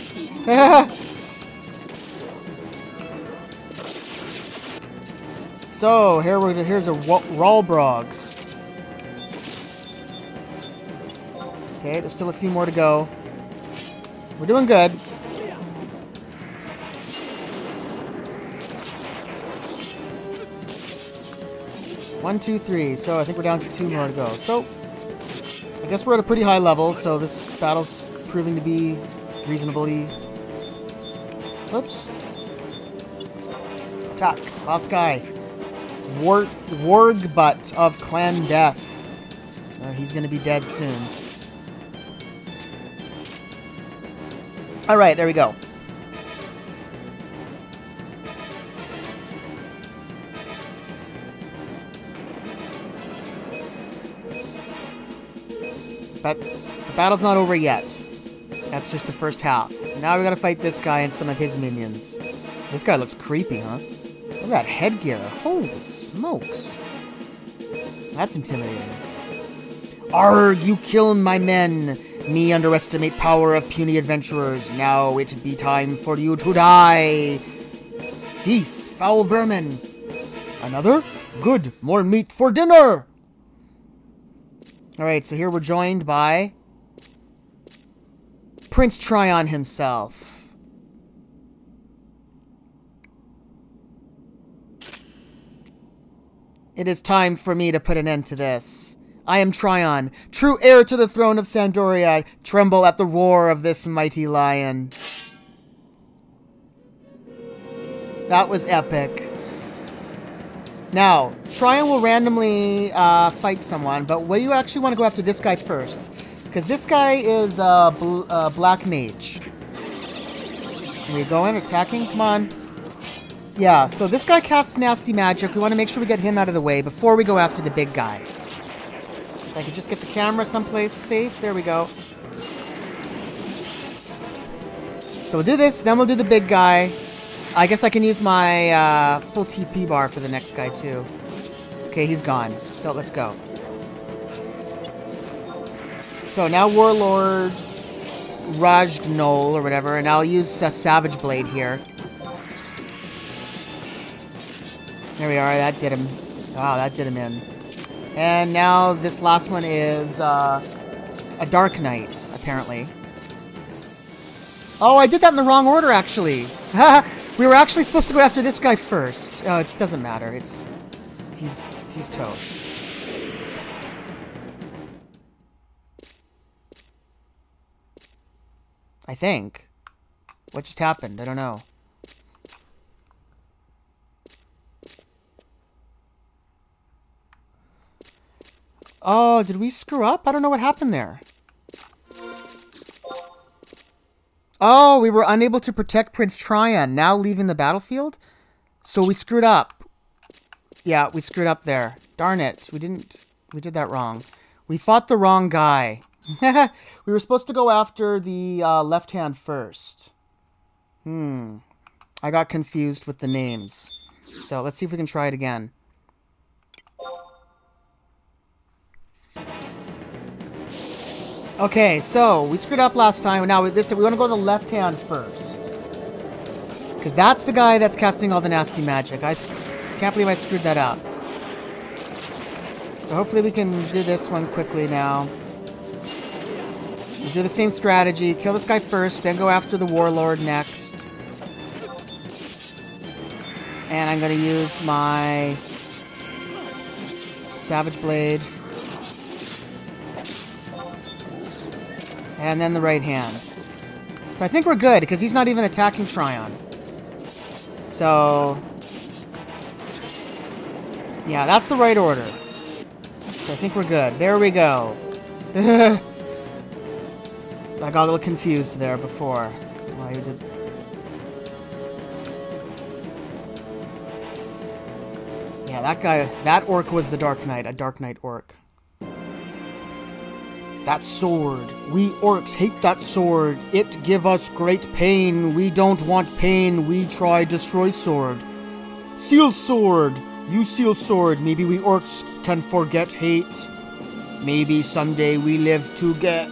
So, here's a Ralbrog. Okay, there's still a few more to go. We're doing good. 1, 2, 3. So I think we're down to 2 more to go. So I guess we're at a pretty high level. So this battle's proving to be reasonably. Oops. Attack. Last guy. Wargbutt of Clan Death. He's going to be dead soon. Alright, there we go. But the battle's not over yet. That's just the first half. Now we gotta fight this guy and some of his minions. This guy looks creepy, huh? Look at that headgear. Holy smokes. That's intimidating. Arrgh, you kill my men. Me underestimate power of puny adventurers. Now it be time for you to die. Cease, foul vermin. Another? Good, more meat for dinner. Alright, so here we're joined by Prince Tryon himself. It is time for me to put an end to this. I am Tryon, true heir to the throne of Sandoria. Tremble at the roar of this mighty lion. That was epic. Now, Tryon will randomly fight someone, but will you actually want to go after this guy first? Because this guy is Black Mage. Are we going? Attacking? Come on. Yeah, so this guy casts nasty magic. We want to make sure we get him out of the way before we go after the big guy. If I could just get the camera someplace safe. There we go. So we'll do this, then we'll do the big guy. I guess I can use my full TP bar for the next guy too. Okay, he's gone. So let's go. So now Warlord Rajgnol or whatever, and I'll use Savage Blade here. There we are, that did him. Wow, that did him in. And now this last one is a Dark Knight, apparently. Oh, I did that in the wrong order, actually. We were actually supposed to go after this guy first. Oh, it doesn't matter. He's toast. I think. What just happened? I don't know. Oh, did we screw up? I don't know what happened there. Oh, we were unable to protect Prince Tryon, now leaving the battlefield? So we screwed up. Yeah, we screwed up there. Darn it. We did that wrong. We fought the wrong guy. We were supposed to go after the left hand first. I got confused with the names. So let's see if we can try it again. Okay, so we screwed up last time. Now with this, we want to go to the left hand first, because that's the guy that's casting all the nasty magic. I can't believe I screwed that up. So hopefully we can do this one quickly now. We'll do the same strategy. Kill this guy first, then go after the Warlord next. And I'm going to use my Savage Blade. And then the right hand. So I think we're good, because he's not even attacking Tryon. So yeah, that's the right order. So I think we're good. There we go. I got a little confused there before. Why did... Yeah, that guy, that orc was the Dark Knight, a Dark Knight orc. That sword. We orcs hate that sword. It give us great pain. We don't want pain. We try destroy sword. Seal sword. You seal sword. Maybe we orcs can forget hate. Maybe someday we live to get...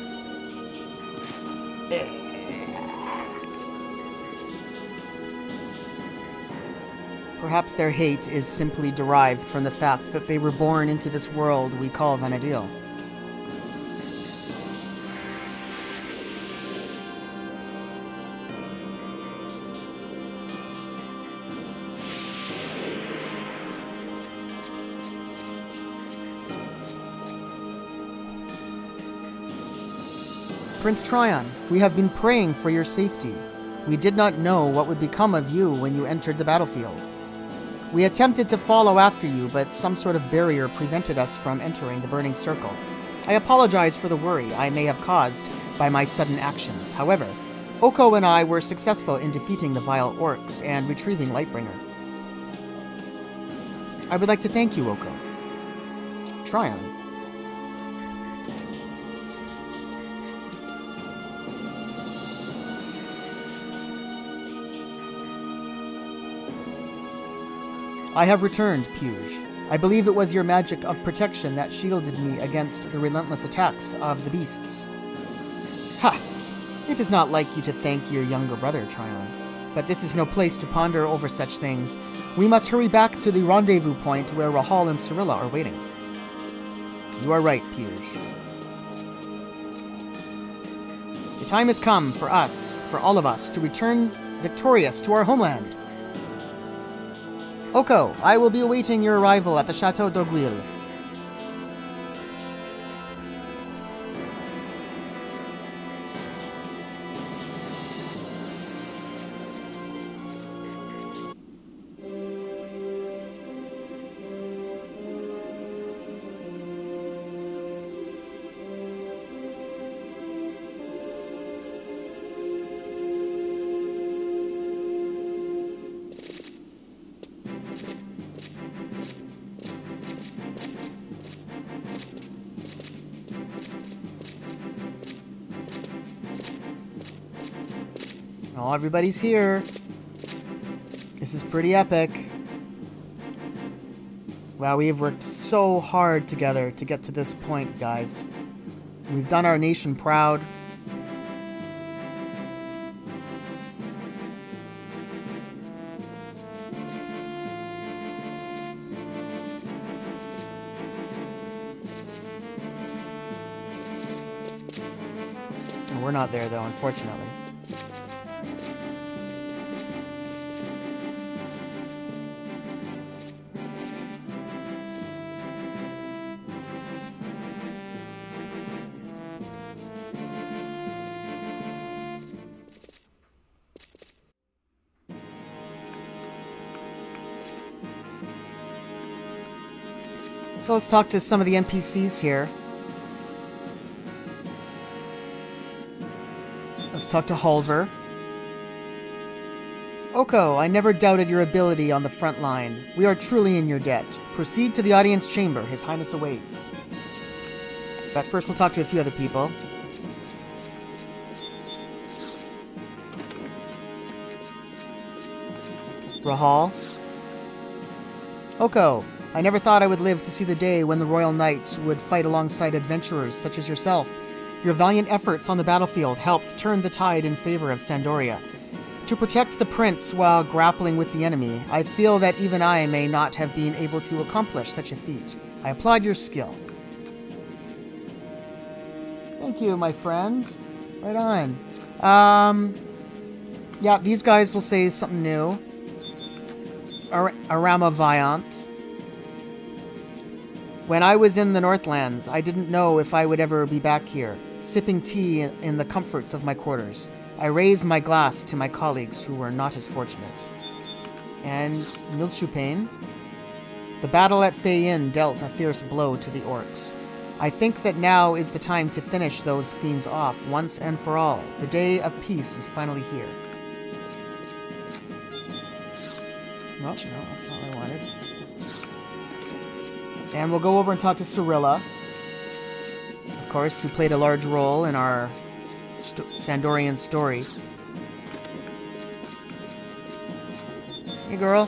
Perhaps their hate is simply derived from the fact that they were born into this world we call Vana'diel. Prince Tryon, we have been praying for your safety. We did not know what would become of you when you entered the battlefield. We attempted to follow after you, but some sort of barrier prevented us from entering the Burning Circle. I apologize for the worry I may have caused by my sudden actions. However, Oko and I were successful in defeating the vile orcs and retrieving Lightbringer. I would like to thank you, Oko. Tryon. I have returned, Puge. I believe it was your magic of protection that shielded me against the relentless attacks of the beasts. Ha! It is not like you to thank your younger brother, Tryon. But this is no place to ponder over such things. We must hurry back to the rendezvous point where Rahal and Cirilla are waiting. You are right, Puge. The time has come for us, for all of us, to return victorious to our homeland. Oko, I will be awaiting your arrival at the Chateau d'Orgueil. Oh, everybody's here. This is pretty epic. Wow, we have worked so hard together to get to this point, guys. We've done our nation proud. We're not there, though, unfortunately. So let's talk to some of the NPCs here. Let's talk to Halver. Oko, I never doubted your ability on the front line. We are truly in your debt. Proceed to the audience chamber. His Highness awaits. But first we'll talk to a few other people. Rahal. Oko, I never thought I would live to see the day when the Royal Knights would fight alongside adventurers such as yourself. Your valiant efforts on the battlefield helped turn the tide in favor of Sandoria. To protect the prince while grappling with the enemy, I feel that even I may not have been able to accomplish such a feat. I applaud your skill. Thank you, my friend. Right on. Yeah, these guys will say something new. Arama Viant. When I was in the Northlands, I didn't know if I would ever be back here, sipping tea in the comforts of my quarters. I raised my glass to my colleagues who were not as fortunate. And Milshupain. The battle at Fayin dealt a fierce blow to the orcs. I think that now is the time to finish those fiends off once and for all. The day of peace is finally here. No, that's not what I wanted. And we'll go over and talk to Cirilla, of course, who played a large role in our Sandorian story. Hey, girl.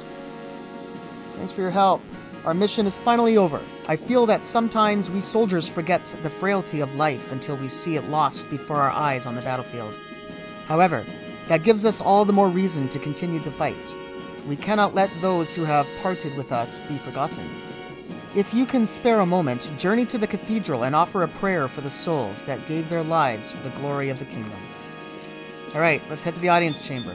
Thanks for your help. Our mission is finally over. I feel that sometimes we soldiers forget the frailty of life until we see it lost before our eyes on the battlefield. However, that gives us all the more reason to continue the fight. We cannot let those who have parted with us be forgotten. If you can spare a moment, journey to the cathedral and offer a prayer for the souls that gave their lives for the glory of the kingdom. Alright, let's head to the audience chamber.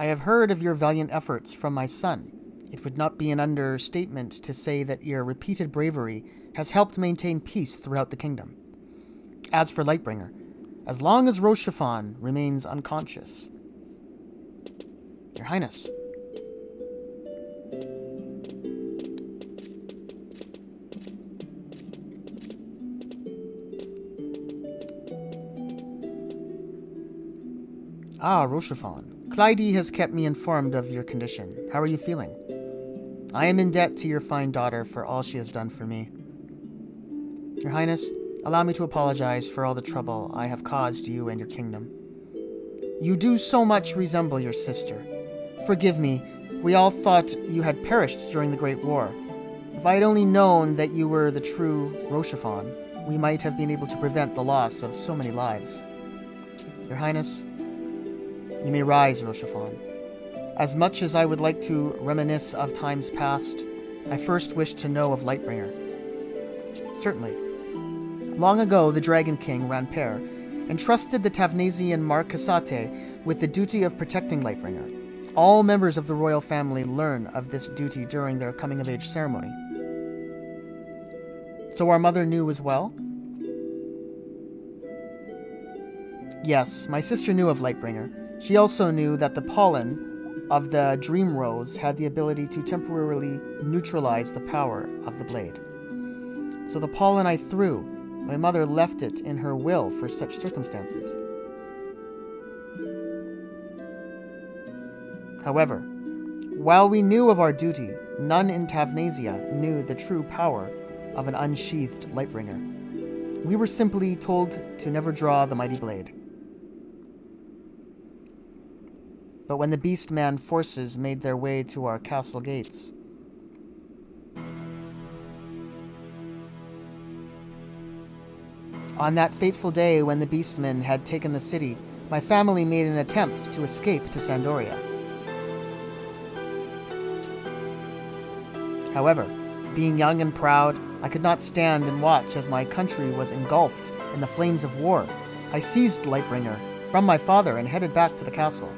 I have heard of your valiant efforts from my son. It would not be an understatement to say that your repeated bravery has helped maintain peace throughout the kingdom. As for Lightbringer, as long as Rochefon remains unconscious... Your Highness. Ah, Rochefon. Clyde has kept me informed of your condition. How are you feeling? I am in debt to your fine daughter for all she has done for me. Your Highness, allow me to apologize for all the trouble I have caused you and your kingdom. You do so much resemble your sister. Forgive me, we all thought you had perished during the Great War. If I had only known that you were the true Rochefon, we might have been able to prevent the loss of so many lives. Your Highness, you may rise, Rochefon. As much as I would like to reminisce of times past, I first wish to know of Lightbringer. Certainly. Long ago, the Dragon King, Ranper, entrusted the Tavnesian Marquisate with the duty of protecting Lightbringer. All members of the royal family learn of this duty during their coming-of-age ceremony. So our mother knew as well? Yes, my sister knew of Lightbringer. She also knew that the pollen of the Dream Rose had the ability to temporarily neutralize the power of the blade. So the pollen I threw, my mother left it in her will for such circumstances. However, while we knew of our duty, none in Tavnesia knew the true power of an unsheathed Lightbringer. We were simply told to never draw the mighty blade. But when the Beastman forces made their way to our castle gates, on that fateful day when the Beastmen had taken the city, my family made an attempt to escape to Sandoria. However, being young and proud, I could not stand and watch as my country was engulfed in the flames of war. I seized Lightbringer from my father and headed back to the castle.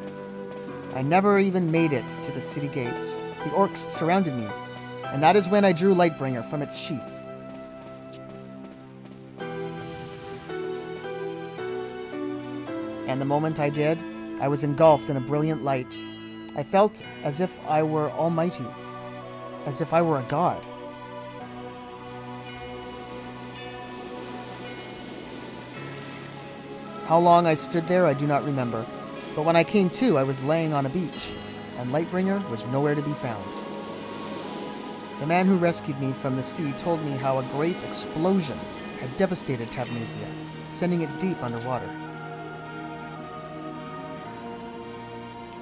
I never even made it to the city gates. The orcs surrounded me, and that is when I drew Lightbringer from its sheath. And the moment I did, I was engulfed in a brilliant light. I felt as if I were almighty, as if I were a god. How long I stood there, I do not remember. But when I came to, I was laying on a beach, and Lightbringer was nowhere to be found. The man who rescued me from the sea told me how a great explosion had devastated Tavnesia, sending it deep underwater.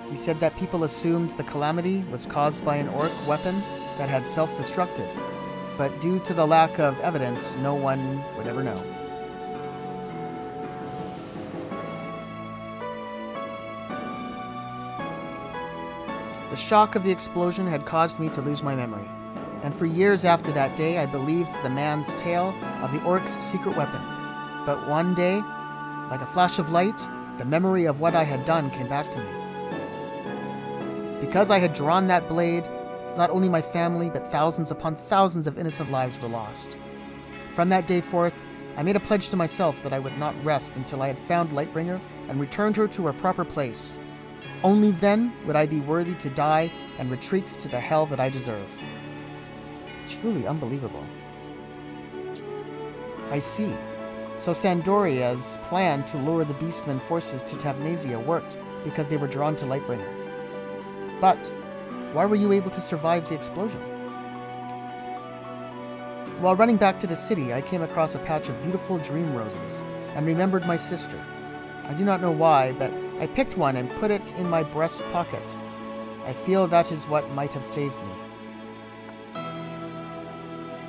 He said that people assumed the calamity was caused by an orc weapon that had self-destructed, but due to the lack of evidence, no one would ever know. The shock of the explosion had caused me to lose my memory, and for years after that day I believed the man's tale of the orc's secret weapon. But one day, like a flash of light, the memory of what I had done came back to me. Because I had drawn that blade, not only my family, but thousands upon thousands of innocent lives were lost. From that day forth, I made a pledge to myself that I would not rest until I had found Lightbringer and returned her to her proper place. Only then would I be worthy to die and retreat to the hell that I deserve. Truly unbelievable. I see. So Sandoria's plan to lure the Beastmen forces to Tavnesia worked because they were drawn to Lightbringer. But why were you able to survive the explosion? While running back to the city, I came across a patch of beautiful dream roses and remembered my sister. I do not know why, but I picked one and put it in my breast pocket. I feel that is what might have saved me.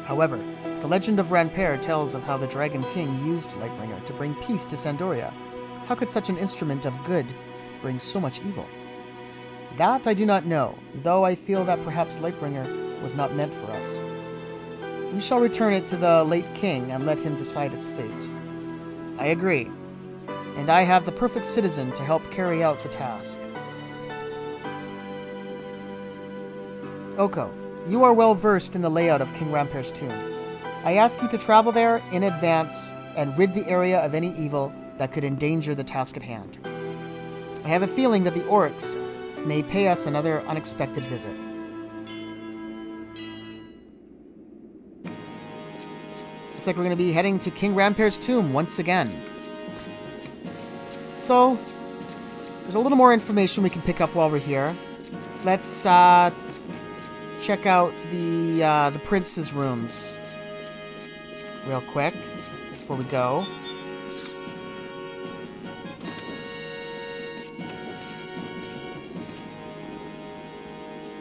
However, the legend of Ranper tells of how the Dragon King used Lightbringer to bring peace to Sandoria. How could such an instrument of good bring so much evil? That I do not know, though I feel that perhaps Lightbringer was not meant for us. We shall return it to the late king and let him decide its fate. I agree, and I have the perfect citizen to help carry out the task. Oko, you are well versed in the layout of King Ranper's tomb. I ask you to travel there in advance and rid the area of any evil that could endanger the task at hand. I have a feeling that the Oryx may pay us another unexpected visit. Looks like we're going to be heading to King Rampere's tomb once again. So, there's a little more information we can pick up while we're here. Let's check out the prince's rooms real quick before we go.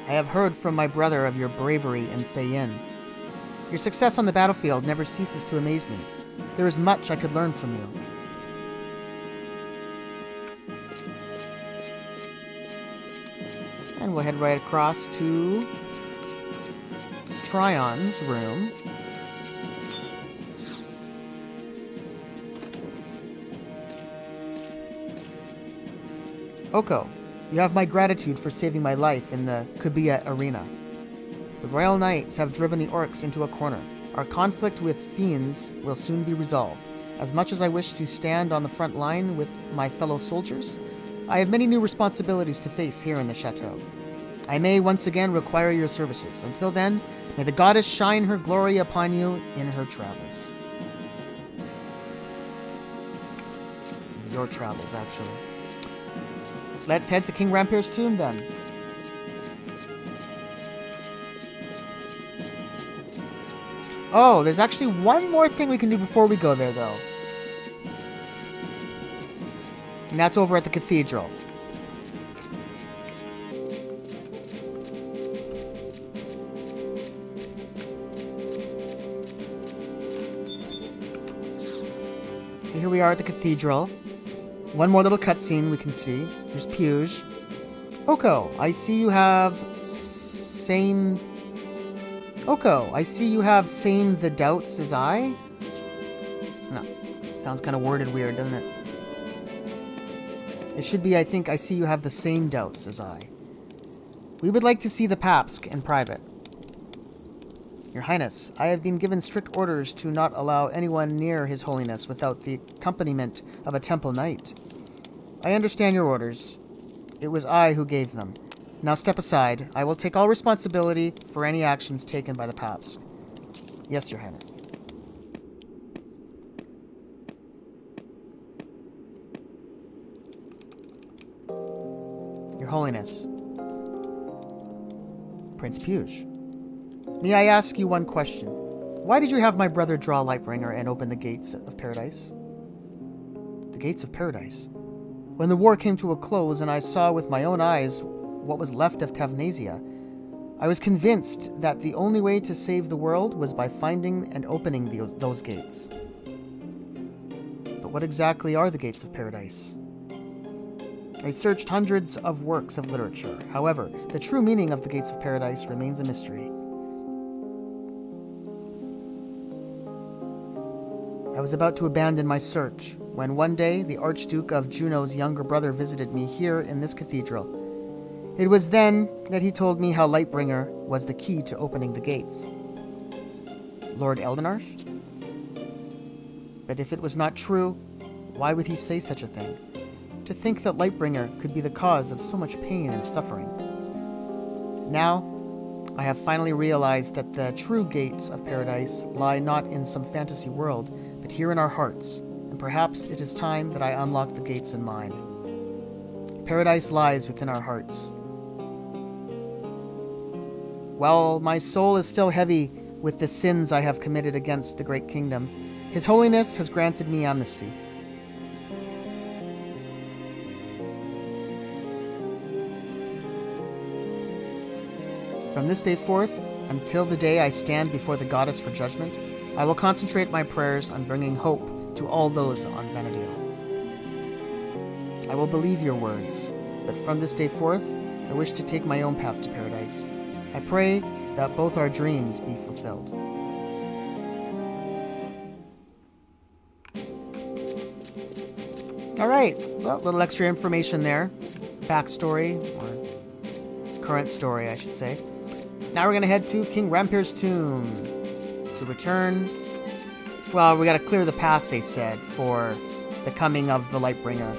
I have heard from my brother of your bravery in Feyin. Your success on the battlefield never ceases to amaze me. There is much I could learn from you. And we'll head right across to Trion's room. Oko, you have my gratitude for saving my life in the Kubia arena. The Royal Knights have driven the Oryx into a corner. Our conflict with fiends will soon be resolved. As much as I wish to stand on the front line with my fellow soldiers, I have many new responsibilities to face here in the chateau. I may once again require your services. Until then, may the goddess shine her glory upon you in her travels. Your travels, actually. Let's head to King Rampere's tomb, then. Oh, there's actually one more thing we can do before we go there, though. And that's over at the cathedral. So here we are at the cathedral. One more little cutscene we can see. There's Puge. Oko, I see you have same... Oko, I see you have same the doubts as I? It's not... Sounds kind of worded weird, doesn't it? It should be, I think, I see you have the same doubts as I. We would like to see the Papsk in private. Your Highness, I have been given strict orders to not allow anyone near His Holiness without the accompaniment of a temple knight. I understand your orders. It was I who gave them. Now step aside. I will take all responsibility for any actions taken by the Papsk. Yes, Your Highness. Your Holiness. Prince Puge. May I ask you one question? Why did you have my brother draw Lightbringer and open the gates of paradise? The gates of paradise? When the war came to a close and I saw with my own eyes what was left of Tavnasia, I was convinced that the only way to save the world was by finding and opening those gates. But what exactly are the gates of paradise? I searched hundreds of works of literature. However, the true meaning of the gates of paradise remains a mystery. I was about to abandon my search when one day the Archduke of Juno's younger brother visited me here in this cathedral. It was then that he told me how Lightbringer was the key to opening the gates. Lord Eldenarsh? But if it was not true, why would he say such a thing? To think that Lightbringer could be the cause of so much pain and suffering. Now, I have finally realized that the true gates of paradise lie not in some fantasy world, but here in our hearts, and perhaps it is time that I unlock the gates in mine. Paradise lies within our hearts. While my soul is still heavy with the sins I have committed against the great kingdom, His Holiness has granted me amnesty. From this day forth, until the day I stand before the goddess for judgment, I will concentrate my prayers on bringing hope to all those on Vana'diel. I will believe your words, but from this day forth, I wish to take my own path to paradise. I pray that both our dreams be fulfilled. Alright, well, a little extra information there. Backstory, or current story, I should say. Now we're going to head to King Rampere's tomb to return Well, we gotta clear the path, they said, for the coming of the Lightbringer.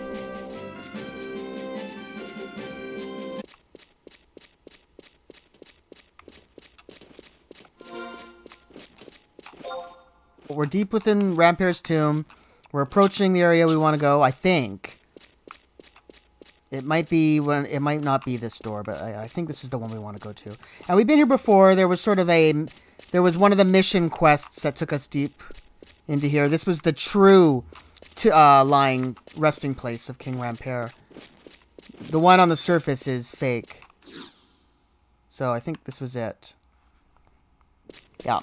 We're deep within Rampere's tomb. We're approaching the area we want to go, I think. It might not be this door, but I think this is the one we want to go to. And we've been here before. There was one of the mission quests that took us deep into here. This was the true lying resting place of King Rampere. The one on the surface is fake. So I think this was it. Yeah.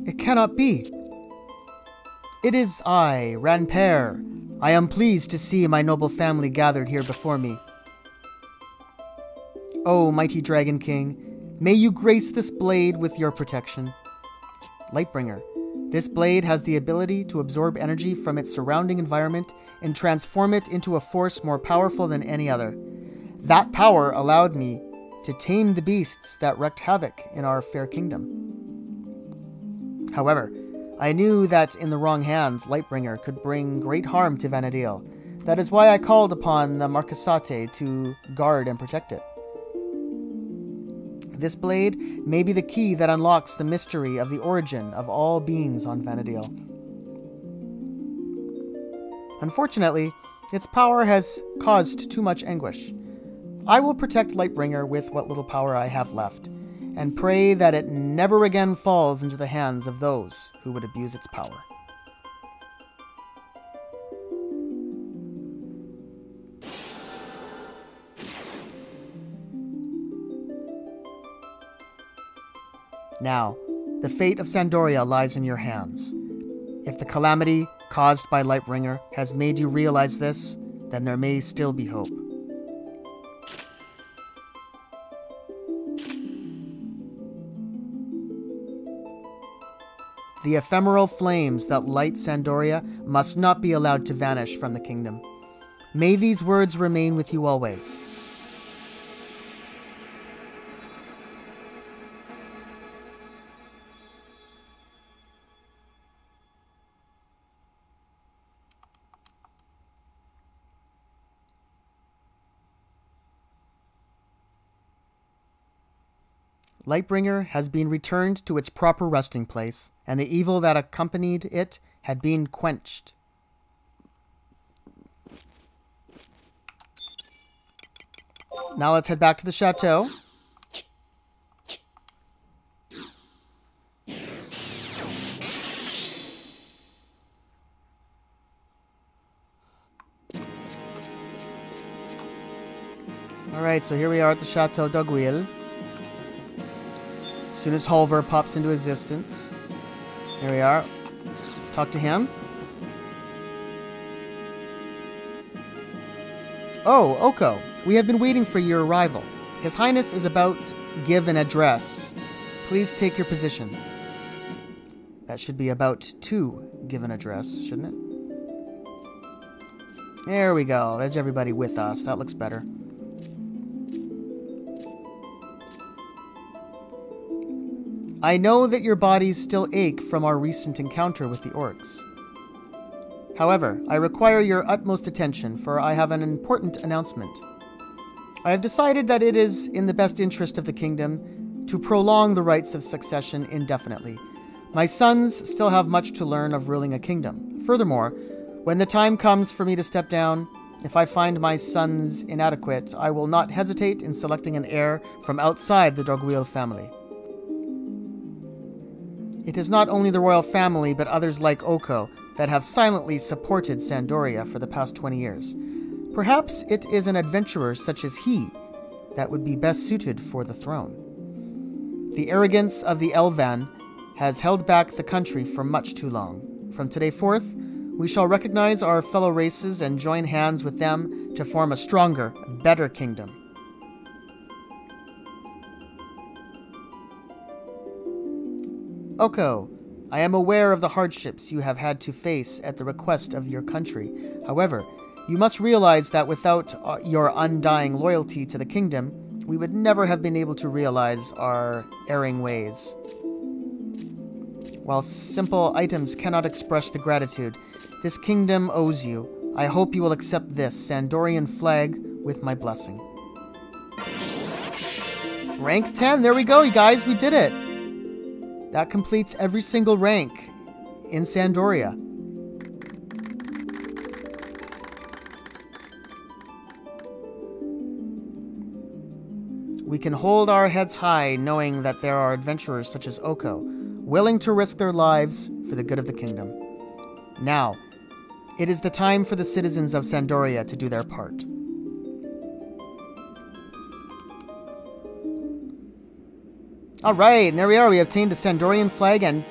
It cannot be. It is I, Rampere. I am pleased to see my noble family gathered here before me. O mighty Dragon King, may you grace this blade with your protection. Lightbringer. This blade has the ability to absorb energy from its surrounding environment and transform it into a force more powerful than any other. That power allowed me to tame the beasts that wreaked havoc in our fair kingdom. However, I knew that in the wrong hands, Lightbringer could bring great harm to Vana'diel. That is why I called upon the Marquisate to guard and protect it. This blade may be the key that unlocks the mystery of the origin of all beings on Vana'diel. Unfortunately, its power has caused too much anguish. I will protect Lightbringer with what little power I have left, and pray that it never again falls into the hands of those who would abuse its power. Now, the fate of Sandoria lies in your hands. If the calamity caused by Lightbringer has made you realize this, then there may still be hope. The ephemeral flames that light Sandoria must not be allowed to vanish from the kingdom. May these words remain with you always. Lightbringer has been returned to its proper resting place, and the evil that accompanied it had been quenched. Now let's head back to the chateau. Alright, so here we are at the Chateau d'Aiguille. As soon as Holver pops into existence. Here we are. Let's talk to him. Oh, Oko. We have been waiting for your arrival. His Highness is about to give an address. Please take your position. That should be about to give an address, shouldn't it? There we go. There's everybody with us. That looks better. I know that your bodies still ache from our recent encounter with the orcs. However, I require your utmost attention, for I have an important announcement. I have decided that it is in the best interest of the kingdom to prolong the rights of succession indefinitely. My sons still have much to learn of ruling a kingdom. Furthermore, when the time comes for me to step down, if I find my sons inadequate, I will not hesitate in selecting an heir from outside the d'Aiguille family. It is not only the royal family, but others like Oko that have silently supported Sandoria for the past 20 years. Perhaps it is an adventurer such as he that would be best suited for the throne. The arrogance of the Elvan has held back the country for much too long. From today forth, we shall recognize our fellow races and join hands with them to form a stronger, better kingdom. Oko, I am aware of the hardships you have had to face at the request of your country. However, you must realize that without your undying loyalty to the kingdom, we would never have been able to realize our erring ways. While simple items cannot express the gratitude this kingdom owes you, I hope you will accept this Sandorian flag with my blessing. Rank 10, there we go, you guys, we did it! That completes every single rank in Sandoria. We can hold our heads high knowing that there are adventurers such as Oko, willing to risk their lives for the good of the kingdom. Now, it is the time for the citizens of Sandoria to do their part. Alright, and there we are. We obtained the Sandorian flag and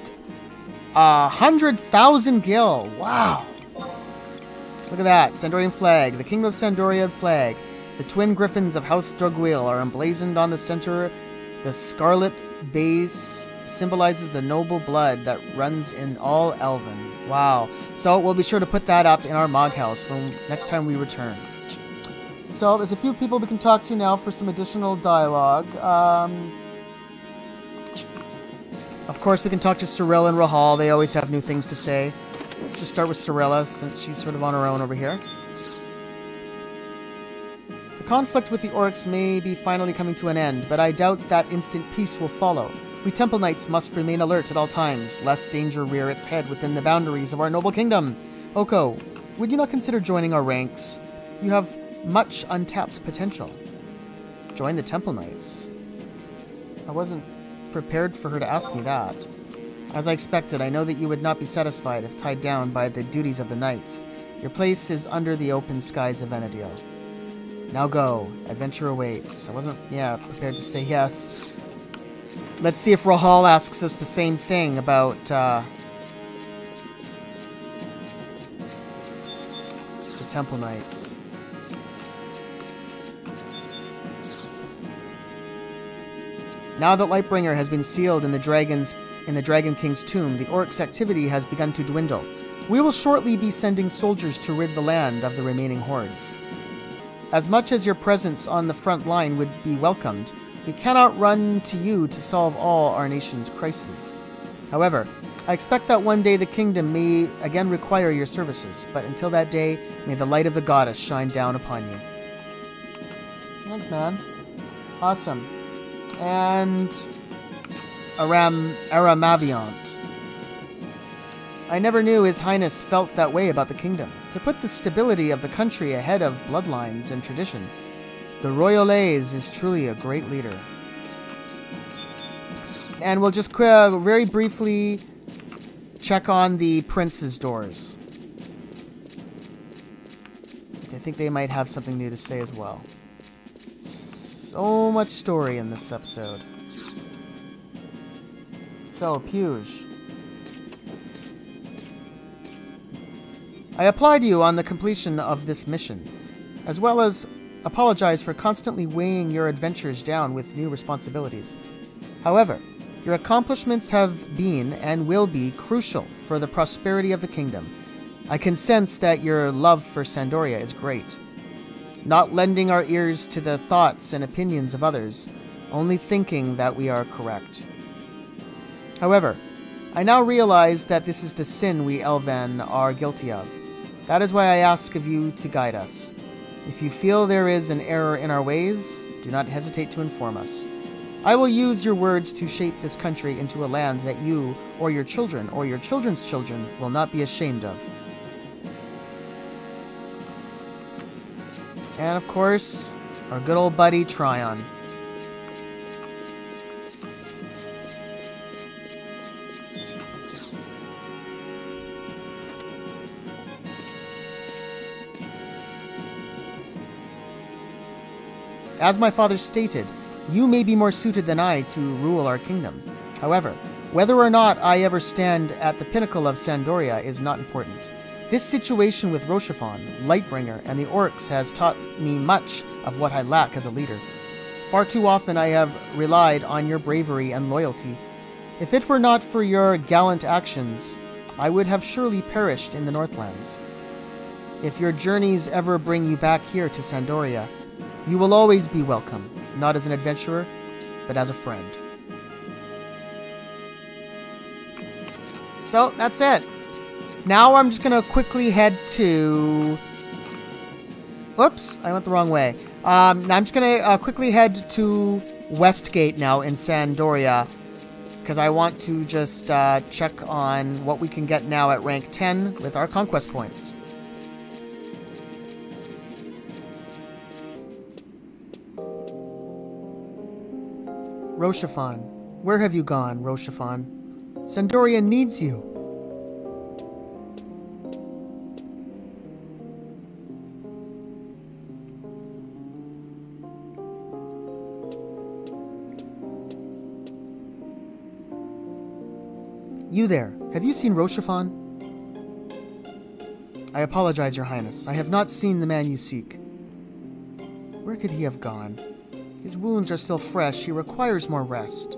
100,000 gil. Wow. Look at that. Sandorian flag. The Kingdom of Sandoria flag. The twin griffins of House Dorguil are emblazoned on the center. The scarlet base symbolizes the noble blood that runs in all Elven. Wow. So we'll be sure to put that up in our Mog House when next time we return. So there's a few people we can talk to now for some additional dialogue. Of course, we can talk to Cyril and Rahal. They always have new things to say. Let's just start with Cirilla, since she's sort of on her own over here. The conflict with the orcs may be finally coming to an end, but I doubt that instant peace will follow. We Temple Knights must remain alert at all times, lest danger rear its head within the boundaries of our noble kingdom. Oko, would you not consider joining our ranks? You have much untapped potential. Join the Temple Knights. I wasn't prepared for her to ask me that. As I expected, I know that you would not be satisfied if tied down by the duties of the knights. Your place is under the open skies of Venedil. Now go. Adventure awaits. I wasn't, prepared to say yes. Let's see if Rahal asks us the same thing about, the Temple Knights. Now that Lightbringer has been sealed in the Dragon King's tomb, the Orcs' activity has begun to dwindle. We will shortly be sending soldiers to rid the land of the remaining hordes. As much as your presence on the front line would be welcomed, we cannot run to you to solve all our nation's crises. However, I expect that one day the kingdom may again require your services, but until that day, may the light of the goddess shine down upon you. Thanks, man. Awesome. And Aramaviant. I never knew His Highness felt that way about the kingdom. To put the stability of the country ahead of bloodlines and tradition, the Royales is truly a great leader. And we'll just very briefly check on the prince's doors. I think they might have something new to say as well. So much story in this episode. So, Puge. I applaud you on the completion of this mission, as well as apologize for constantly weighing your adventures down with new responsibilities. However, your accomplishments have been and will be crucial for the prosperity of the kingdom. I can sense that your love for Sandoria is great. Not lending our ears to the thoughts and opinions of others, only thinking that we are correct. However, I now realize that this is the sin we Elven are guilty of. That is why I ask of you to guide us. If you feel there is an error in our ways, do not hesitate to inform us. I will use your words to shape this country into a land that you, or your children, or your children's children, will not be ashamed of. And of course, our good old buddy Tryon. As my father stated, you may be more suited than I to rule our kingdom. However, Whether or not I ever stand at the pinnacle of Sandoria is not important. This situation with Rochefon, Lightbringer, and the orcs has taught me much of what I lack as a leader. Far too often I have relied on your bravery and loyalty. If it were not for your gallant actions, I would have surely perished in the Northlands. If your journeys ever bring you back here to Sandoria, you will always be welcome, not as an adventurer, but as a friend. So, that's it. Now I'm just going to quickly head to... Oops, I went the wrong way. I'm just going to quickly head to Westgate now in Sandoria, because I want to just check on what we can get now at rank 10 with our conquest points. Rochefon. Where have you gone, Rochefon? Sandoria needs you. You there, have you seen Rochefon? I apologize, Your Highness. I have not seen the man you seek. Where could he have gone? His wounds are still fresh. He requires more rest.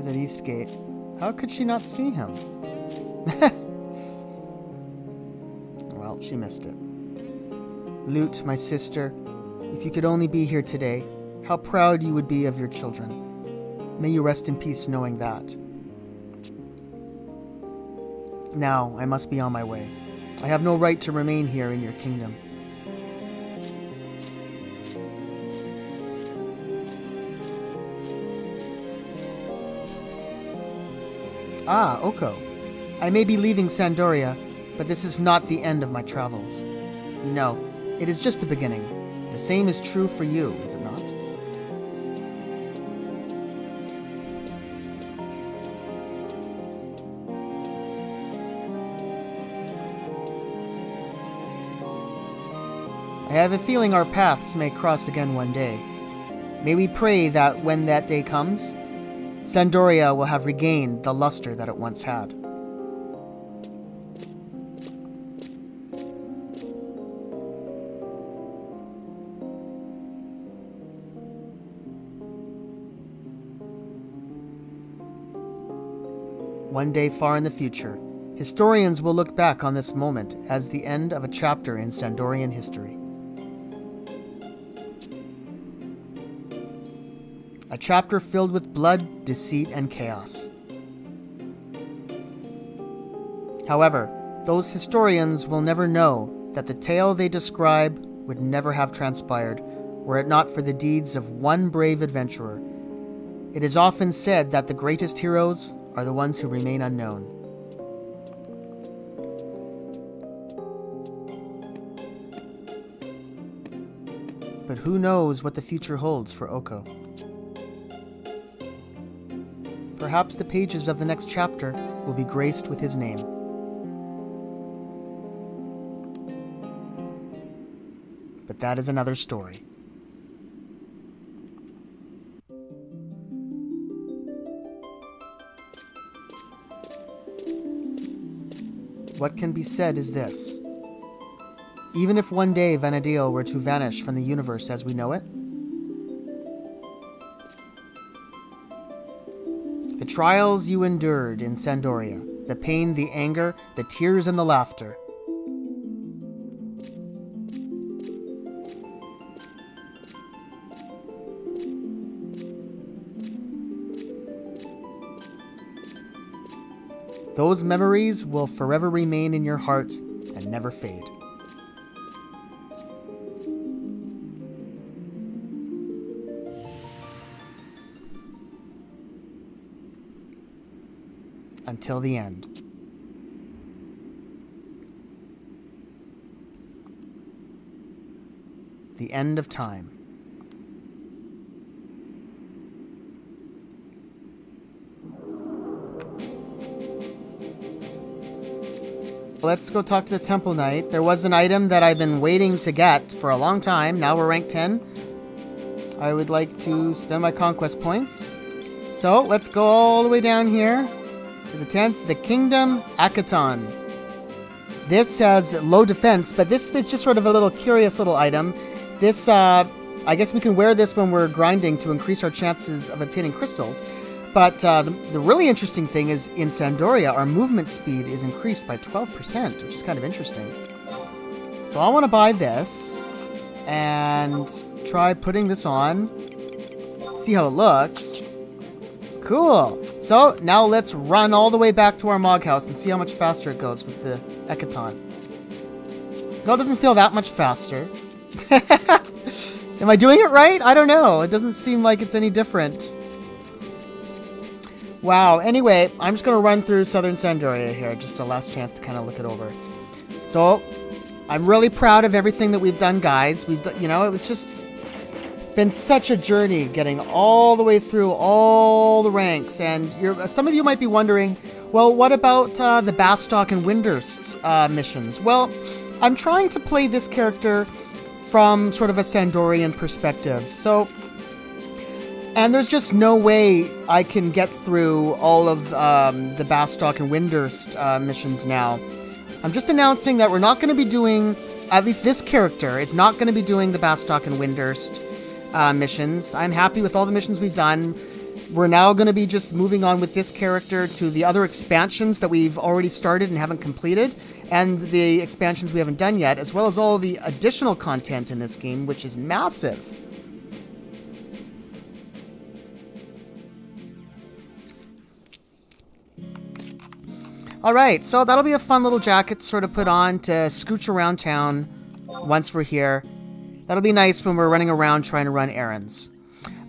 At Eastgate. How could she not see him? Well, she missed it. Lute, my sister, if you could only be here today, how proud you would be of your children. May you rest in peace knowing that. Now, I must be on my way. I have no right to remain here in your kingdom. Ah, Oko. I may be leaving Sandoria, but this is not the end of my travels. No, it is just the beginning. The same is true for you, is it not? I have a feeling our paths may cross again one day. May we pray that when that day comes, Sandoria will have regained the luster that it once had. One day far in the future, historians will look back on this moment as the end of a chapter in Sandorian history. A chapter filled with blood, deceit, and chaos. However, those historians will never know that the tale they describe would never have transpired were it not for the deeds of one brave adventurer. It is often said that the greatest heroes are the ones who remain unknown. But who knows what the future holds for Oko? Perhaps the pages of the next chapter will be graced with his name. But that is another story. What can be said is this. Even if one day Vana'diel were to vanish from the universe as we know it, the trials you endured in Sandoria, the pain, the anger, the tears, and the laughter, those memories will forever remain in your heart and never fade. until the end. The end of time. Let's go talk to the Temple Knight. There was an item that I've been waiting to get for a long time. Now we're rank 10. I would like to spend my conquest points. So let's go all the way down here to the 10th, the Kingdom Akaton. This has low defense, but this is just sort of a little curious little item. This, I guess we can wear this when we're grinding to increase our chances of obtaining crystals. But the really interesting thing is in Sandoria, our movement speed is increased by 12%, which is kind of interesting. So I want to buy this and try putting this on, see how it looks. Cool. So now let's run all the way back to our Mog House and see how much faster it goes with the Ekaton. No, it doesn't feel that much faster. Am I doing it right? I don't know. It doesn't seem like it's any different. Wow. Anyway, I'm just going to run through Southern Sandoria here. Just a last chance to kind of look it over. So, I'm really proud of everything that we've done, guys. We've done, you know, it was just been such a journey getting all the way through all the ranks. And some of you might be wondering, well, what about the Bastok and Windurst missions? Well, I'm trying to play this character from sort of a Sandorian perspective. So, and there's just no way I can get through all of the Bastok and Windurst missions now. I'm just announcing that we're not going to be doing, at least this character, is not going to be doing the Bastok and Windurst missions. I'm happy with all the missions we've done. We're now going to be just moving on with this character to the other expansions that we've already started and haven't completed, and the expansions we haven't done yet, as well as all the additional content in this game, which is massive. Alright, so that'll be a fun little jacket to sort of put on to scooch around town once we're here. That'll be nice when we're running around trying to run errands.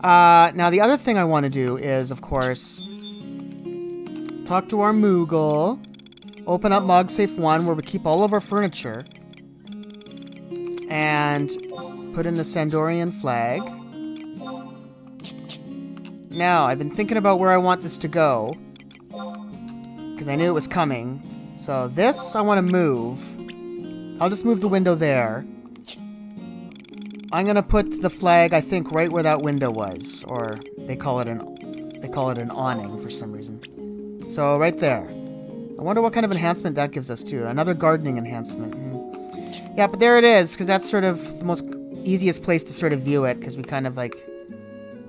Now, the other thing I want to do is, of course, talk to our Moogle, open up MogSafe 1 where we keep all of our furniture, and put in the Sandorian flag. Now, I've been thinking about where I want this to go, because I knew it was coming. So this I want to move. I'll just move the window there. I'm gonna put the flag, I think, right where that window was, or they call it an awning for some reason. So right there. I wonder what kind of enhancement that gives us too. Another gardening enhancement. Yeah, but there it is, because that's sort of the most easiest place to sort of view it, because we kind of like,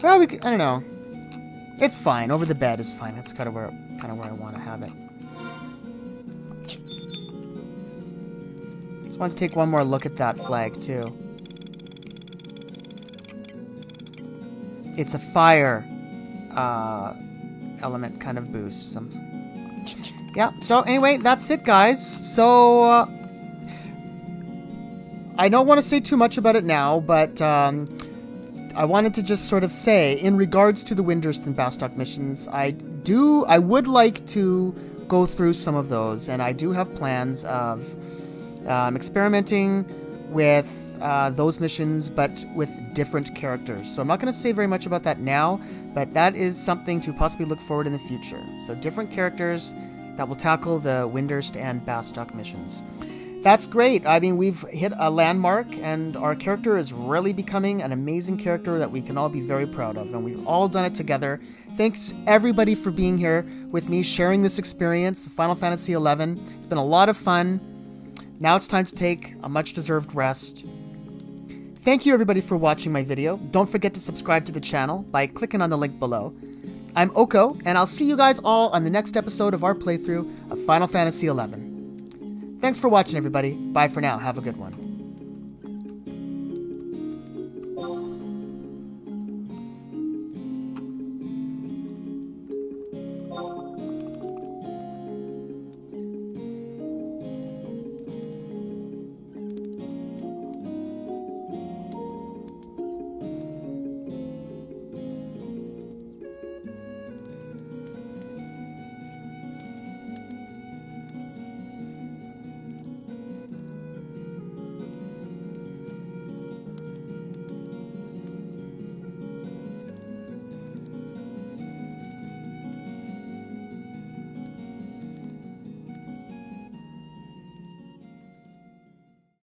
well, I don't know. It's fine. Over the bed is fine. That's kind of where I want to have it. Just want to take one more look at that flag too. It's a fire element kind of boost. Yeah, so anyway, that's it, guys. So, I don't want to say too much about it now, but I wanted to just sort of say, in regards to the Windurst and Bastok missions, I would like to go through some of those, and I do have plans of experimenting with those missions, but with different characters. So I'm not going to say very much about that now, but that is something to possibly look forward in the future. So different characters that will tackle the Windurst and Bastok missions. That's great. I mean, we've hit a landmark, and our character is really becoming an amazing character that we can all be very proud of, and we've all done it together. Thanks, everybody, for being here with me, sharing this experience of Final Fantasy XI. It's been a lot of fun. Now it's time to take a much-deserved rest. Thank you, everybody, for watching my video. Don't forget to subscribe to the channel by clicking on the link below. I'm Oko, and I'll see you guys all on the next episode of our playthrough of Final Fantasy XI. Thanks for watching, everybody. Bye for now. Have a good one.